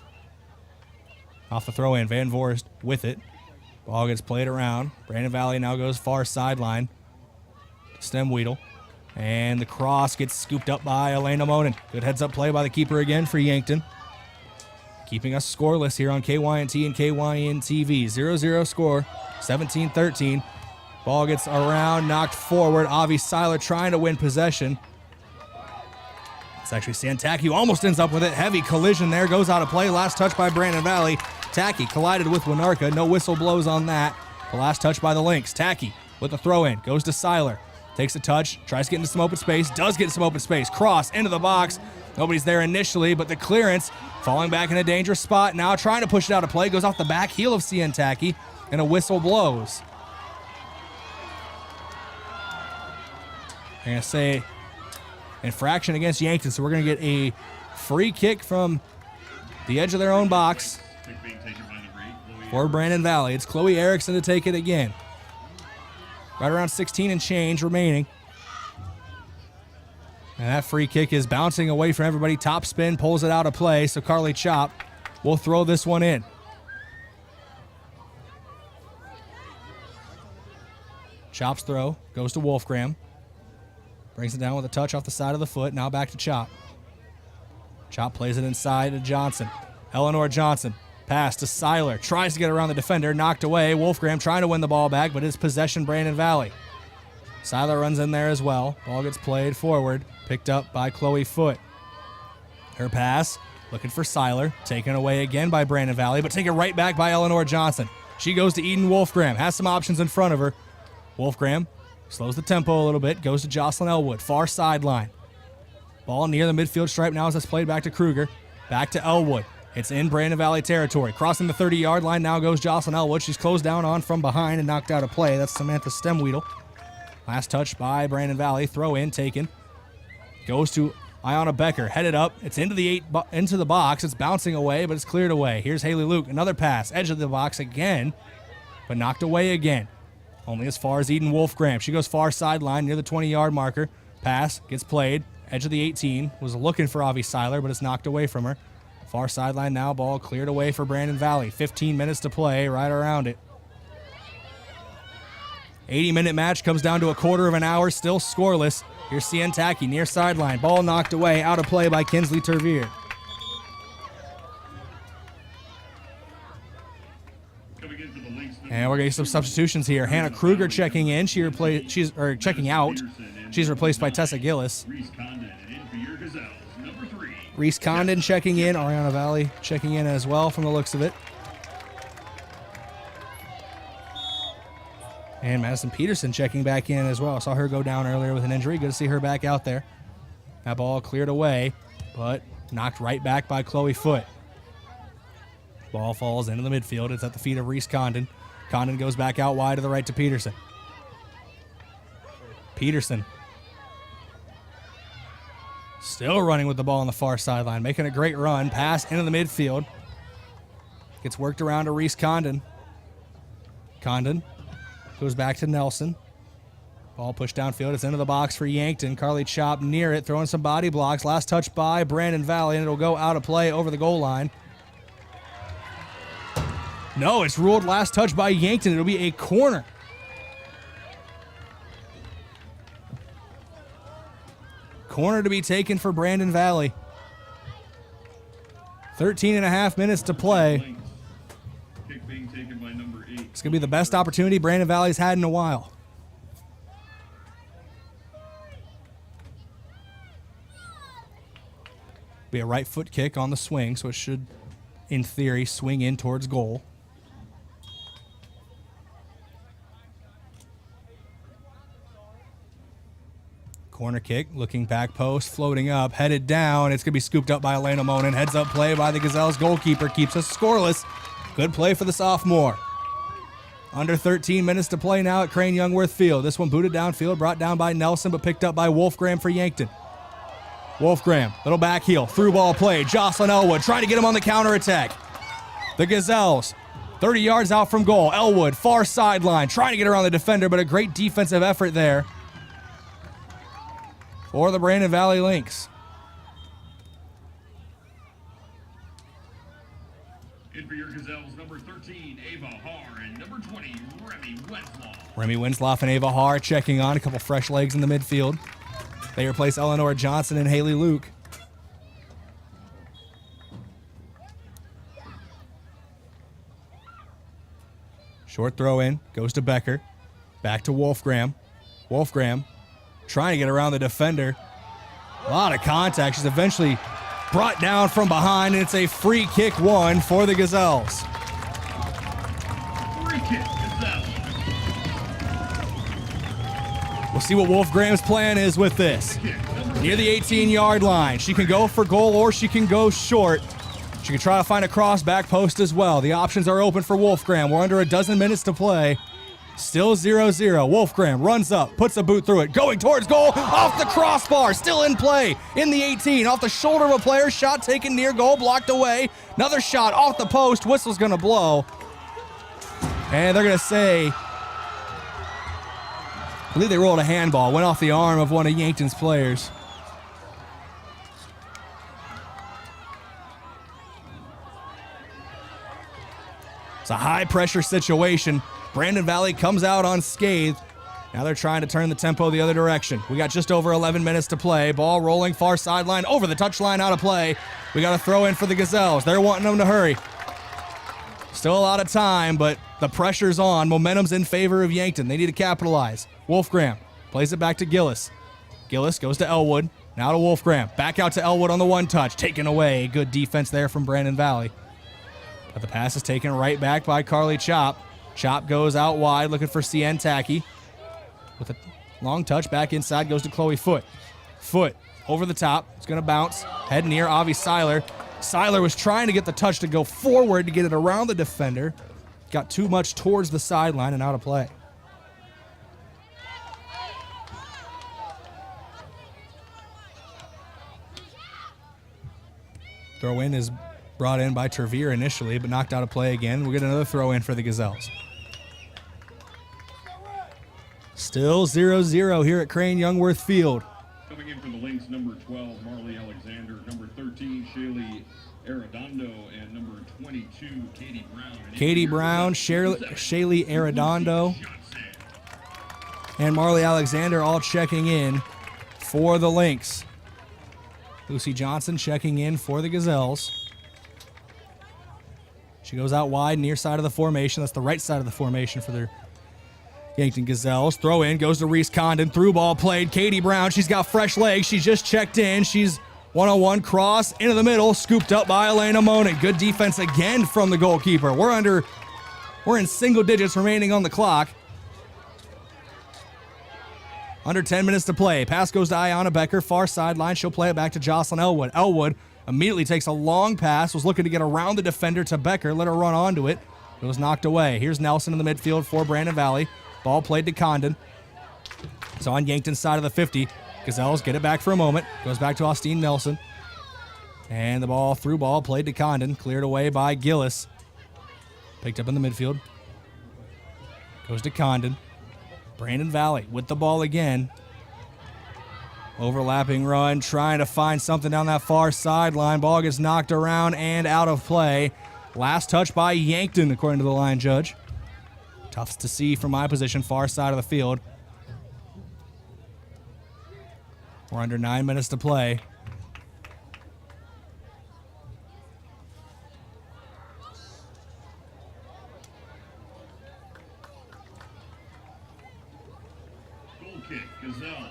Off the throw in, Van Voorst with it. Ball gets played around. Brandon Valley now goes far sideline. Stemweedle. And the cross gets scooped up by Elena Monin. Good heads up play by the keeper again for Yankton. Keeping us scoreless here on KYNT and KYN TV. 0-0 score, 17-13. Ball gets around, knocked forward. Avi Seiler trying to win possession. It's actually Ciantacchi who almost ends up with it. Heavy collision there, goes out of play. Last touch by Brandon Valley. Tacky collided with Winarka. No whistle blows on that. The last touch by the Lynx. Tacky with the throw in. Goes to Seiler. Takes a touch. Tries to get into some open space. Does get some open space. Cross into the box. Nobody's there initially, but the clearance falling back in a dangerous spot. Now trying to push it out of play. Goes off the back heel of Ciantacchi, and a whistle blows. I'm going to say infraction against Yankton, so we're going to get a free kick from the edge of their own box for Brandon Valley. It's Chloe Erickson to take it again. Right around 16 and change remaining. And that free kick is bouncing away from everybody. Top spin, pulls it out of play, so Carly Chop will throw this one in. Chop's throw goes to Wolfgram. Brings it down with a touch off the side of the foot. Now back to Chop. Chop plays it inside to Johnson. Eleanor Johnson. Pass to Seiler. Tries to get around the defender. Knocked away. Wolfgram trying to win the ball back, but it's possession Brandon Valley. Seiler runs in there as well. Ball gets played forward. Picked up by Chloe Foote. Her pass. Looking for Seiler. Taken away again by Brandon Valley, but taken right back by Eleanor Johnson. She goes to Eden Wolfgram. Has some options in front of her. Wolfgram slows the tempo a little bit. Goes to Jocelyn Elwood. Far sideline. Ball near the midfield stripe now as it's played back to Kruger. Back to Elwood. It's in Brandon Valley territory. Crossing the 30-yard line, now goes Jocelyn Elwood. She's closed down on from behind and knocked out of play. That's Samantha Stemweedle. Last touch by Brandon Valley. Throw in, taken. Goes to Ayanna Becker. Headed up. It's into the box. It's bouncing away, but it's cleared away. Here's Haley Luke. Another pass. Edge of the box again, but knocked away again. Only as far as Eden Wolfgram. She goes far sideline near the 20-yard marker. Pass gets played. Edge of the 18. Was looking for Avi Seiler, but it's knocked away from her. Far sideline now. Ball cleared away for Brandon Valley. 15 minutes to play, right around it. 80-minute match comes down to a quarter of an hour, still scoreless. Here's Ciantacchi near sideline. Ball knocked away, out of play by Kinsley Tervier. And we're getting some substitutions here. Hannah Kruger checking in. She's checking out. She's replaced by Tessa Gillis. Reese Condon checking in. Ariana Valley checking in as well from the looks of it. And Madison Peterson checking back in as well. I saw her go down earlier with an injury. Good to see her back out there. That ball cleared away, but knocked right back by Chloe Foote. Ball falls into the midfield. It's at the feet of Reese Condon. Condon goes back out wide to the right to Peterson. Peterson still running with the ball on the far sideline, making a great run. Pass into the midfield. Gets worked around to Reese Condon. Condon goes back to Nelson. Ball pushed downfield. It's into the box for Yankton. Carly Chop near it, throwing some body blocks. Last touch by Brandon Valley, and it'll go out of play over the goal line. No, it's ruled last touch by Yankton. It'll be a corner. Corner to be taken for Brandon Valley. 13 and a half minutes to play. Kick being taken by number 8. It's going to be the best opportunity Brandon Valley's had in a while. Be a right foot kick on the swing, so it should, in theory, swing in towards goal. Corner kick, looking back post, floating up, headed down. It's going to be scooped up by Elena Monin. Heads up play by the Gazelles goalkeeper. Keeps us scoreless. Good play for the sophomore. Under 13 minutes to play now at Crane-Youngworth Field. This one booted downfield, brought down by Nelson, but picked up by Wolfgram for Yankton. Wolfgram, little back heel, through ball play. Jocelyn Elwood trying to get him on the counterattack. The Gazelles, 30 yards out from goal. Elwood, far sideline, trying to get around the defender, but a great defensive effort there for the Brandon Valley Lynx. In for your Gazelles, number 13, Ava Haar, and number 20, Remy Wenslow. Remy Winslow and Ava Haar checking on. A couple fresh legs in the midfield. They replace Eleanor Johnson and Haley Luke. Short throw in, goes to Becker. Back to Wolfgram. Wolfgram trying to get around the defender. A lot of contact. She's eventually brought down from behind, and it's a free kick one for the Gazelles. Free kick, Gazelles. We'll see what Wolfgram's plan is with this. Near the 18-yard line. She can go for goal or she can go short. She can try to find a cross back post as well. The options are open for Wolfgram. We're under a dozen minutes to play. Still 0-0. Wolfgram runs up, puts a boot through it, going towards goal, off the crossbar, still in play, in the 18, off the shoulder of a player, shot taken near goal, blocked away. Another shot off the post, whistle's gonna blow. And they're gonna say, I believe they rolled a handball, went off the arm of one of Yankton's players. It's a high-pressure situation. Brandon Valley comes out unscathed. Now they're trying to turn the tempo the other direction. We got just over 11 minutes to play. Ball rolling far sideline, over the touchline, out of play. We got to throw in for the Gazelles. They're wanting them to hurry. Still a lot of time, but the pressure's on. Momentum's in favor of Yankton. They need to capitalize. Wolfgram plays it back to Gillis. Gillis goes to Elwood. Now to Wolfgram. Back out to Elwood on the one touch. Taken away. Good defense there from Brandon Valley. But the pass is taken right back by Carly Chop. Chop goes out wide looking for Cien Tacky. With a long touch back inside goes to Chloe Foote. Foote over the top. It's going to bounce. Head near Avi Seiler. Seiler was trying to get the touch to go forward to get it around the defender. Got too much towards the sideline and out of play. Throw in is brought in by Trevere initially, but knocked out of play again. We'll get another throw in for the Gazelles. Still 0-0 here at Crane-Youngworth Field. Coming in for the Lynx, number 12, Marley Alexander, number 13, Shaylee Arredondo, and number 22, Katie Brown. Katie Brown, Shaylee Arredondo, and Marley Alexander all checking in for the Lynx. Lucy Johnson checking in for the Gazelles. She goes out wide, near side of the formation. That's the right side of the formation for their Yankton Gazelles. Throw in, goes to Reese Condon. Through ball played. Katie Brown, she's got fresh legs. She's just checked in. She's one-on-one cross into the middle, scooped up by Elena Monin. Good defense again from the goalkeeper. We're in single digits remaining on the clock. Under 10 minutes to play. Pass goes to Ayanna Becker, far sideline. She'll play it back to Jocelyn Elwood. Elwood immediately takes a long pass, was looking to get around the defender to Becker, let her run onto it. It was knocked away. Here's Nelson in the midfield for Brandon Valley. Ball played to Condon. It's on Yankton's side of the 50. Gazelles get it back for a moment. Goes back to Austin Nelson. And the through ball played to Condon. Cleared away by Gillis. Picked up in the midfield. Goes to Condon. Brandon Valley with the ball again. Overlapping run, trying to find something down that far sideline. Ball gets knocked around and out of play. Last touch by Yankton, according to the line judge. Tough to see from my position, far side of the field. We're under 9 minutes to play. Goal kick, Gazelles.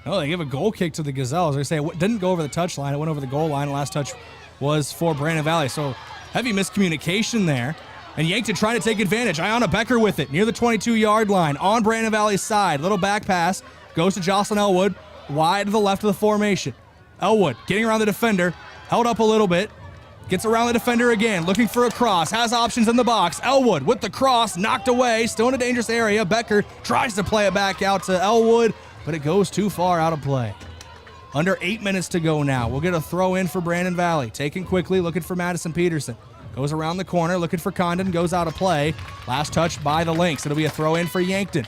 Oh, they give a goal kick to the Gazelles. They say it didn't go over the touchline. It went over the goal line. The last touch was for Brandon Valley. So heavy miscommunication there. And Yankton trying to take advantage. Ayanna Becker with it near the 22-yard line on Brandon Valley's side. Little back pass. Goes to Jocelyn Elwood. Wide to the left of the formation. Elwood getting around the defender. Held up a little bit. Gets around the defender again. Looking for a cross. Has options in the box. Elwood with the cross. Knocked away. Still in a dangerous area. Becker tries to play it back out to Elwood, but it goes too far out of play. Under 8 minutes to go now. We'll get a throw in for Brandon Valley. Taken quickly, looking for Madison Peterson. Goes around the corner, looking for Condon, goes out of play. Last touch by the Lynx. It'll be a throw in for Yankton.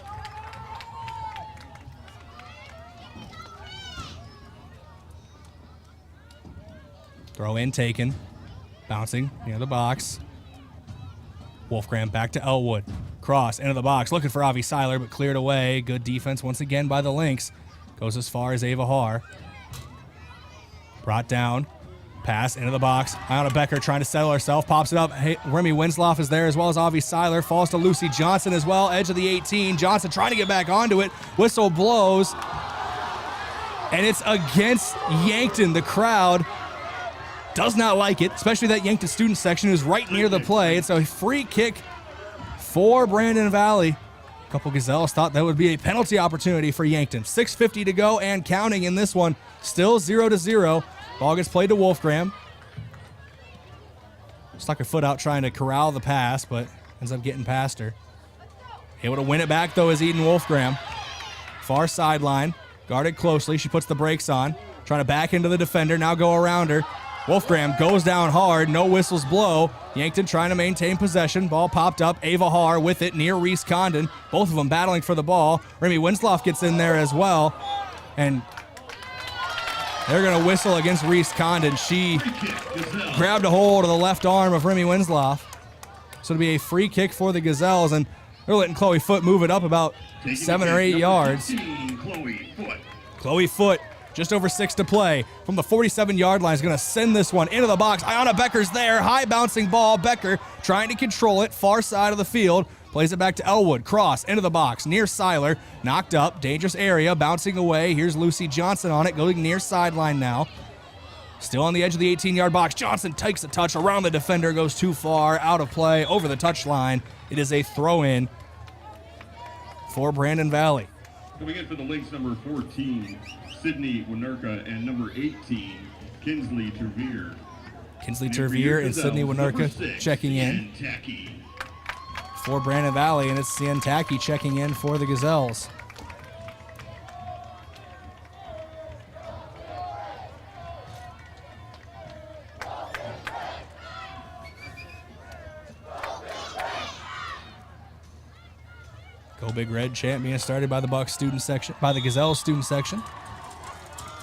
Throw in taken. Bouncing near the box. Wolfgram back to Elwood. Cross into the box, looking for Avi Seiler, but cleared away. Good defense once again by the Lynx. Goes as far as Ava Haar. Brought down. Pass into the box. Ayanna Becker trying to settle herself. Pops it up. Hey, Remy Winsloff is there as well as Avi Seiler. Falls to Lucy Johnson as well. Edge of the 18. Johnson trying to get back onto it. Whistle blows. And it's against Yankton. The crowd does not like it, especially that Yankton student section who's right near the play. It's a free kick for Brandon Valley. A couple Gazelles thought that would be a penalty opportunity for Yankton. 6:50 to go and counting in this one. Still 0-0. Ball gets played to Wolfgram. Stuck her foot out trying to corral the pass, but ends up getting past her. Able to win it back, though, is Eden Wolfgram. Far sideline. Guarded closely. She puts the brakes on. Trying to back into the defender. Now go around her. Wolfgram goes down hard. No whistles blow. Yankton trying to maintain possession. Ball popped up. Ava Haar with it near Reese Condon. Both of them battling for the ball. Remy Winsloff gets in there as well. And they're going to whistle against Reese Condon. She grabbed a hold of the left arm of Remy Winsloff. So it'll be a free kick for the Gazelles, and they're letting Chloe Foote move it up about 7 or 8 yards. Chloe Foote, just over 6 to play. From the 47-yard line, is going to send this one into the box. Ayanna Becker's there. High bouncing ball. Becker trying to control it. Far side of the field. Plays it back to Elwood. Cross into the box. Near Seiler. Knocked up. Dangerous area. Bouncing away. Here's Lucy Johnson on it. Going near sideline now. Still on the edge of the 18-yard box. Johnson takes a touch around the defender. Goes too far. Out of play. Over the touchline. It is a throw-in for Brandon Valley. Coming in for the Lynx, number 14, Sydney Winurka, and number 18, Kinsley Tervier. Kinsley Tervier and Sydney Winurka checking in for Brandon Valley, and it's Sientaki checking in for the Gazelles. Go Big Red chant being started by the Bucks student section, by the Gazelles student section.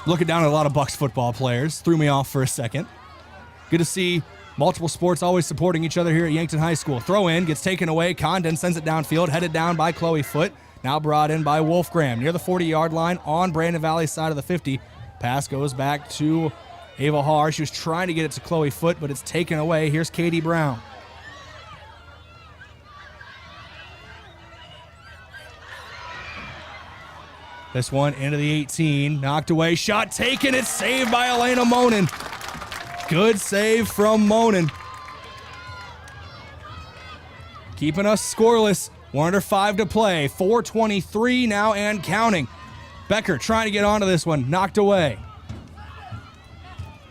Looking down at a lot of Bucks football players. Threw me off for a second. Good to see multiple sports always supporting each other here at Yankton High School. Throw in, gets taken away. Condon sends it downfield, headed down by Chloe Foote. Now brought in by Wolfgram near the 40-yard line on Brandon Valley's side of the 50. Pass goes back to Ava Haar. She was trying to get it to Chloe Foote, but it's taken away. Here's Katie Brown. This one into the 18, knocked away, shot taken, it's saved by Elena Monin. Good save from Monin. Keeping us scoreless, 1 under 5 to play, 4:23 now and counting. Becker trying to get onto this one, knocked away.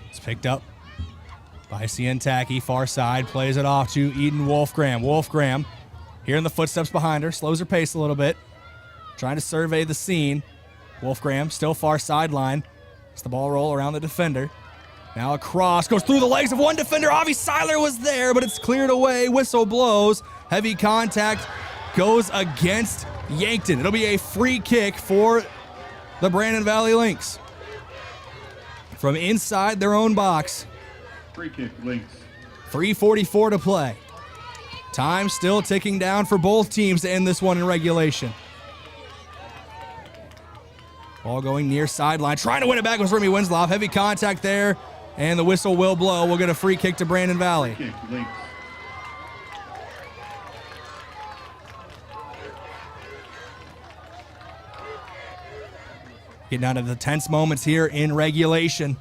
It's picked up by Sientaki, far side, plays it off to Eden Wolfgram. Wolfgram, hearing the footsteps behind her, slows her pace a little bit, trying to survey the scene. Wolfgram still far sideline. It's the ball roll around the defender. Now a cross goes through the legs of one defender. Avi Seiler was there, but it's cleared away. Whistle blows. Heavy contact goes against Yankton. It'll be a free kick for the Brandon Valley Lynx. From inside their own box. Free kick, Lynx. 3:44 to play. Time still ticking down for both teams to end this one in regulation. Ball going near sideline. Trying to win it back was Remy Winslow. Heavy contact there, and the whistle will blow. We'll get a free kick to Brandon Valley. Free kick, Lynx. Getting out of the tense moments here in regulation.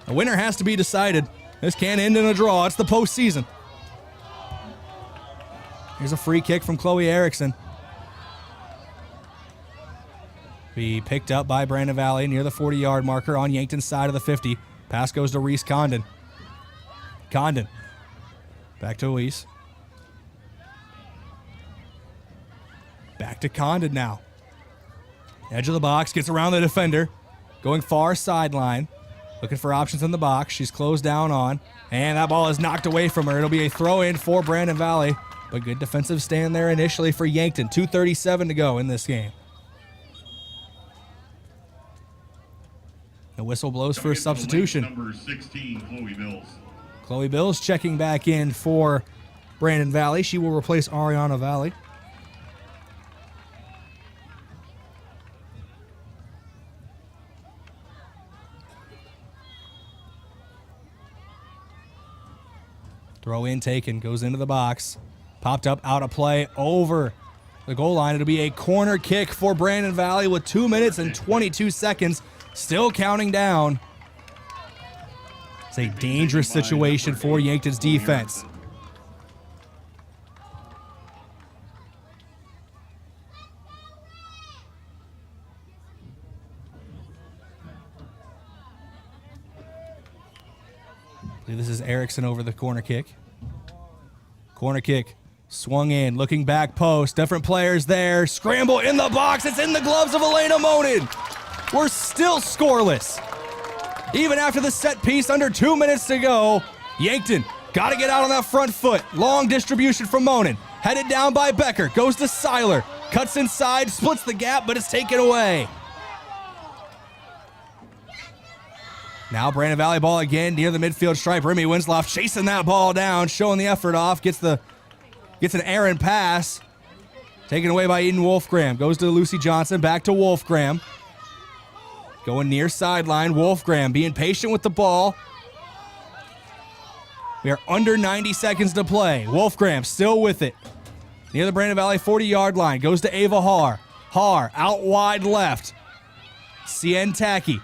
The winner has to be decided. This can't end in a draw. It's the postseason. Here's a free kick from Chloe Erickson. Be picked up by Brandon Valley near the 40-yard marker on Yankton's side of the 50. Pass goes to Reese Condon. Condon. Back to Elise. Back to Condon now. Edge of the box, gets around the defender. Going far sideline. Looking for options in the box. She's closed down on. And that ball is knocked away from her. It'll be a throw-in for Brandon Valley. But good defensive stand there initially for Yankton. 2:37 to go in this game. The whistle blows for a substitution. Number 16, Chloe Bills. Chloe Bills checking back in for Brandon Valley. She will replace Ariana Valley. Throw in taken, goes into the box. Popped up, out of play, over the goal line. It'll be a corner kick for Brandon Valley with 2 minutes and 22 seconds. Still counting down. It's a dangerous situation for Yankton's defense. I believe this is Erickson over the corner kick. Corner kick. Swung in, looking back post. Different players there. Scramble in the box. It's in the gloves of Elena Monin. We're still scoreless. Even after the set piece, under 2 minutes to go, Yankton got to get out on that front foot. Long distribution from Monin. Headed down by Becker. Goes to Seiler. Cuts inside, splits the gap, but it's taken away. Now Brandon Valley ball again near the midfield stripe. Remy Winslow chasing that ball down, showing the effort off. Gets an errant pass. Taken away by Eden Wolfgram. Goes to Lucy Johnson. Back to Wolfgram. Going near sideline. Wolfgram being patient with the ball. We are under 90 seconds to play. Wolfgram still with it. Near the Brandon Valley 40-yard line. Goes to Ava Haar. Haar out wide left. Cien Tacky.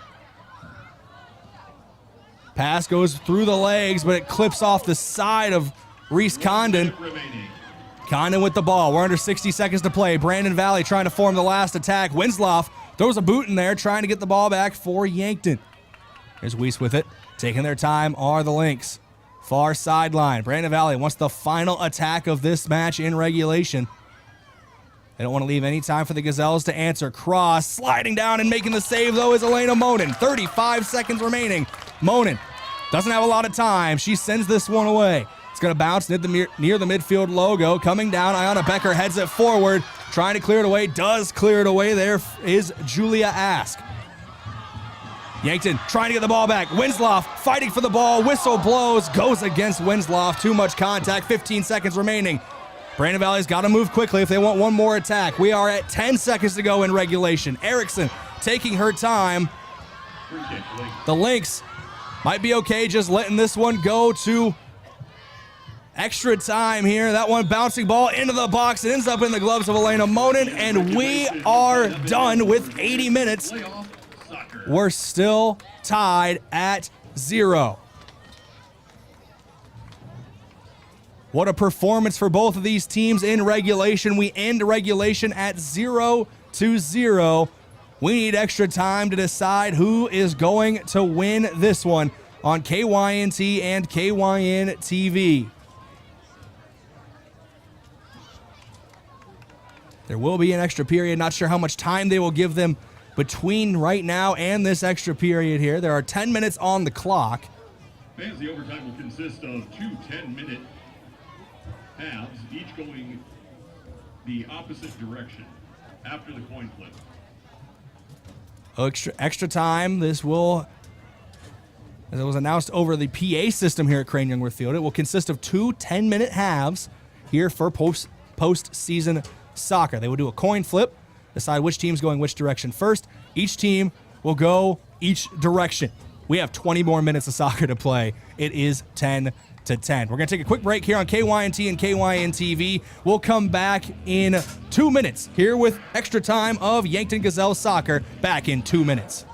Pass goes through the legs, but it clips off the side of Reese Condon. Condon with the ball. We're under 60 seconds to play. Brandon Valley trying to form the last attack. Winslow throws a boot in there, trying to get the ball back for Yankton. There's Weiss with it. Taking their time are the Lynx. Far sideline. Brandon Valley wants the final attack of this match in regulation. They don't want to leave any time for the Gazelles to answer. Cross, sliding down and making the save, though, is Elena Monin. 35 seconds remaining. Monin doesn't have a lot of time. She sends this one away. It's going to bounce near the midfield logo. Coming down, Ayana Becker heads it forward. Trying to clear it away. Does clear it away. There is Julia Ask. Yankton trying to get the ball back. Winslow fighting for the ball. Whistle blows. Goes against Winslow. Too much contact. 15 seconds remaining. Brandon Valley's got to move quickly if they want one more attack. We are at 10 seconds to go in regulation. Erickson taking her time. The Lynx might be okay just letting this one go to extra time here. That one bouncing ball into the box. It ends up in the gloves of Elena Monin, and we are done with 80 minutes. We're still tied at 0. What a performance for both of these teams in regulation. We end regulation at 0-0. We need extra time to decide who is going to win this one on KYNT and KYN TV. There will be an extra period. Not sure how much time they will give them between right now and this extra period here. There are 10 minutes on the clock. Fans, the overtime will consist of 2 10-minute halves, each going the opposite direction after the coin flip. Extra time. This will, as it was announced over the PA system here at Crane-Youngworth Field, it will consist of 2 10-minute halves here for post-season soccer. They will do a coin flip, decide which team's going which direction first. Each team will go each direction. We have 20 more minutes of soccer to play. It is 10-10. We're going to take a quick break here on KYNT and KYN-TV. We'll come back in 2 minutes here with extra time of Yankton Gazelles soccer. Back in 2 minutes.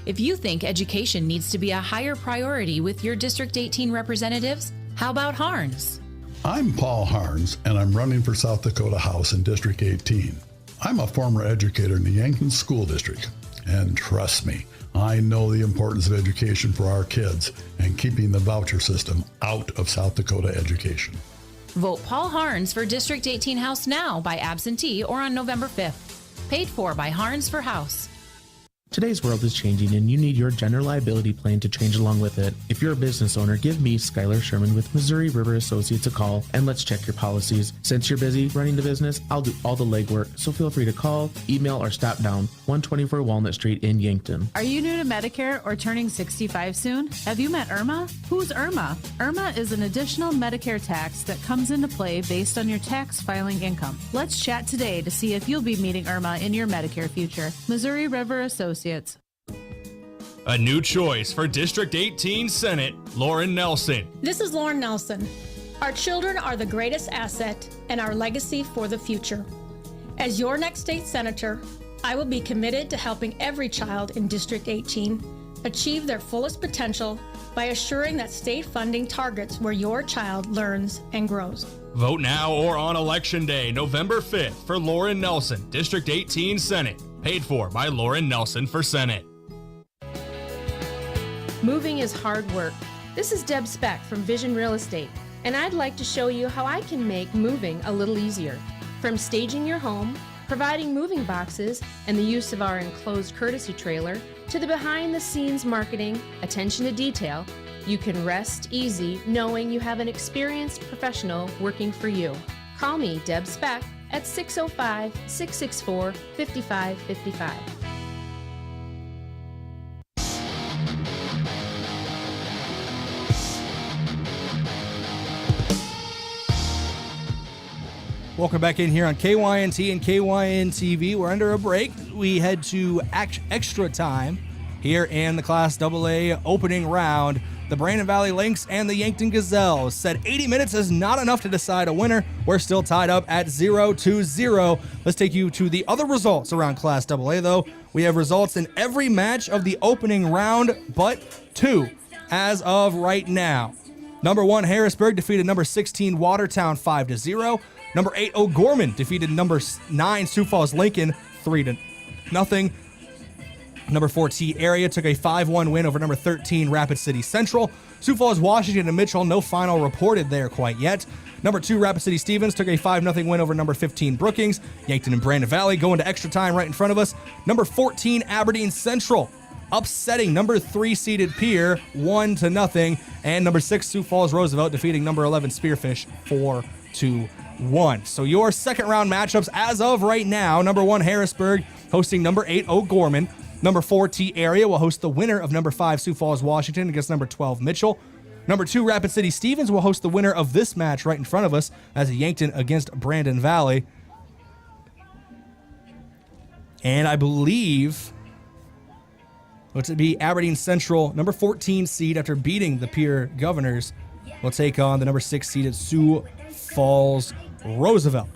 If you think education needs to be a higher priority with your District 18 representatives, how about Harns? I'm Paul Harns, and I'm running for South Dakota House in District 18. I'm a former educator in the Yankton School District, and trust me, I know the importance of education for our kids and keeping the voucher system out of South Dakota education. Vote Paul Harns for District 18 House now by absentee or on November 5th. Paid for by Harns for House. Today's world is changing and you need your general liability plan to change along with it. If you're a business owner, give me, Skylar Sherman with Missouri River Associates a call and let's check your policies. Since you're busy running the business, I'll do all the legwork, so feel free to call, email, or stop down 124 Walnut Street in Yankton. Are you new to Medicare or turning 65 soon? Have you met IRMA? Who's IRMA? IRMA is an additional Medicare tax that comes into play based on your tax filing income. Let's chat today to see if you'll be meeting IRMA in your Medicare future. Missouri River Associates. A new choice for District 18 Senate, Lauren Nelson. This is Lauren Nelson. Our children are the greatest asset and our legacy for the future. As your next state senator, I will be committed to helping every child in District 18 achieve their fullest potential by assuring that state funding targets where your child learns and grows. Vote now or on Election Day, November 5th, for Lauren Nelson, District 18 Senate. Paid for by Lauren Nelson for Senate. Moving is hard work. This is Deb Speck from Vision Real Estate, and I'd like to show you how I can make moving a little easier. From staging your home, providing moving boxes, and the use of our enclosed courtesy trailer, to the behind-the-scenes marketing, attention to detail, you can rest easy knowing you have an experienced professional working for you. Call me, Deb Speck, at 605-664-5555. Welcome back in here on KYNT and KYN-TV. We're under a break. We head to extra time here in the Class AA opening round. The Brandon Valley Lynx and the Yankton Gazelles said 80 minutes is not enough to decide a winner. We're still tied up at 0-0. Let's take you to the other results around Class AA, though. We have results in every match of the opening round but 2 as of right now. Number 1, Harrisburg defeated number 16, Watertown 5-0. Number 8, O'Gorman defeated number 9, Sioux Falls Lincoln 3-0. Number 4, T Area took a 5-1 win over number 13, Rapid City Central. Sioux Falls, Washington, and Mitchell, no final reported there quite yet. Number 2, Rapid City Stevens took a 5-0 win over number 15, Brookings. Yankton and Brandon Valley going to extra time right in front of us. Number 14, Aberdeen Central upsetting number 3 seeded Pierre 1-0. And number 6, Sioux Falls Roosevelt defeating number 11, Spearfish 4-1. So your second round matchups as of right now: number 1, Harrisburg hosting number 8, O'Gorman. Number 4, T Area will host the winner of number 5, Sioux Falls Washington against number 12, Mitchell. Number 2, Rapid City Stevens will host the winner of this match right in front of us as Yankton against Brandon Valley. And I believe what's it be Aberdeen Central, number 14 seed after beating the Pierre Governors, will take on the number 6 seeded Sioux Falls Roosevelt.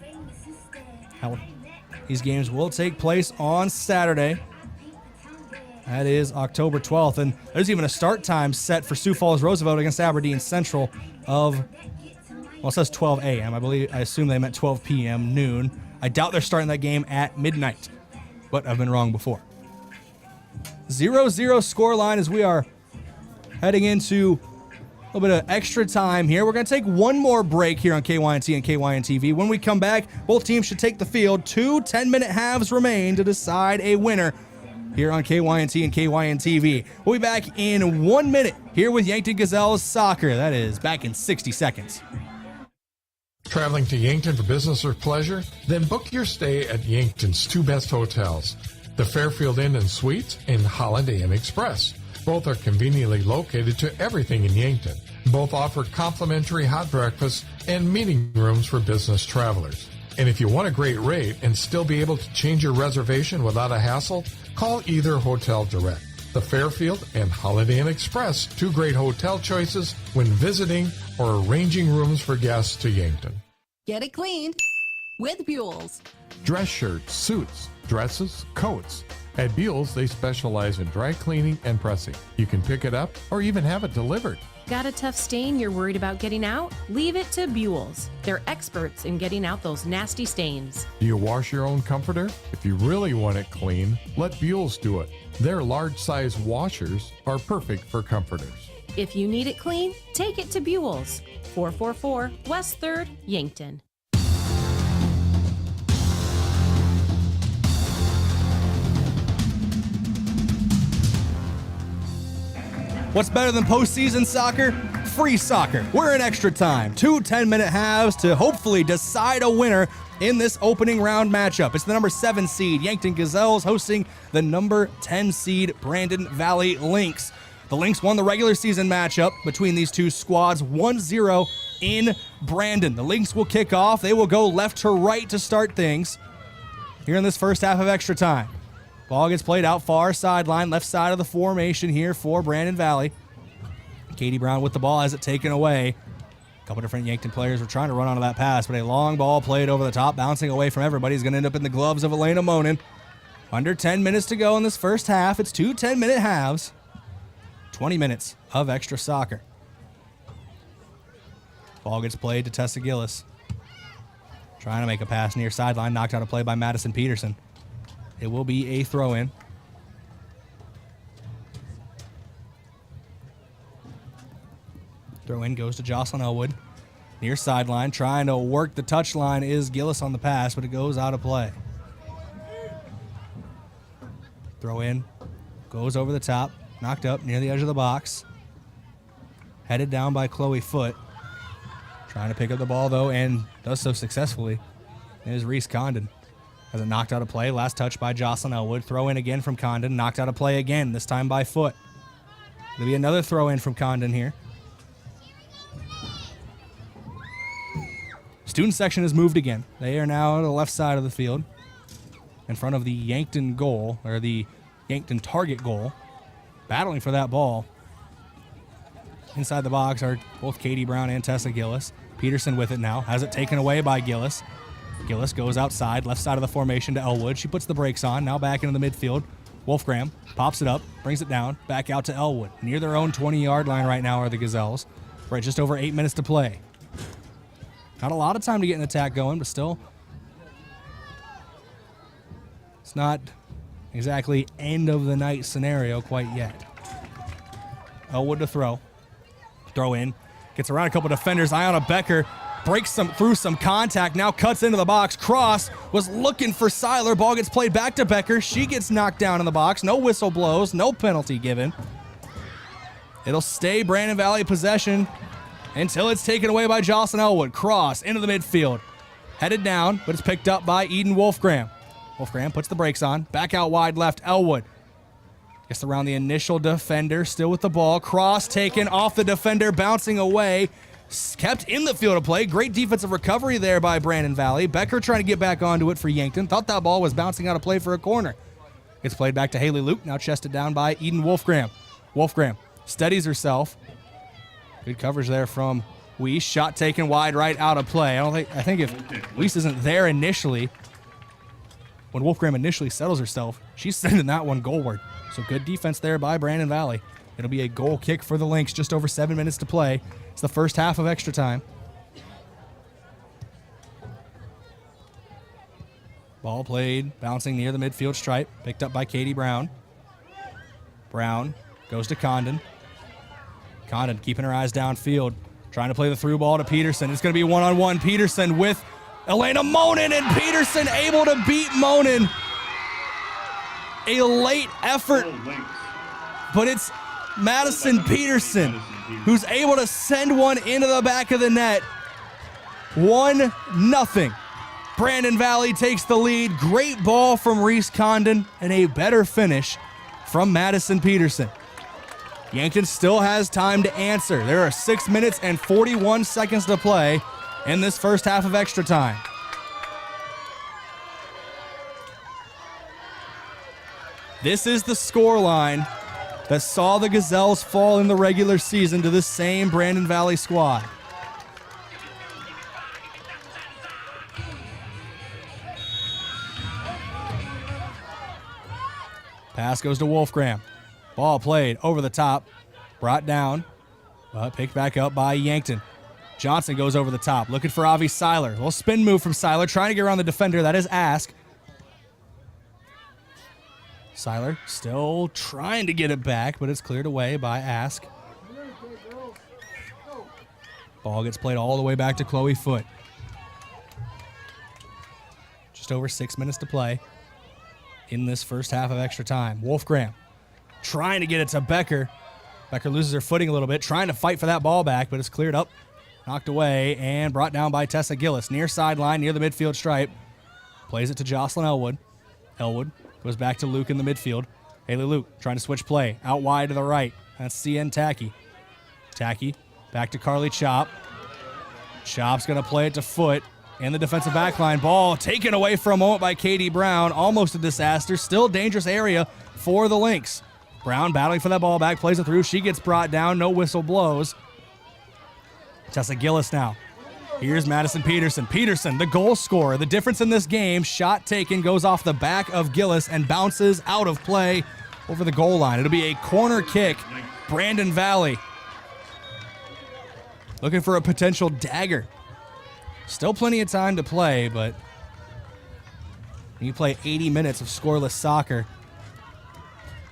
These games will take place on Saturday. That is October 12th. And there's even a start time set for Sioux Falls Roosevelt against Aberdeen Central of, well, it says 12 a.m. I assume they meant 12 p.m., noon. I doubt they're starting that game at midnight, but I've been wrong before. 0-0 scoreline as we are heading into A little bit of extra time here. We're going to take one more break here on KYNT and KYN-TV. When we come back, both teams should take the field. 2 10-minute halves remain to decide a winner here on KYNT and KYN-TV. We'll be back in 1 minute here with Yankton Gazelles soccer. That is back in 60 seconds. Traveling to Yankton for business or pleasure? Then book your stay at Yankton's 2 best hotels, the Fairfield Inn and Suites and Holiday Inn Express. Both are conveniently located to everything in Yankton. Both offer complimentary hot breakfast and meeting rooms for business travelers. And if you want a great rate and still be able to change your reservation without a hassle, call either hotel direct. The Fairfield and Holiday Inn Express, 2 great hotel choices when visiting or arranging rooms for guests to Yankton. Get it cleaned with Buell's. Dress shirts, suits, dresses, coats. At Buell's, they specialize in dry cleaning and pressing. You can pick it up or even have it delivered. Got a tough stain you're worried about getting out? Leave it to Buell's. They're experts in getting out those nasty stains. Do you wash your own comforter? If you really want it clean, let Buell's do it. Their large-size washers are perfect for comforters. If you need it clean, take it to Buell's. 444 West 3rd, Yankton. What's better than postseason soccer? Free soccer. We're in extra time. 2 10-minute halves to hopefully decide a winner in this opening round matchup. It's the number 7 seed Yankton Gazelles hosting the number 10 seed Brandon Valley Lynx. The Lynx won the regular season matchup between these two squads 1-0 in Brandon. The Lynx will kick off. They will go left to right to start things here in this first half of extra time. Ball gets played out far sideline, left side of the formation here for Brandon Valley. Katie Brown with the ball has it taken away. A couple different Yankton players were trying to run onto that pass, but a long ball played over the top, bouncing away from everybody. Is going to end up in the gloves of Elena Monin. Under 10 minutes to go in this first half. It's 2 10-minute halves. 20 minutes of extra soccer. Ball gets played to Tessa Gillis. Trying to make a pass near sideline, knocked out a play by Madison Peterson. It will be a throw-in. Throw-in goes to Jocelyn Elwood. Near sideline, trying to work the touchline is Gillis on the pass, but it goes out of play. Throw-in goes over the top, knocked up near the edge of the box. Headed down by Chloe Foote. Trying to pick up the ball, though, and does so successfully, is Reese Condon. Has it knocked out of play. Last touch by Jocelyn Elwood. Throw in again from Condon. Knocked out of play again, this time by Foote. There'll be another throw in from Condon here. Student section has moved again. They are now on the left side of the field in front of the Yankton goal, or the Yankton target goal. Battling for that ball. Inside the box are both Katie Brown and Tessa Gillis. Peterson with it now. Has it taken away by Gillis. Gillis goes outside, left side of the formation to Elwood. She puts the brakes on, now back into the midfield. Wolfgram pops it up, brings it down, back out to Elwood. Near their own 20-yard line right now are the Gazelles. We're at just over 8 minutes to play. Not a lot of time to get an attack going, but still, it's not exactly end of the night scenario quite yet. Elwood to throw. Throw in. Gets around a couple defenders. Iona Becker breaks through some contact, now cuts into the box. Cross was looking for Seiler. Ball gets played back to Becker. She gets knocked down in the box. No whistle blows, no penalty given. It'll stay Brandon Valley possession until it's taken away by Jocelyn Elwood. Cross into the midfield. Headed down, but it's picked up by Eden Wolfgram. Wolfgram puts the brakes on. Back out wide left, Elwood. Gets around the initial defender, still with the ball. Cross taken off the defender, bouncing away. Kept in the field of play. Great defensive recovery there by Brandon Valley. Becker trying to get back onto it for Yankton. Thought that ball was bouncing out of play for a corner. Gets played back to Haley Luke. Now chested down by Eden Wolfgram. Wolfgram steadies herself. Good coverage there from Weiss. Shot taken wide right out of play. I think if Weiss isn't there initially, when Wolfgram initially settles herself, she's sending that one goalward. So good defense there by Brandon Valley. It'll be a goal kick for the Lynx. Just over 7 minutes to play. It's the first half of extra time. Ball played, bouncing near the midfield stripe. Picked up by Katie Brown. Brown goes to Condon. Condon keeping her eyes downfield, trying to play the through ball to Peterson. It's going to be one-on-one. Peterson with Elena Monin, and Peterson able to beat Monin. A late effort, but it's Madison Peterson who's able to send one into the back of the net. 1-0. Brandon Valley takes the lead. Great ball from Reese Condon and a better finish from Madison Peterson. Yankton still has time to answer. There are 6 minutes and 41 seconds to play in this first half of extra time. This is the scoreline that saw the Gazelles fall in the regular season to this same Brandon Valley squad. Pass goes to Wolfgram. Ball played over the top, brought down, but picked back up by Yankton. Johnson goes over the top, looking for Avi Seiler. A little spin move from Seiler, trying to get around the defender. That is Ask. Seiler still trying to get it back, but it's cleared away by Ask. Ball gets played all the way back to Chloe Foote. Just over 6 minutes to play in this first half of extra time. Wolfgram trying to get it to Becker. Becker loses her footing a little bit, trying to fight for that ball back, but it's cleared up, knocked away, and brought down by Tessa Gillis. Near sideline, near the midfield stripe. Plays it to Jocelyn Elwood. Elwood goes back to Luke in the midfield. Haley Luke trying to switch play. Out wide to the right. That's CN Tacky. Tacky back to Carly Chop. Chop's going to play it to Foote in the defensive backline. Ball taken away for a moment by Katie Brown. Almost a disaster. Still dangerous area for the Lynx. Brown battling for that ball back. Plays it through. She gets brought down. No whistle blows. Tessa Gillis now. Here's Madison Peterson. Peterson, the goal scorer. The difference in this game, shot taken, goes off the back of Gillis and bounces out of play over the goal line. It'll be a corner kick. Brandon Valley looking for a potential dagger. Still plenty of time to play, but when you play 80 minutes of scoreless soccer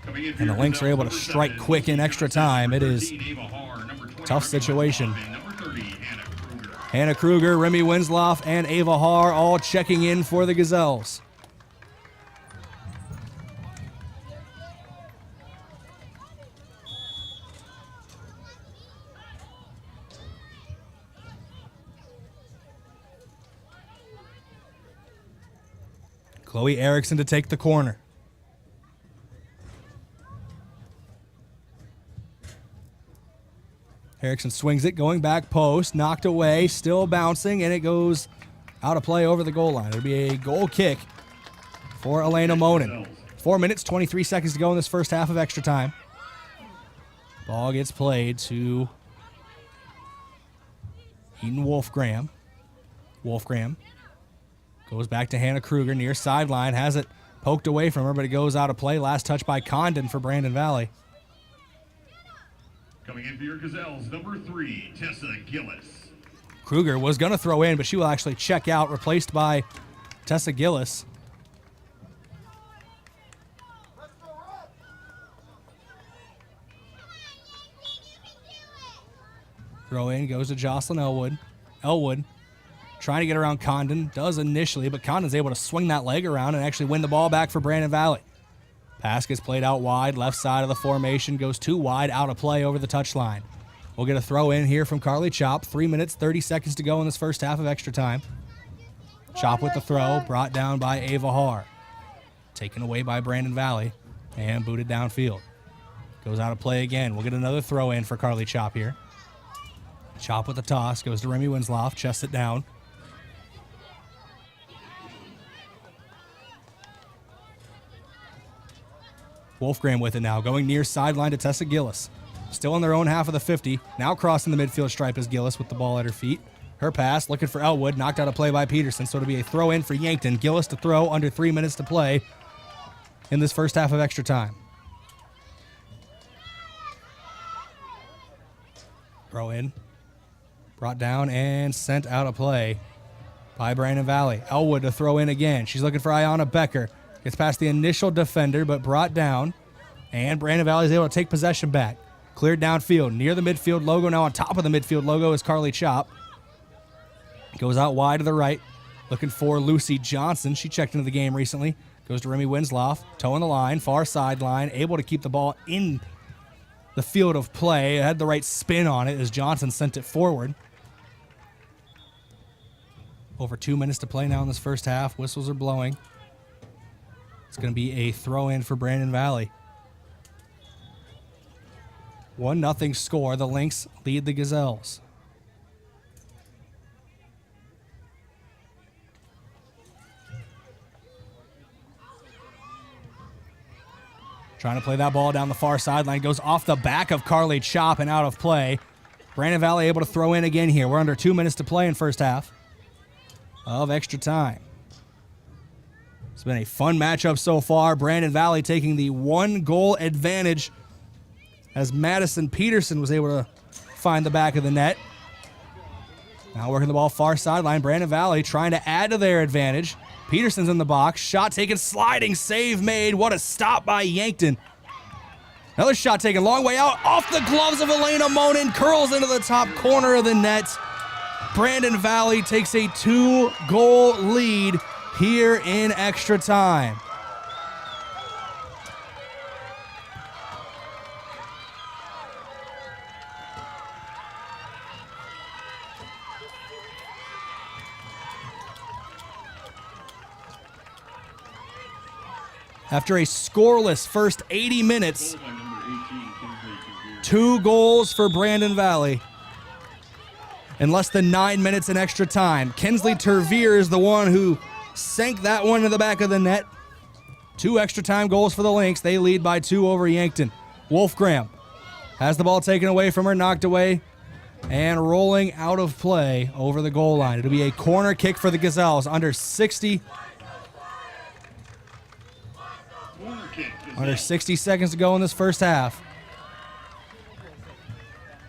and the Lynx are able to strike quick in extra time, it is a tough situation. Hannah Kruger, Remy Winslow, and Ava Haar all checking in for the Gazelles. Chloe Erickson to take the corner. Erickson swings it, going back post, knocked away, still bouncing, and it goes out of play over the goal line. It'll be a goal kick for Elena Monin. 4 minutes, 23 seconds to go in this first half of extra time. Ball gets played to Eden Wolfgram. Wolfgram goes back to Hannah Kruger near sideline, has it poked away from her, but it goes out of play. Last touch by Condon for Brandon Valley. Coming in for your Gazelles, number 3, Tessa Gillis. Kruger was going to throw in, but she will actually check out, replaced by Tessa Gillis. Throw in goes to Jocelyn Elwood. Elwood trying to get around Condon. Does initially, but Condon's able to swing that leg around and actually win the ball back for Brandon Valley. Pass gets played out wide. Left side of the formation goes too wide, out of play over the touchline. We'll get a throw in here from Carly Chop. 3 minutes, 30 seconds to go in this first half of extra time. Chop with the throw, brought down by Ava Haar. Taken away by Brandon Valley and booted downfield. Goes out of play again. We'll get another throw in for Carly Chop here. Chop with the toss, goes to Remy Winslow, chests it down. Wolfgram with it now, going near sideline to Tessa Gillis. Still in their own half of the 50. Now crossing the midfield stripe is Gillis with the ball at her feet. Her pass, looking for Elwood, knocked out of play by Peterson, so it'll be a throw in for Yankton. Gillis to throw, under 3 minutes to play in this first half of extra time. Throw in, brought down and sent out of play by Brandon Valley. Elwood to throw in again. She's looking for Ayanna Becker. Gets past the initial defender, but brought down. And Brandon Valley is able to take possession back. Cleared downfield. Near the midfield logo. Now on top of the midfield logo is Carly Chop. Goes out wide to the right. Looking for Lucy Johnson. She checked into the game recently. Goes to Remy Winslow. Toeing the line. Far sideline. Able to keep the ball in the field of play. It had the right spin on it as Johnson sent it forward. Over 2 minutes to play now in this first half. Whistles are blowing. It's going to be a throw-in for Brandon Valley. 1-0 score. The Lynx lead the Gazelles. Trying to play that ball down the far sideline. Goes off the back of Carly Chop and out of play. Brandon Valley able to throw in again here. We're under 2 minutes to play in first half of extra time. It's been a fun matchup so far. Brandon Valley taking the 1-goal advantage as Madison Peterson was able to find the back of the net. Now working the ball far sideline. Brandon Valley trying to add to their advantage. Peterson's in the box. Shot taken, sliding, save made. What a stop by Yankton. Another shot taken, long way out, off the gloves of Elena Monin, curls into the top corner of the net. Brandon Valley takes a 2-goal lead here in extra time. After a scoreless first 80 minutes, 2 goals for Brandon Valley in less than 9 minutes in extra time. Kinsley Tervier is the one who sank that one to the back of the net. 2 extra time goals for the Lynx. They lead by 2 over Yankton. Wolfgram has the ball taken away from her, knocked away, and rolling out of play over the goal line. It'll be a corner kick for the Gazelles. Under 60 seconds to go in this first half.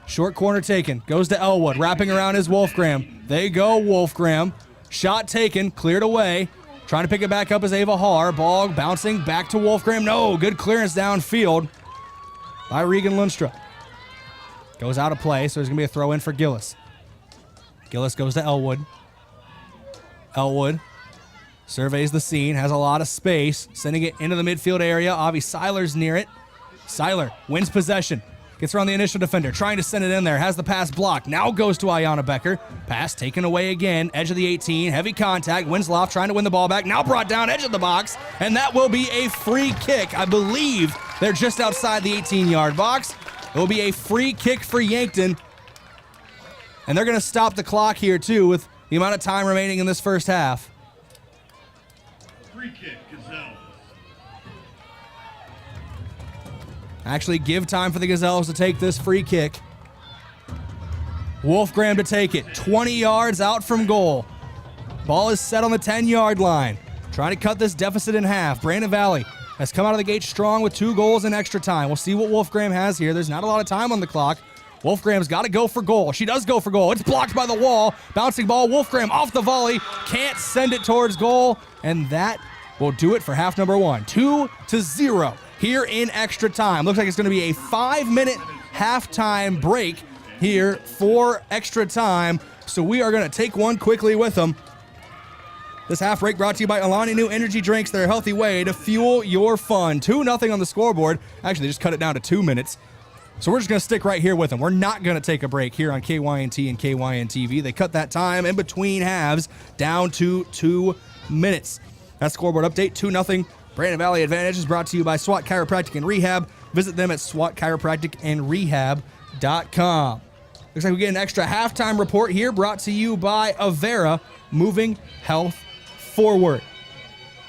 Short corner taken. Goes to Elwood. Wrapping around is Wolfgram. They go Wolfgram. Shot taken. Cleared away. Trying to pick it back up is Ava Haar. Ball bouncing back to Wolfgram. No. Good clearance downfield by Regan Lundström. Goes out of play, so there's going to be a throw in for Gillis. Gillis goes to Elwood. Elwood surveys the scene, has a lot of space, sending it into the midfield area. Avi Seiler's near it. Seiler wins possession. Gets around the initial defender, trying to send it in there. Has the pass blocked. Now goes to Ayanna Becker. Pass taken away again. Edge of the 18. Heavy contact. Winslow trying to win the ball back. Now brought down edge of the box. And that will be a free kick. I believe they're just outside the 18-yard box. It will be a free kick for Yankton. And they're going to stop the clock here, too, with the amount of time remaining in this first half. Free kick, Gazelles. Actually give time for the Gazelles to take this free kick. Wolfgram to take it. 20 yards out from goal. Ball is set on the 10-yard line. Trying to cut this deficit in half. Brandon Valley has come out of the gate strong with 2 goals in extra time. We'll see what Wolfgram has here. There's not a lot of time on the clock. Wolfgram's got to go for goal. She does go for goal. It's blocked by the wall. Bouncing ball. Wolfgram off the volley. Can't send it towards goal. And that will do it for half number 1. 2-0 here in extra time. Looks like it's going to be a 5-minute halftime break here for extra time. So we are going to take one quickly with them. This half break brought to you by Alani New Energy Drinks. They're a healthy way to fuel your fun. 2-0 on the scoreboard. Actually, they just cut it down to 2 minutes. So we're just going to stick right here with them. We're not going to take a break here on KYNT and KYN-TV. They cut that time in between halves down to 2 minutes. That scoreboard update, 2-0. Brandon Valley Advantage is brought to you by SWAT Chiropractic and Rehab. Visit them at swatchiropracticandrehab.com. Looks like we get an extra halftime report here brought to you by Avera, moving health forward.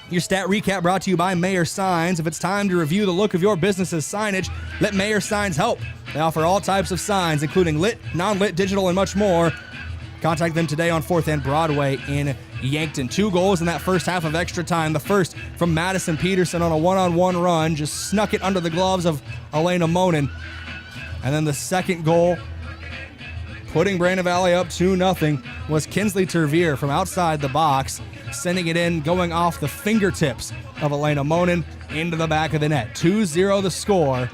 Your stat recap brought to you by Mayor Signs. If it's time to review the look of your business's signage, let Mayor Signs help. They offer all types of signs, including lit, non-lit, digital, and much more. Contact them today on 4th and Broadway in Yankton. 2 goals in that first half of extra time. The first from Madison Peterson on a one-on-one run. Just snuck it under the gloves of Elena Monin. And then the second goal, putting Brandon Valley up 2-0, was Kinsley Tervier from outside the box, sending it in, going off the fingertips of Elena Monin into the back of the net. 2-0 the score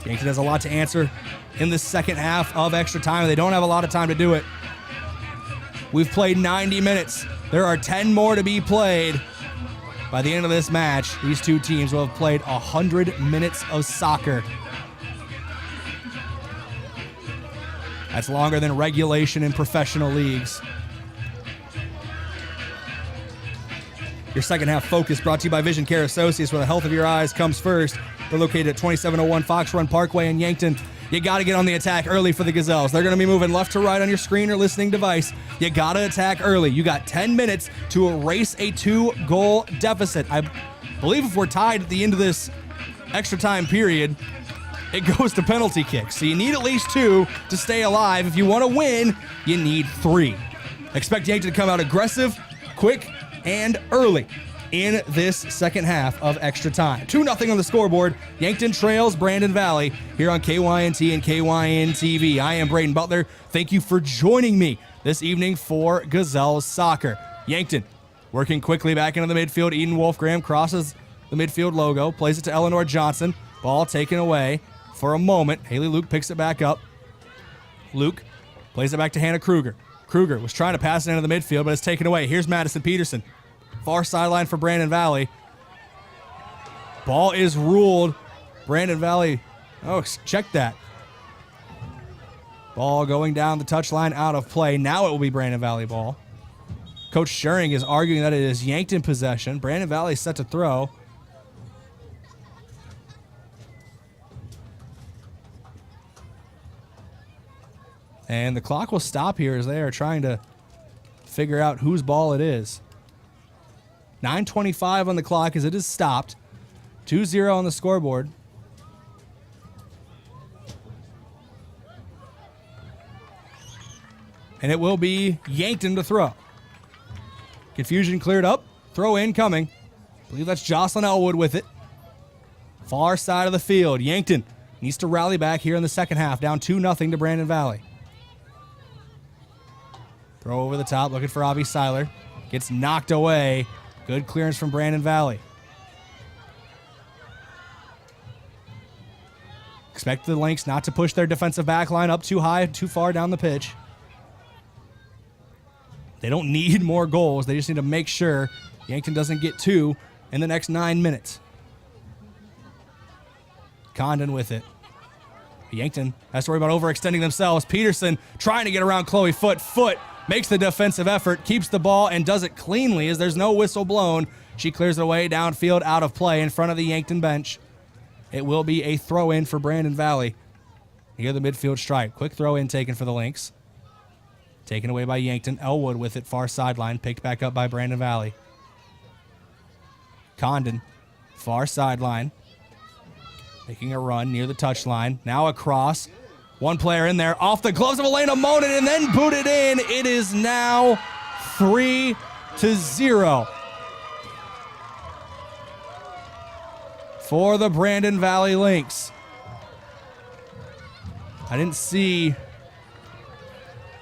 Yankton has a lot to answer in the second half of extra time. They don't have a lot of time to do it. We've played 90 minutes. There are 10 more to be played. By the end of this match, these two teams will have played 100 minutes of soccer. That's longer than regulation in professional leagues. Your second half focus brought to you by Vision Care Associates, where the health of your eyes comes first. They're located at 2701 Fox Run Parkway in Yankton. You got to get on the attack early for the Gazelles. They're going to be moving left to right on your screen or listening device. You got to attack early. You got 10 minutes to erase a 2-goal deficit. I believe if we're tied at the end of this extra time period, it goes to penalty kicks. So you need at least 2 to stay alive. If you want to win, you need 3. Expect Yankton to come out aggressive, quick, and early in this second half of extra time. 2-0 on the scoreboard. Yankton trails Brandon Valley here on KYNT and KYN TV. I am Brayden Butler. Thank you for joining me this evening for Gazelles Soccer. Yankton working quickly back into the midfield. Eden Wolfgram crosses the midfield logo, plays it to Eleanor Johnson. Ball taken away for a moment. Haley Luke picks it back up. Luke plays it back to Hannah Kruger. Kruger was trying to pass it into the midfield, but it's taken away. Here's Madison Peterson. Far sideline for Brandon Valley. Ball is ruled. Brandon Valley. Oh, check that. Ball going down the touchline, out of play. Now it will be Brandon Valley ball. Coach Schuring is arguing that it is Yankton possession. Brandon Valley set to throw. And the clock will stop here as they are trying to figure out whose ball it is. 9:25 on the clock as it is stopped. 2-0 on the scoreboard. And it will be Yankton to throw. Confusion cleared up. Throw in coming. I believe that's Jocelyn Elwood with it. Far side of the field. Yankton needs to rally back here in the second half. Down 2-0 to Brandon Valley. Throw over the top, looking for Avi Seiler. Gets knocked away. Good clearance from Brandon Valley. Expect the Lynx not to push their defensive back line up too high, too far down the pitch. They don't need more goals. They just need to make sure Yankton doesn't get 2 in the next 9 minutes. Condon with it. Yankton has to worry about overextending themselves. Peterson trying to get around Chloe Foote. Foote makes the defensive effort, keeps the ball, and does it cleanly as there's no whistle blown. She clears it away downfield, out of play in front of the Yankton bench. It will be a throw-in for Brandon Valley. Here the midfield stripe. Quick throw-in taken for the Lynx. Taken away by Yankton. Elwood with it, far sideline, picked back up by Brandon Valley. Condon, far sideline. Making a run near the touchline. Now across. One player in there, off the gloves of Elena Monin, and then booted in. It is now 3-0 for the Brandon Valley Lynx. I didn't see.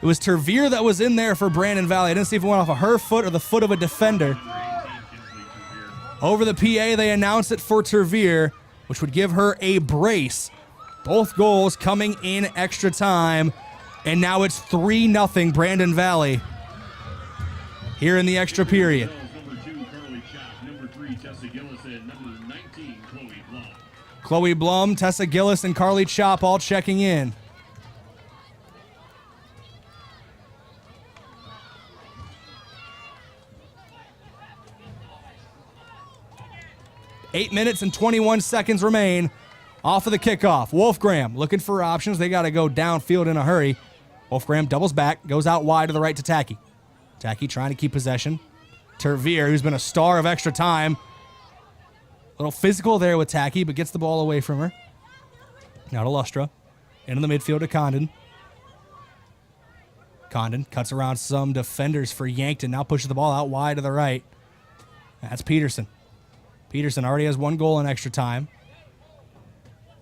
It was Tervier that was in there for Brandon Valley. I didn't see if it went off of her foot or the foot of a defender. Over the PA, they announced it for Tervier, which would give her a brace. Both goals coming in extra time. And now it's 3-0 Brandon Valley here in the extra period. Chloe Blum, Tessa Gillis, and Carly Chop all checking in. Eight minutes and 21 seconds remain off of the kickoff. Wolfgram looking for options. They got to go downfield in a hurry. Wolfgram doubles back, goes out wide to the right to Tacky. Tacky trying to keep possession. Tervier, who's been a star of extra time. A little physical there with Tacky, but gets the ball away from her. Now to Lustra. Into the midfield to Condon. Condon cuts around some defenders for Yankton. Now pushes the ball out wide to the right. That's Peterson. Peterson already has one goal in extra time.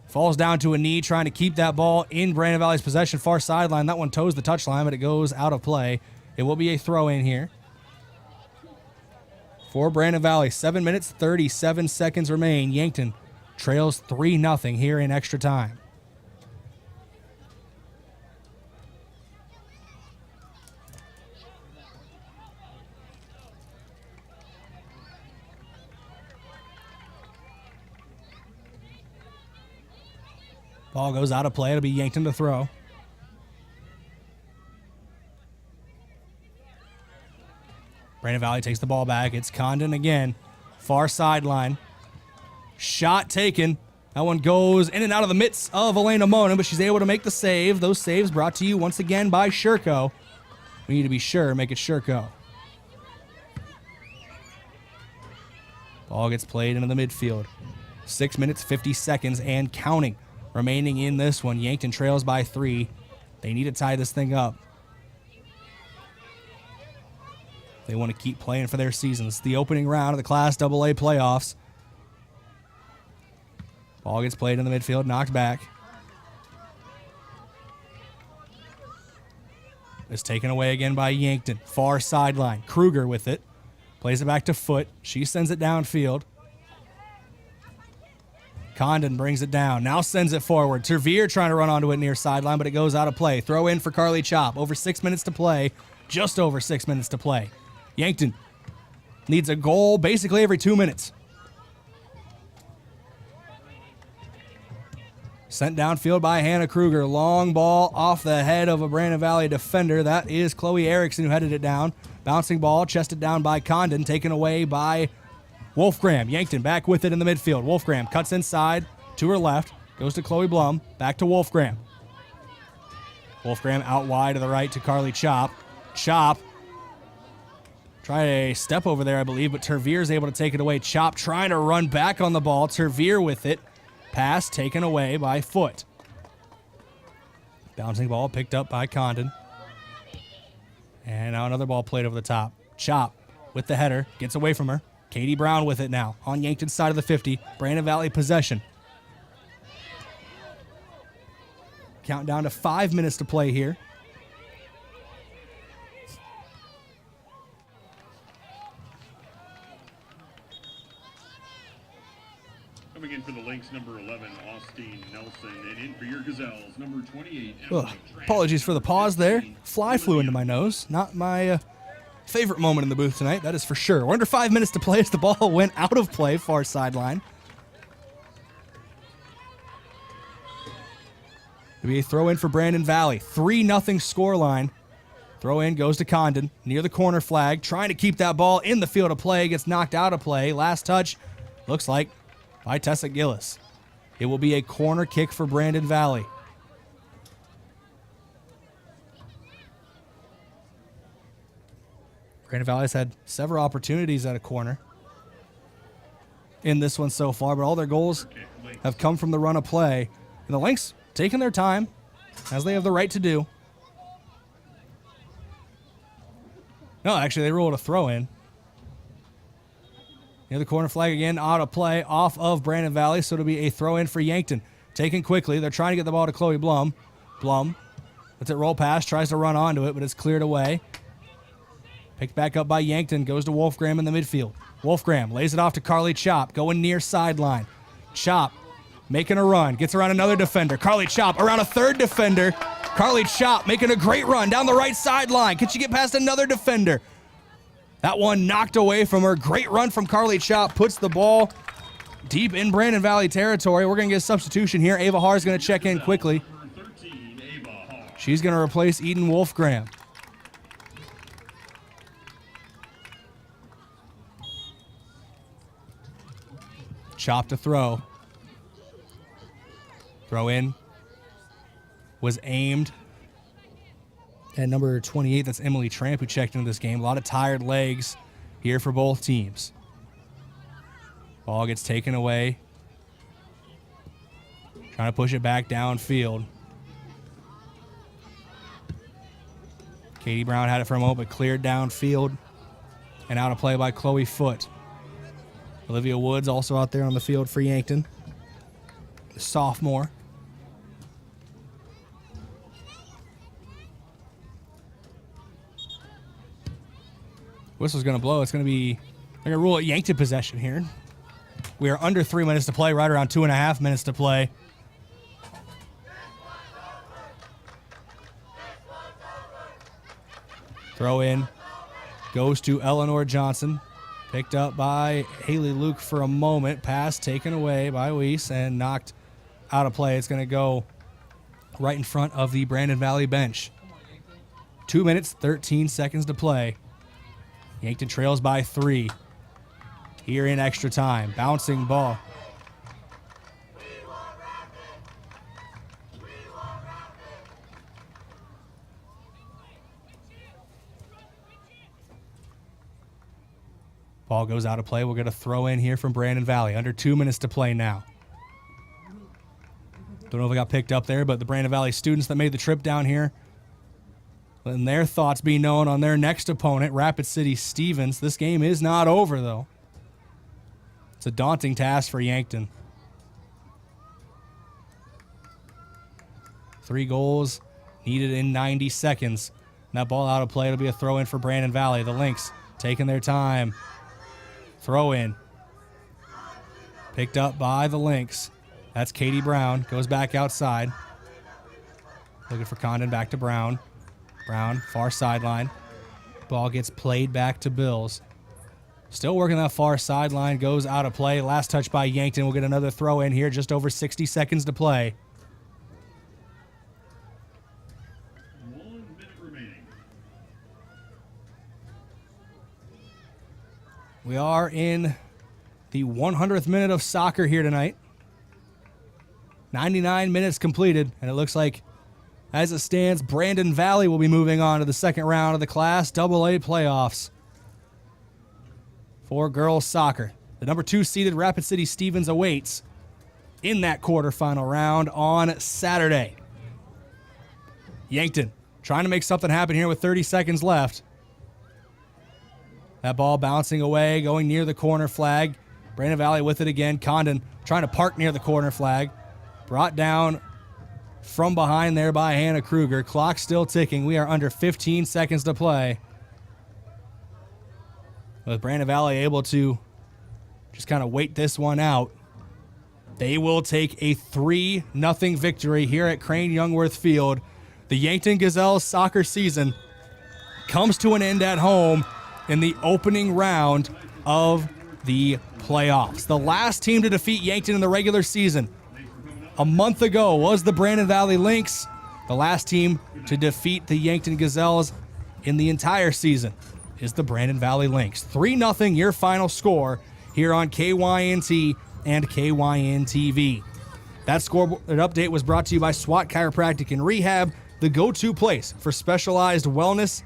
Falls down to a knee, trying to keep that ball in Brandon Valley's possession. Far sideline. That one toes the touchline, but it goes out of play. It will be a throw in here for Brandon Valley. 7 minutes, 37 seconds remain. Yankton trails 3-0 here in extra time. Ball goes out of play. It'll be Yankton to throw. Brandon Valley takes the ball back. It's Condon again. Far sideline. Shot taken. That one goes in and out of the midst of Elena Mona, but she's able to make the save. Those saves brought to you once again by Sherco. We need to be sure, make it Sherco. Ball gets played into the midfield. 6 minutes, 50 seconds, and counting remaining in this one. Yankton trails by 3. They need to tie this thing up. They want to keep playing for their season. It's the opening round of the Class AA playoffs. Ball gets played in the midfield, knocked back. It's taken away again by Yankton. Far sideline. Kruger with it. Plays it back to Foot. She sends it downfield. Condon brings it down. Now sends it forward. Tervier trying to run onto it near sideline, but it goes out of play. Throw in for Carly Chop. Over 6 minutes to play. Just over 6 minutes to play. Yankton needs a goal basically every 2 minutes. Sent downfield by Hannah Kruger. Long ball off the head of a Brandon Valley defender. That is Chloe Erickson who headed it down. Bouncing ball, chested down by Condon, taken away by Wolfgram. Yankton back with it in the midfield. Wolfgram cuts inside to her left. Goes to Chloe Blum. Back to Wolfgram. Wolfgram out wide to the right to Carly Chop. Chop. Tried a step over there, I believe, but Tervier is able to take it away. Chop trying to run back on the ball. Tervier with it. Pass taken away by Foot. Bouncing ball picked up by Condon. And now another ball played over the top. Chop with the header. Gets away from her. Katie Brown with it now. On Yankton's side of the 50. Brandon Valley possession. Count down to 5 minutes to play here. Coming in for the Lynx, number 11, Austin Nelson. And in for your Gazelles, number 28, Emily. Apologies for the pause there. Fly flew into my nose. Not my favorite moment in the booth tonight, that is for sure. We're under 5 minutes to play as the ball went out of play, far sideline. It'll be a throw in for Brandon Valley. 3-0 scoreline. Throw in goes to Condon near the corner flag, trying to keep that ball in the field of play. Gets knocked out of play. Last touch looks like by Tessa Gillis. It will be a corner kick for Brandon Valley. Brandon Valley's had several opportunities at a corner in this one so far, but all their goals have come from the run of play. And the Lynx taking their time, as they have the right to do. No, actually, they rolled a throw in. Near the corner flag again, out of play, off of Brandon Valley, so it'll be a throw in for Yankton. Taken quickly, they're trying to get the ball to Chloe Blum. Blum lets it roll past, tries to run onto it, but it's cleared away. Picked back up by Yankton, goes to Wolfgram in the midfield. Wolfgram lays it off to Carly Chop, going near sideline. Chop making a run, gets around another defender. Carly Chop around a third defender. Carly Chop making a great run down the right sideline. Can she get past another defender? That one knocked away from her. Great run from Carly Chop. Puts the ball deep in Brandon Valley territory. We're going to get a substitution here. Ava Haar is going to check in quickly. She's going to replace Eden Wolfgram. Chop to throw. Throw in was aimed at number 28. That's Emily Tramp, who checked into this game. A lot of tired legs here for both teams. Ball gets taken away. Trying to push it back downfield. Katie Brown had it for a moment, but cleared downfield and out of play by Chloe Foot. Olivia Woods also out there on the field for Yankton, the sophomore. Whistle's going to blow. It's going to be, they're going to rule it Yankton possession here. We are under 3 minutes to play, right around 2.5 minutes to play. Throw in goes to Eleanor Johnson. Picked up by Haley Luke for a moment. Pass taken away by Weiss and knocked out of play. It's going to go right in front of the Brandon Valley bench. 2 minutes, 13 seconds to play. Yankton trails by 3 here in extra time. Bouncing ball. Ball goes out of play. We'll get a throw in here from Brandon Valley. Under 2 minutes to play now. Don't know if it got picked up there, but the Brandon Valley students that made the trip down here, letting their thoughts be known on their next opponent, Rapid City Stevens. This game is not over, though. It's a daunting task for Yankton. 3 goals needed in 90 seconds. And that ball out of play. It'll be a throw in for Brandon Valley. The Lynx taking their time. Throw in. Picked up by the Lynx. That's Katie Brown. Goes back outside. Looking for Condon. Back to Brown. Brown, far sideline. Ball gets played back to Bills. Still working that far sideline. Goes out of play. Last touch by Yankton. We'll get another throw in here. Just over 60 seconds to play. 1 minute remaining. We are in the 100th minute of soccer here tonight. 99 minutes completed, and it looks like, as it stands, Brandon Valley will be moving on to the second round of the Class AA playoffs for girls soccer. The number 2 seeded Rapid City Stevens awaits in that quarterfinal round on Saturday. Yankton trying to make something happen here with 30 seconds left. That ball bouncing away, going near the corner flag. Brandon Valley with it again. Condon trying to park near the corner flag. Brought down from behind there by Hannah Kruger. Clock still ticking. We are under 15 seconds to play. With Brandon Valley able to just kind of wait this one out, they will take a 3-0 victory here at Crane-Youngworth Field. The Yankton Gazelles soccer season comes to an end at home in the opening round of the playoffs. The last team to defeat Yankton in the regular season a month ago was the Brandon Valley Lynx. The last team to defeat the Yankton Gazelles in the entire season is the Brandon Valley Lynx. 3-0 your final score here on KYNT and KYN-TV. That scoreboard update was brought to you by SWAT Chiropractic and Rehab, the go-to place for specialized wellness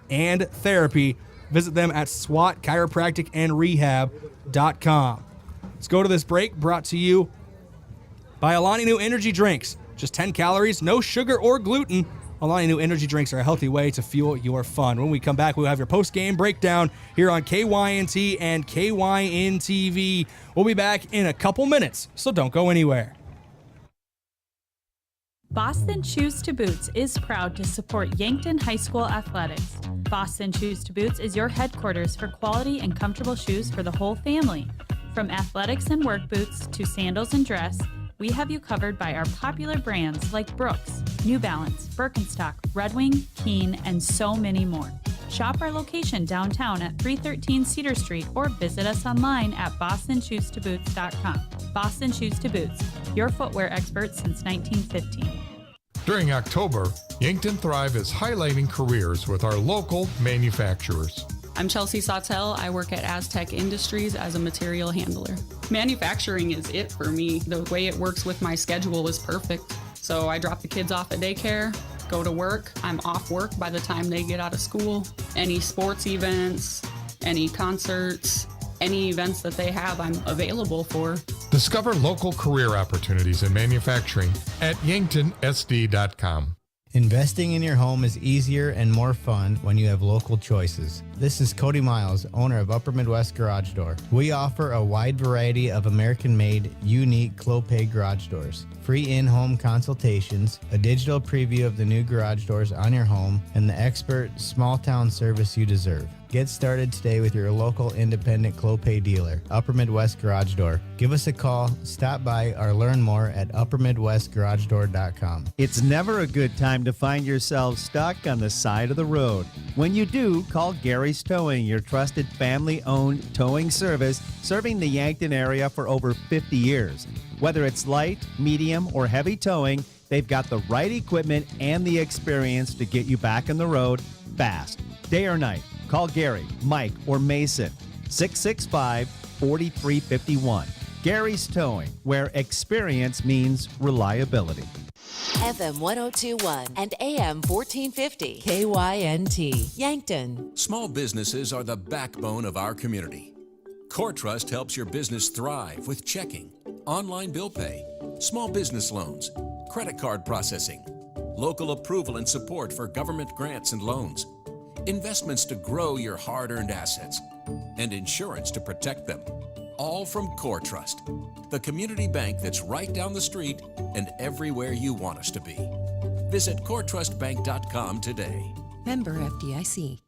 and therapy. Visit them at SWATchiropracticandrehab.com. Let's go to this break, brought to you by Alani New Energy Drinks. Just 10 calories, no sugar or gluten. Alani New Energy Drinks are a healthy way to fuel your fun. When we come back, we'll have your post-game breakdown here on KYNT and KYN-TV. We'll be back in a couple minutes, so don't go anywhere. Boston Shoes to Boots is proud to support Yankton High School athletics. Boston Shoes to Boots is your headquarters for quality and comfortable shoes for the whole family. From athletics and work boots to sandals and dress, we have you covered by our popular brands like Brooks, New Balance, Birkenstock, Red Wing, Keen, and so many more. Shop our location downtown at 313 Cedar Street or visit us online at bostonshoestoboots.com. Boston Shoes to Boots, your footwear expert since 1915. During October, Yankton Thrive is highlighting careers with our local manufacturers. I'm Chelsea Sautel. I work at Aztec Industries as a material handler. Manufacturing is it for me. The way it works with my schedule is perfect. So I drop the kids off at daycare, go to work. I'm off work by the time they get out of school. Any sports events, any concerts, any events that they have, I'm available for. Discover local career opportunities in manufacturing at yanktonsd.com. Investing in your home is easier and more fun when you have local choices. This is Cody Miles, owner of Upper Midwest Garage Door. We offer a wide variety of American-made, unique Clopay garage doors, free in-home consultations, a digital preview of the new garage doors on your home, and the expert small-town service you deserve. Get started today with your local independent Clopay dealer, Upper Midwest Garage Door. Give us a call, stop by, or learn more at uppermidwestgaragedoor.com. It's never a good time to find yourself stuck on the side of the road. When you do, call Gary's Towing, your trusted family-owned towing service serving the Yankton area for over 50 years. Whether it's light, medium, or heavy towing, they've got the right equipment and the experience to get you back on the road fast. Day or night, call Gary, Mike, or Mason, 665-4351. Gary's Towing, where experience means reliability. FM 1021 and AM 1450 KYNT, Yankton. Small businesses are the backbone of our community. CoreTrust helps your business thrive with checking, online bill pay, small business loans, credit card processing, local approval and support for government grants and loans, investments to grow your hard-earned assets, and insurance to protect them. All from CoreTrust, the community bank that's right down the street and everywhere you want us to be. Visit CoreTrustBank.com today. Member FDIC.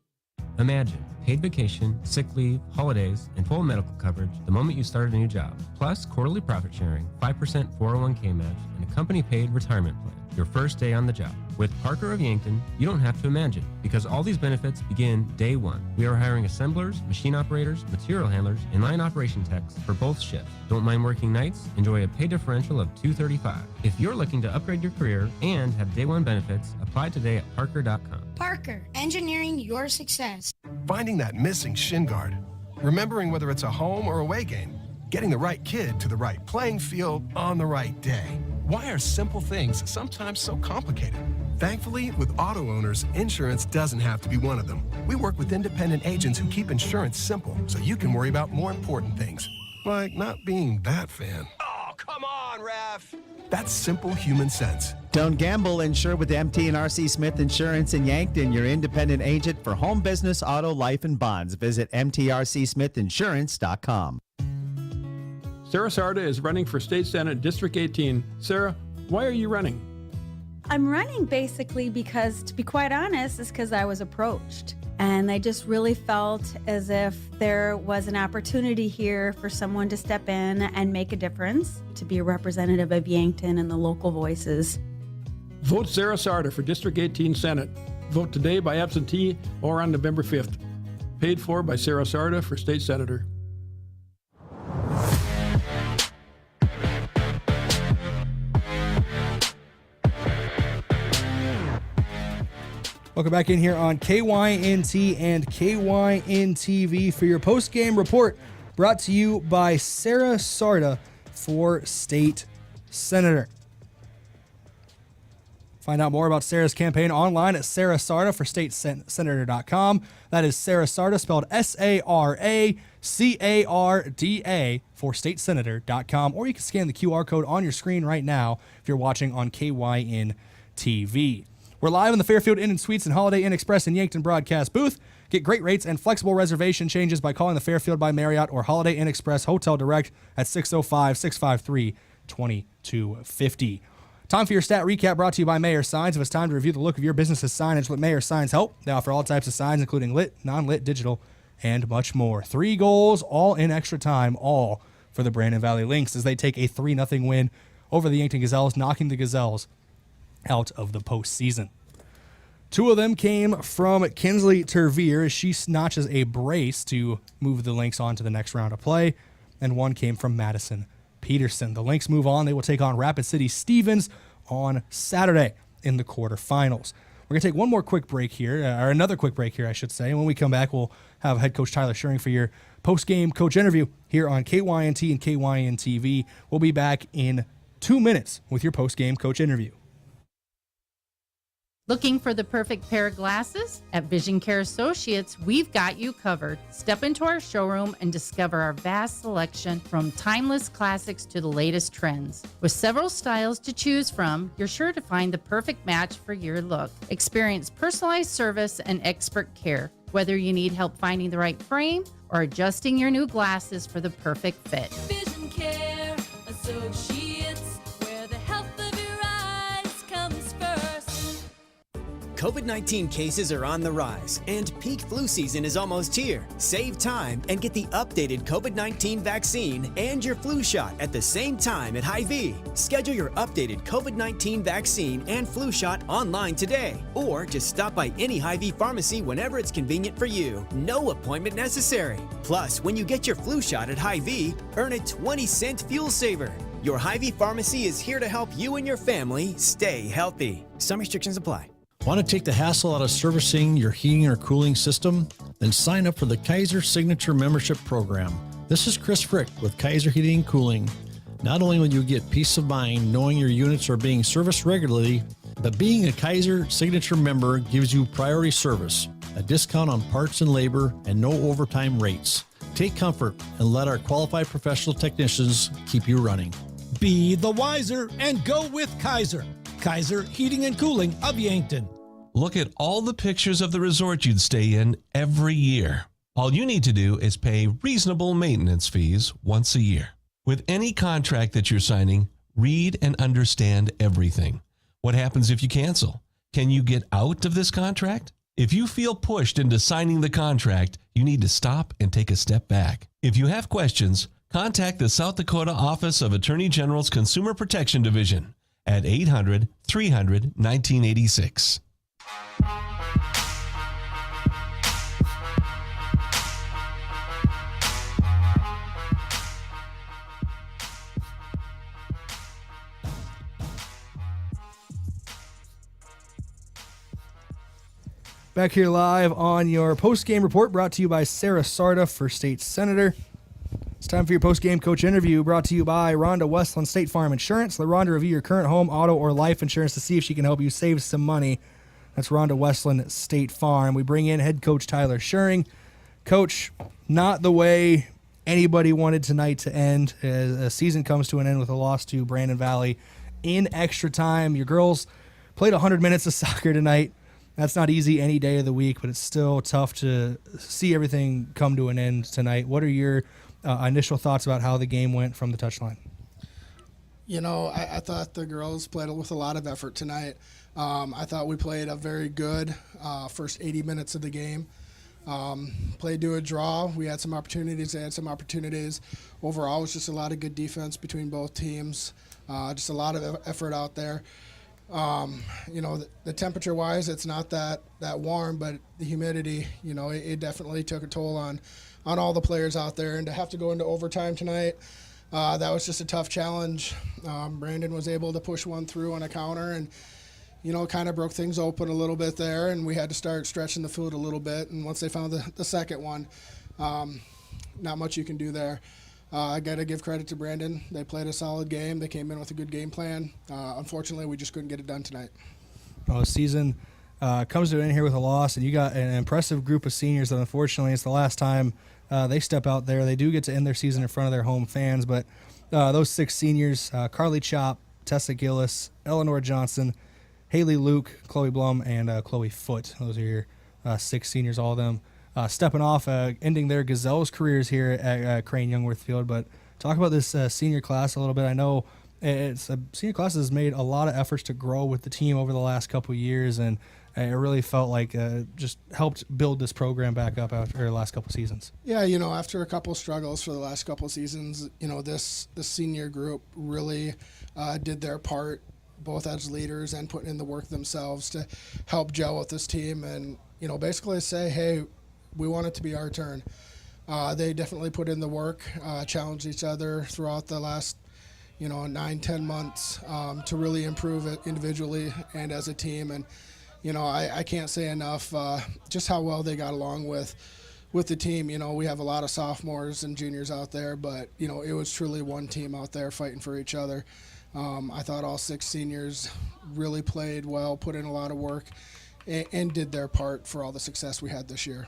Imagine paid vacation, sick leave, holidays, and full medical coverage the moment you start a new job. Plus quarterly profit sharing, 5% 401k match, and a company-paid retirement plan. Your first day on the job. With Parker of Yankton, you don't have to imagine, because all these benefits begin day one. We are hiring assemblers, machine operators, material handlers, and line operation techs for both shifts. Don't mind working nights? Enjoy a pay differential of $235. If you're looking to upgrade your career and have day one benefits, apply today at parker.com. Parker, engineering your success. Finding that missing shin guard. Remembering whether it's a home or away game. Getting the right kid to the right playing field on the right day. Why are simple things sometimes so complicated? Thankfully, with auto owners, insurance doesn't have to be one of them. We work with independent agents who keep insurance simple so you can worry about more important things, like not being that fan. Oh, come on, ref. That's simple human sense. Don't gamble, insure with MT&RC Smith Insurance in Yankton, your independent agent for home, business, auto, life, and bonds. Visit mtrcsmithinsurance.com. Sarah Sarda is running for State Senate District 18. Sarah, why are you running? I'm running basically because, to be quite honest, is because I was approached. And I just really felt as if there was an opportunity here for someone to step in and make a difference, to be a representative of Yankton and the local voices. Vote Sarah Sarda for District 18 Senate. Vote today by absentee or on November 5th. Paid for by Sarah Sarda for State Senator. Welcome back in here on KYNT and KYNTV for your post-game report, brought to you by Sarah Sarda for State Senator. Find out more about Sarah's campaign online at Sarah Sarda for StateSenator.com. That is Sarah Sarda, spelled SaraCarda for StateSenator.com. Or you can scan the QR code on your screen right now if you're watching on KYNTV. We're live in the Fairfield Inn & Suites and Holiday Inn Express in Yankton broadcast booth. Get great rates and flexible reservation changes by calling the Fairfield by Marriott or Holiday Inn Express Hotel Direct at 605-653-2250. Time for your stat recap, brought to you by Mayor Signs. If it's time to review the look of your business's signage, let Mayor Signs help. They offer all types of signs, including lit, non-lit, digital, and much more. 3 goals, all in extra time, all for the Brandon Valley Lynx as they take a 3-0 win over the Yankton Gazelles, knocking the Gazelles out of the postseason. 2 of them came from Kinsley Tervier as she notches a brace to move the Lynx on to the next round of play, and 1 came from Madison Peterson. The Lynx move on. They will take on Rapid City Stevens on Saturday in the quarterfinals. We're going to take one more quick break here, or another quick break here, I should say. And when we come back, we'll have head coach Tyler Schuring for your post-game coach interview here on KYNT and KYNTV. We'll be back in 2 minutes with your post-game coach interview. Looking for the perfect pair of glasses? At Vision Care Associates, we've got you covered. Step into our showroom and discover our vast selection from timeless classics to the latest trends. With several styles to choose from, you're sure to find the perfect match for your look. Experience personalized service and expert care, whether you need help finding the right frame or adjusting your new glasses for the perfect fit. Vision Care Associates, where the health of your eyes comes first. COVID-19 cases are on the rise, and peak flu season is almost here. Save time and get the updated COVID-19 vaccine and your flu shot at the same time at Hy-Vee. Schedule your updated COVID-19 vaccine and flu shot online today, or just stop by any Hy-Vee pharmacy whenever it's convenient for you. No appointment necessary. Plus, when you get your flu shot at Hy-Vee, earn a 20-cent fuel saver. Your Hy-Vee pharmacy is here to help you and your family stay healthy. Some restrictions apply. Want to take the hassle out of servicing your heating or cooling system? Then sign up for the Kaiser Signature Membership Program. This is Chris Frick with Kaiser Heating and Cooling. Not only will you get peace of mind knowing your units are being serviced regularly, but being a Kaiser Signature member gives you priority service, a discount on parts and labor, and no overtime rates. Take comfort and let our qualified professional technicians keep you running. Be the wiser and go with Kaiser. Kaiser Heating and Cooling of Yankton. Look at all the pictures of the resort you'd stay in every year. All you need to do is pay reasonable maintenance fees once a year. With any contract that you're signing, read and understand everything. What happens if you cancel? Can you get out of this contract? If you feel pushed into signing the contract, you need to stop and take a step back. If you have questions, contact the South Dakota Office of Attorney General's Consumer Protection Division at 800-300-1986. Back here live on your post-game report brought to you by Sarah Sarda for State Senator. It's time for your post-game coach interview brought to you by Rhonda Westland State Farm Insurance. Let Rhonda review your current home, auto, or life insurance to see if she can help you save some money. That's Rhonda Westland State Farm. We bring in head coach Tyler Schuring. Coach, not the way anybody wanted tonight to end. As a season comes to an end with a loss to Brandon Valley in extra time. Your girls played 100 minutes of soccer tonight. That's not easy any day of the week, but it's still tough to see everything come to an end tonight. What are your initial thoughts about how the game went from the touchline? You know, I thought the girls played with a lot of effort tonight. I thought we played a very good first 80 minutes of the game. Played to a draw. We had some opportunities. They had some opportunities. Overall, it was just a lot of good defense between both teams. Just a lot of effort out there. You know, the temperature-wise, it's not that warm, but the humidity, you know, it definitely took a toll on all the players out there. And to have to go into overtime tonight, that was just a tough challenge. Brandon was able to push one through on a counter and, you know, kind of broke things open a little bit there, and we had to start stretching the field a little bit. And once they found the second one, not much you can do there. I got to give credit to Brandon. They played a solid game. They came in with a good game plan. Unfortunately, we just couldn't get it done tonight. Well, the season comes to an end here with a loss, and you got an impressive group of seniors that unfortunately it's the last time they step out there. They do get to end their season in front of their home fans, but those 6 seniors, Carly Chop, Tessa Gillis, Eleanor Johnson, Haley Luke, Chloe Blum, and Chloe Foote. Those are your 6 seniors, all of them. Stepping off, ending their Gazelles careers here at Crane-Youngworth Field. But talk about this senior class a little bit. I know senior class has made a lot of efforts to grow with the team over the last couple of years, and it really felt like just helped build this program back up after the last couple of seasons. Yeah, you know, after a couple of struggles for the last couple of seasons, you know, this senior group really did their part, both as leaders and putting in the work themselves to help gel with this team and, you know, basically say, hey, we want it to be our turn. They definitely put in the work, challenged each other throughout the last, 9-10 months to really improve it individually and as a team. And, I can't say enough just how well they got along with the team. We have a lot of sophomores and juniors out there, but, it was truly one team out there fighting for each other. I thought all 6 seniors really played well, put in a lot of work, and did their part for all the success we had this year.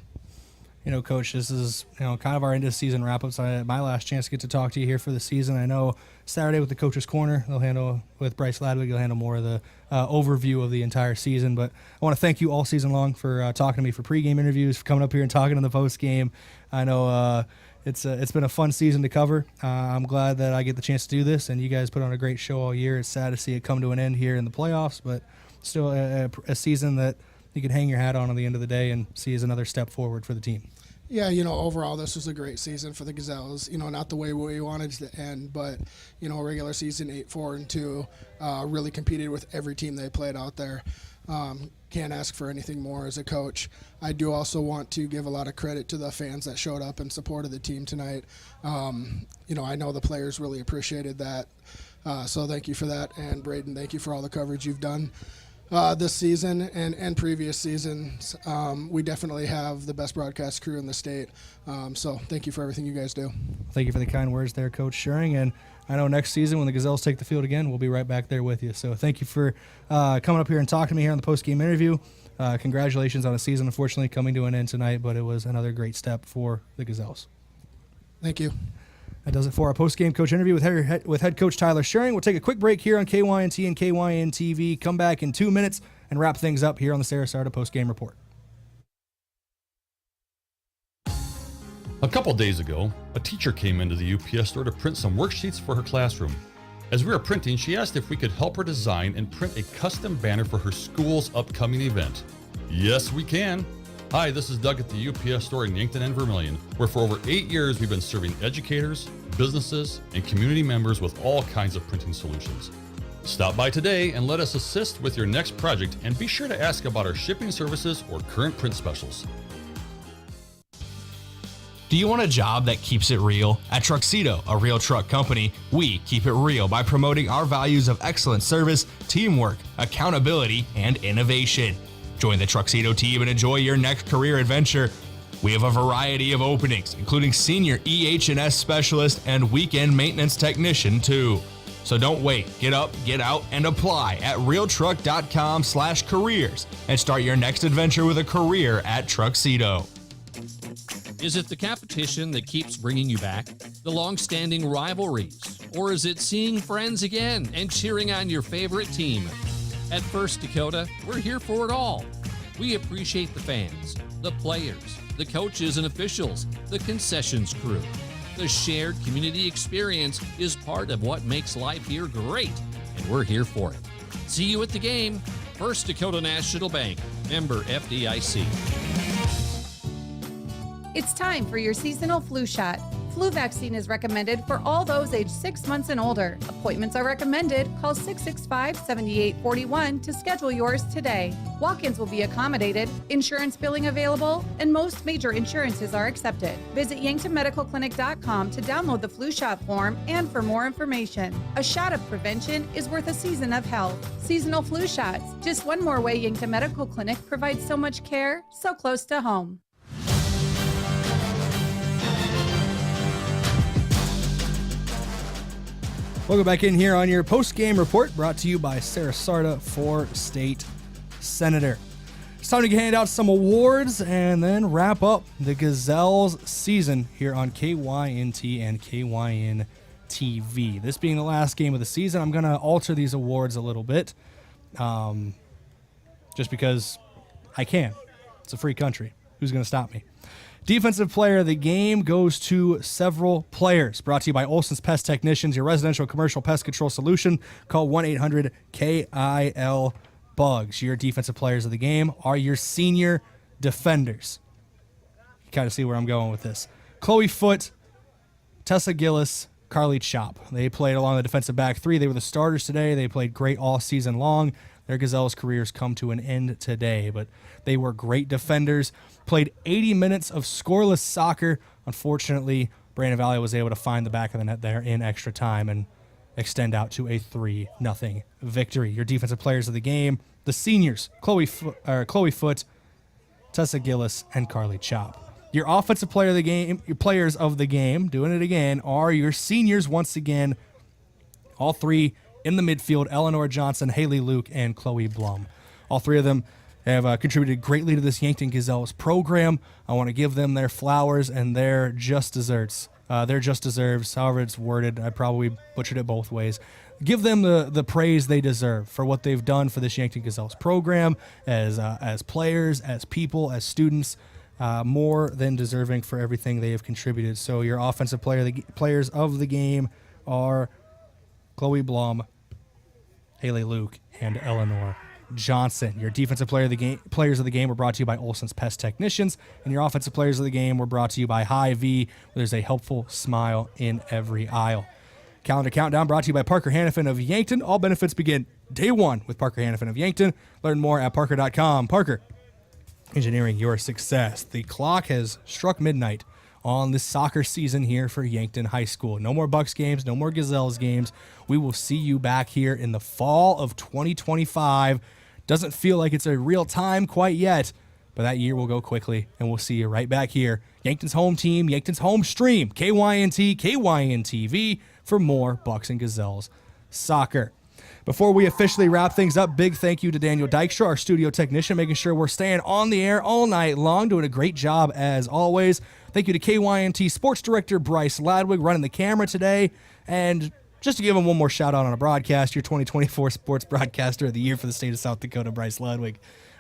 Coach, this is, kind of our end of season wrap-up. So my last chance to get to talk to you here for the season. I know Saturday with the Coach's Corner, they'll handle, with Bryce Ladwig, you'll handle more of the overview of the entire season. But I want to thank you all season long for talking to me for pregame interviews, for coming up here and talking in the postgame. I know it's been a fun season to cover. I'm glad that I get the chance to do this, and you guys put on a great show all year. It's sad to see it come to an end here in the playoffs, but still a season that you could hang your hat on the end of the day and see as another step forward for the team? Yeah, overall this was a great season for the Gazelles. Not the way we wanted it to end, but, regular season 8-4-2, really competed with every team they played out there. Can't ask for anything more as a coach. I do also want to give a lot of credit to the fans that showed up and supported the team tonight. I know the players really appreciated that. So thank you for that. And Brayden, thank you for all the coverage you've done this season and previous seasons. We definitely have the best broadcast crew in the state. So thank you for everything you guys do. Thank you for the kind words there, Coach Schuring. And I know next season when the Gazelles take the field again, we'll be right back there with you. So thank you for coming up here and talking to me here on the post-game interview. Congratulations on a season, unfortunately, coming to an end tonight, but it was another great step for the Gazelles. Thank you. That does it for our post-game coach interview with head coach Tyler Schuring. We'll take a quick break here on KYNT and KYN TV. Come back in 2 minutes and wrap things up here on the Sarasota post-game report. A couple days ago, a teacher came into the UPS store to print some worksheets for her classroom. As we were printing, she asked if we could help her design and print a custom banner for her school's upcoming event. Yes, we can. Hi, this is Doug at the UPS store in Yankton and Vermilion, where for over 8 years we've been serving educators, businesses, and community members with all kinds of printing solutions. Stop by today and let us assist with your next project, and be sure to ask about our shipping services or current print specials. Do you want a job that keeps it real? At Truxedo, a real truck company, we keep it real by promoting our values of excellent service, teamwork, accountability, and innovation. Join the Truxedo team and enjoy your next career adventure. We have a variety of openings, including senior EH&S specialist and weekend maintenance technician too. So don't wait. Get up, get out, and apply at realtruck.com/careers and start your next adventure with a career at Truxedo. Is it the competition that keeps bringing you back? The long-standing rivalries? Or is it seeing friends again and cheering on your favorite team? At First Dakota, we're here for it all. We appreciate the fans, the players, the coaches and officials, the concessions crew. The shared community experience is part of what makes life here great, and we're here for it. See you at the game. First Dakota National Bank, member FDIC. It's time for your seasonal flu shot. Flu vaccine is recommended for all those aged 6 months and older. Appointments are recommended. Call 665-7841 to schedule yours today. Walk-ins will be accommodated, insurance billing available, and most major insurances are accepted. Visit YanktonMedicalClinic.com to download the flu shot form and for more information. A shot of prevention is worth a season of health. Seasonal flu shots. Just one more way Yankton Medical Clinic provides so much care, so close to home. Welcome back in here on your post-game report, brought to you by Sarasota for State Senator. It's time to hand out some awards and then wrap up the Gazelles season here on KYNT and KYN TV. This being the last game of the season, I'm going to alter these awards a little bit, just because I can. It's a free country. Who's going to stop me? Defensive player of the game goes to several players. Brought to you by Olson's Pest Technicians, your residential commercial pest control solution. Call 1-800-KIL-BUGS. Your defensive players of the game are your senior defenders. You kind of see where I'm going with this. Chloe Foote, Tessa Gillis, Carly Chop. They played along the defensive back three. They were the starters today. They played great all season long. Their Gazelles careers come to an end today, but they were great defenders. Played 80 minutes of scoreless soccer. Unfortunately, Brandon Valley was able to find the back of the net there in extra time and extend out to a 3-0 victory. Your defensive players of the game, the seniors, Chloe Foote, Tessa Gillis, and Carly Chop. Your offensive player of the game, your players of the game, doing it again, are your seniors once again. All three in the midfield, Eleanor Johnson, Haley Luke, and Chloe Blum. All three of them have contributed greatly to this Yankton Gazelles program. I want to give them their flowers and their just desserts. Their just deserves, however it's worded. I probably butchered it both ways. Give them the praise they deserve for what they've done for this Yankton Gazelles program as players, as people, as students. More than deserving for everything they have contributed. So your offensive players of the game are Chloe Blum, Haley Luke, and Eleanor Johnson. Your defensive players of the game were brought to you by Olson's Pest Technicians, and your offensive players of the game were brought to you by Hy-Vee, where there's a helpful smile in every aisle. Calendar Countdown brought to you by Parker Hannafin of Yankton. All benefits begin day one with Parker Hannafin of Yankton. Learn more at parker.com. Parker, engineering your success. The clock has struck midnight on this soccer season here for Yankton High School. No more Bucks games, no more Gazelles games. We will see you back here in the fall of 2025. Doesn't feel like it's a real time quite yet, but that year will go quickly, and we'll see you right back here. Yankton's home team, Yankton's home stream, KYNT, KYN-TV, for more Bucks and Gazelles soccer. Before we officially wrap things up, big thank you to Daniel Dykstra, our studio technician, making sure we're staying on the air all night long, doing a great job as always. Thank you to KYNT Sports Director Bryce Ladwig running the camera today. And just to give him one more shout out on a broadcast, your 2024 Sports Broadcaster of the Year for the state of South Dakota, Bryce Ladwig.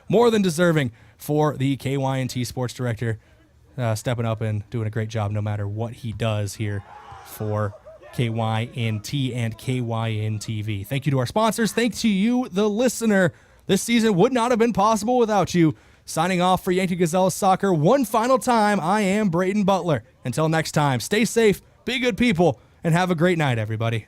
More than deserving for the KYNT Sports Director, stepping up and doing a great job no matter what he does here for KYNT and KYN-TV. Thank you to our sponsors. Thanks to you, the listener. This season would not have been possible without you. Signing off for Yankton Gazelles Soccer one final time, I am Brayden Butler. Until next time, stay safe, be good people, and have a great night, everybody.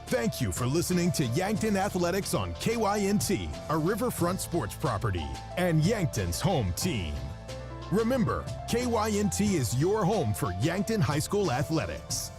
Thank you for listening to Yankton Athletics on KYNT, a Riverfront sports property, and Yankton's home team. Remember, KYNT is your home for Yankton High School athletics.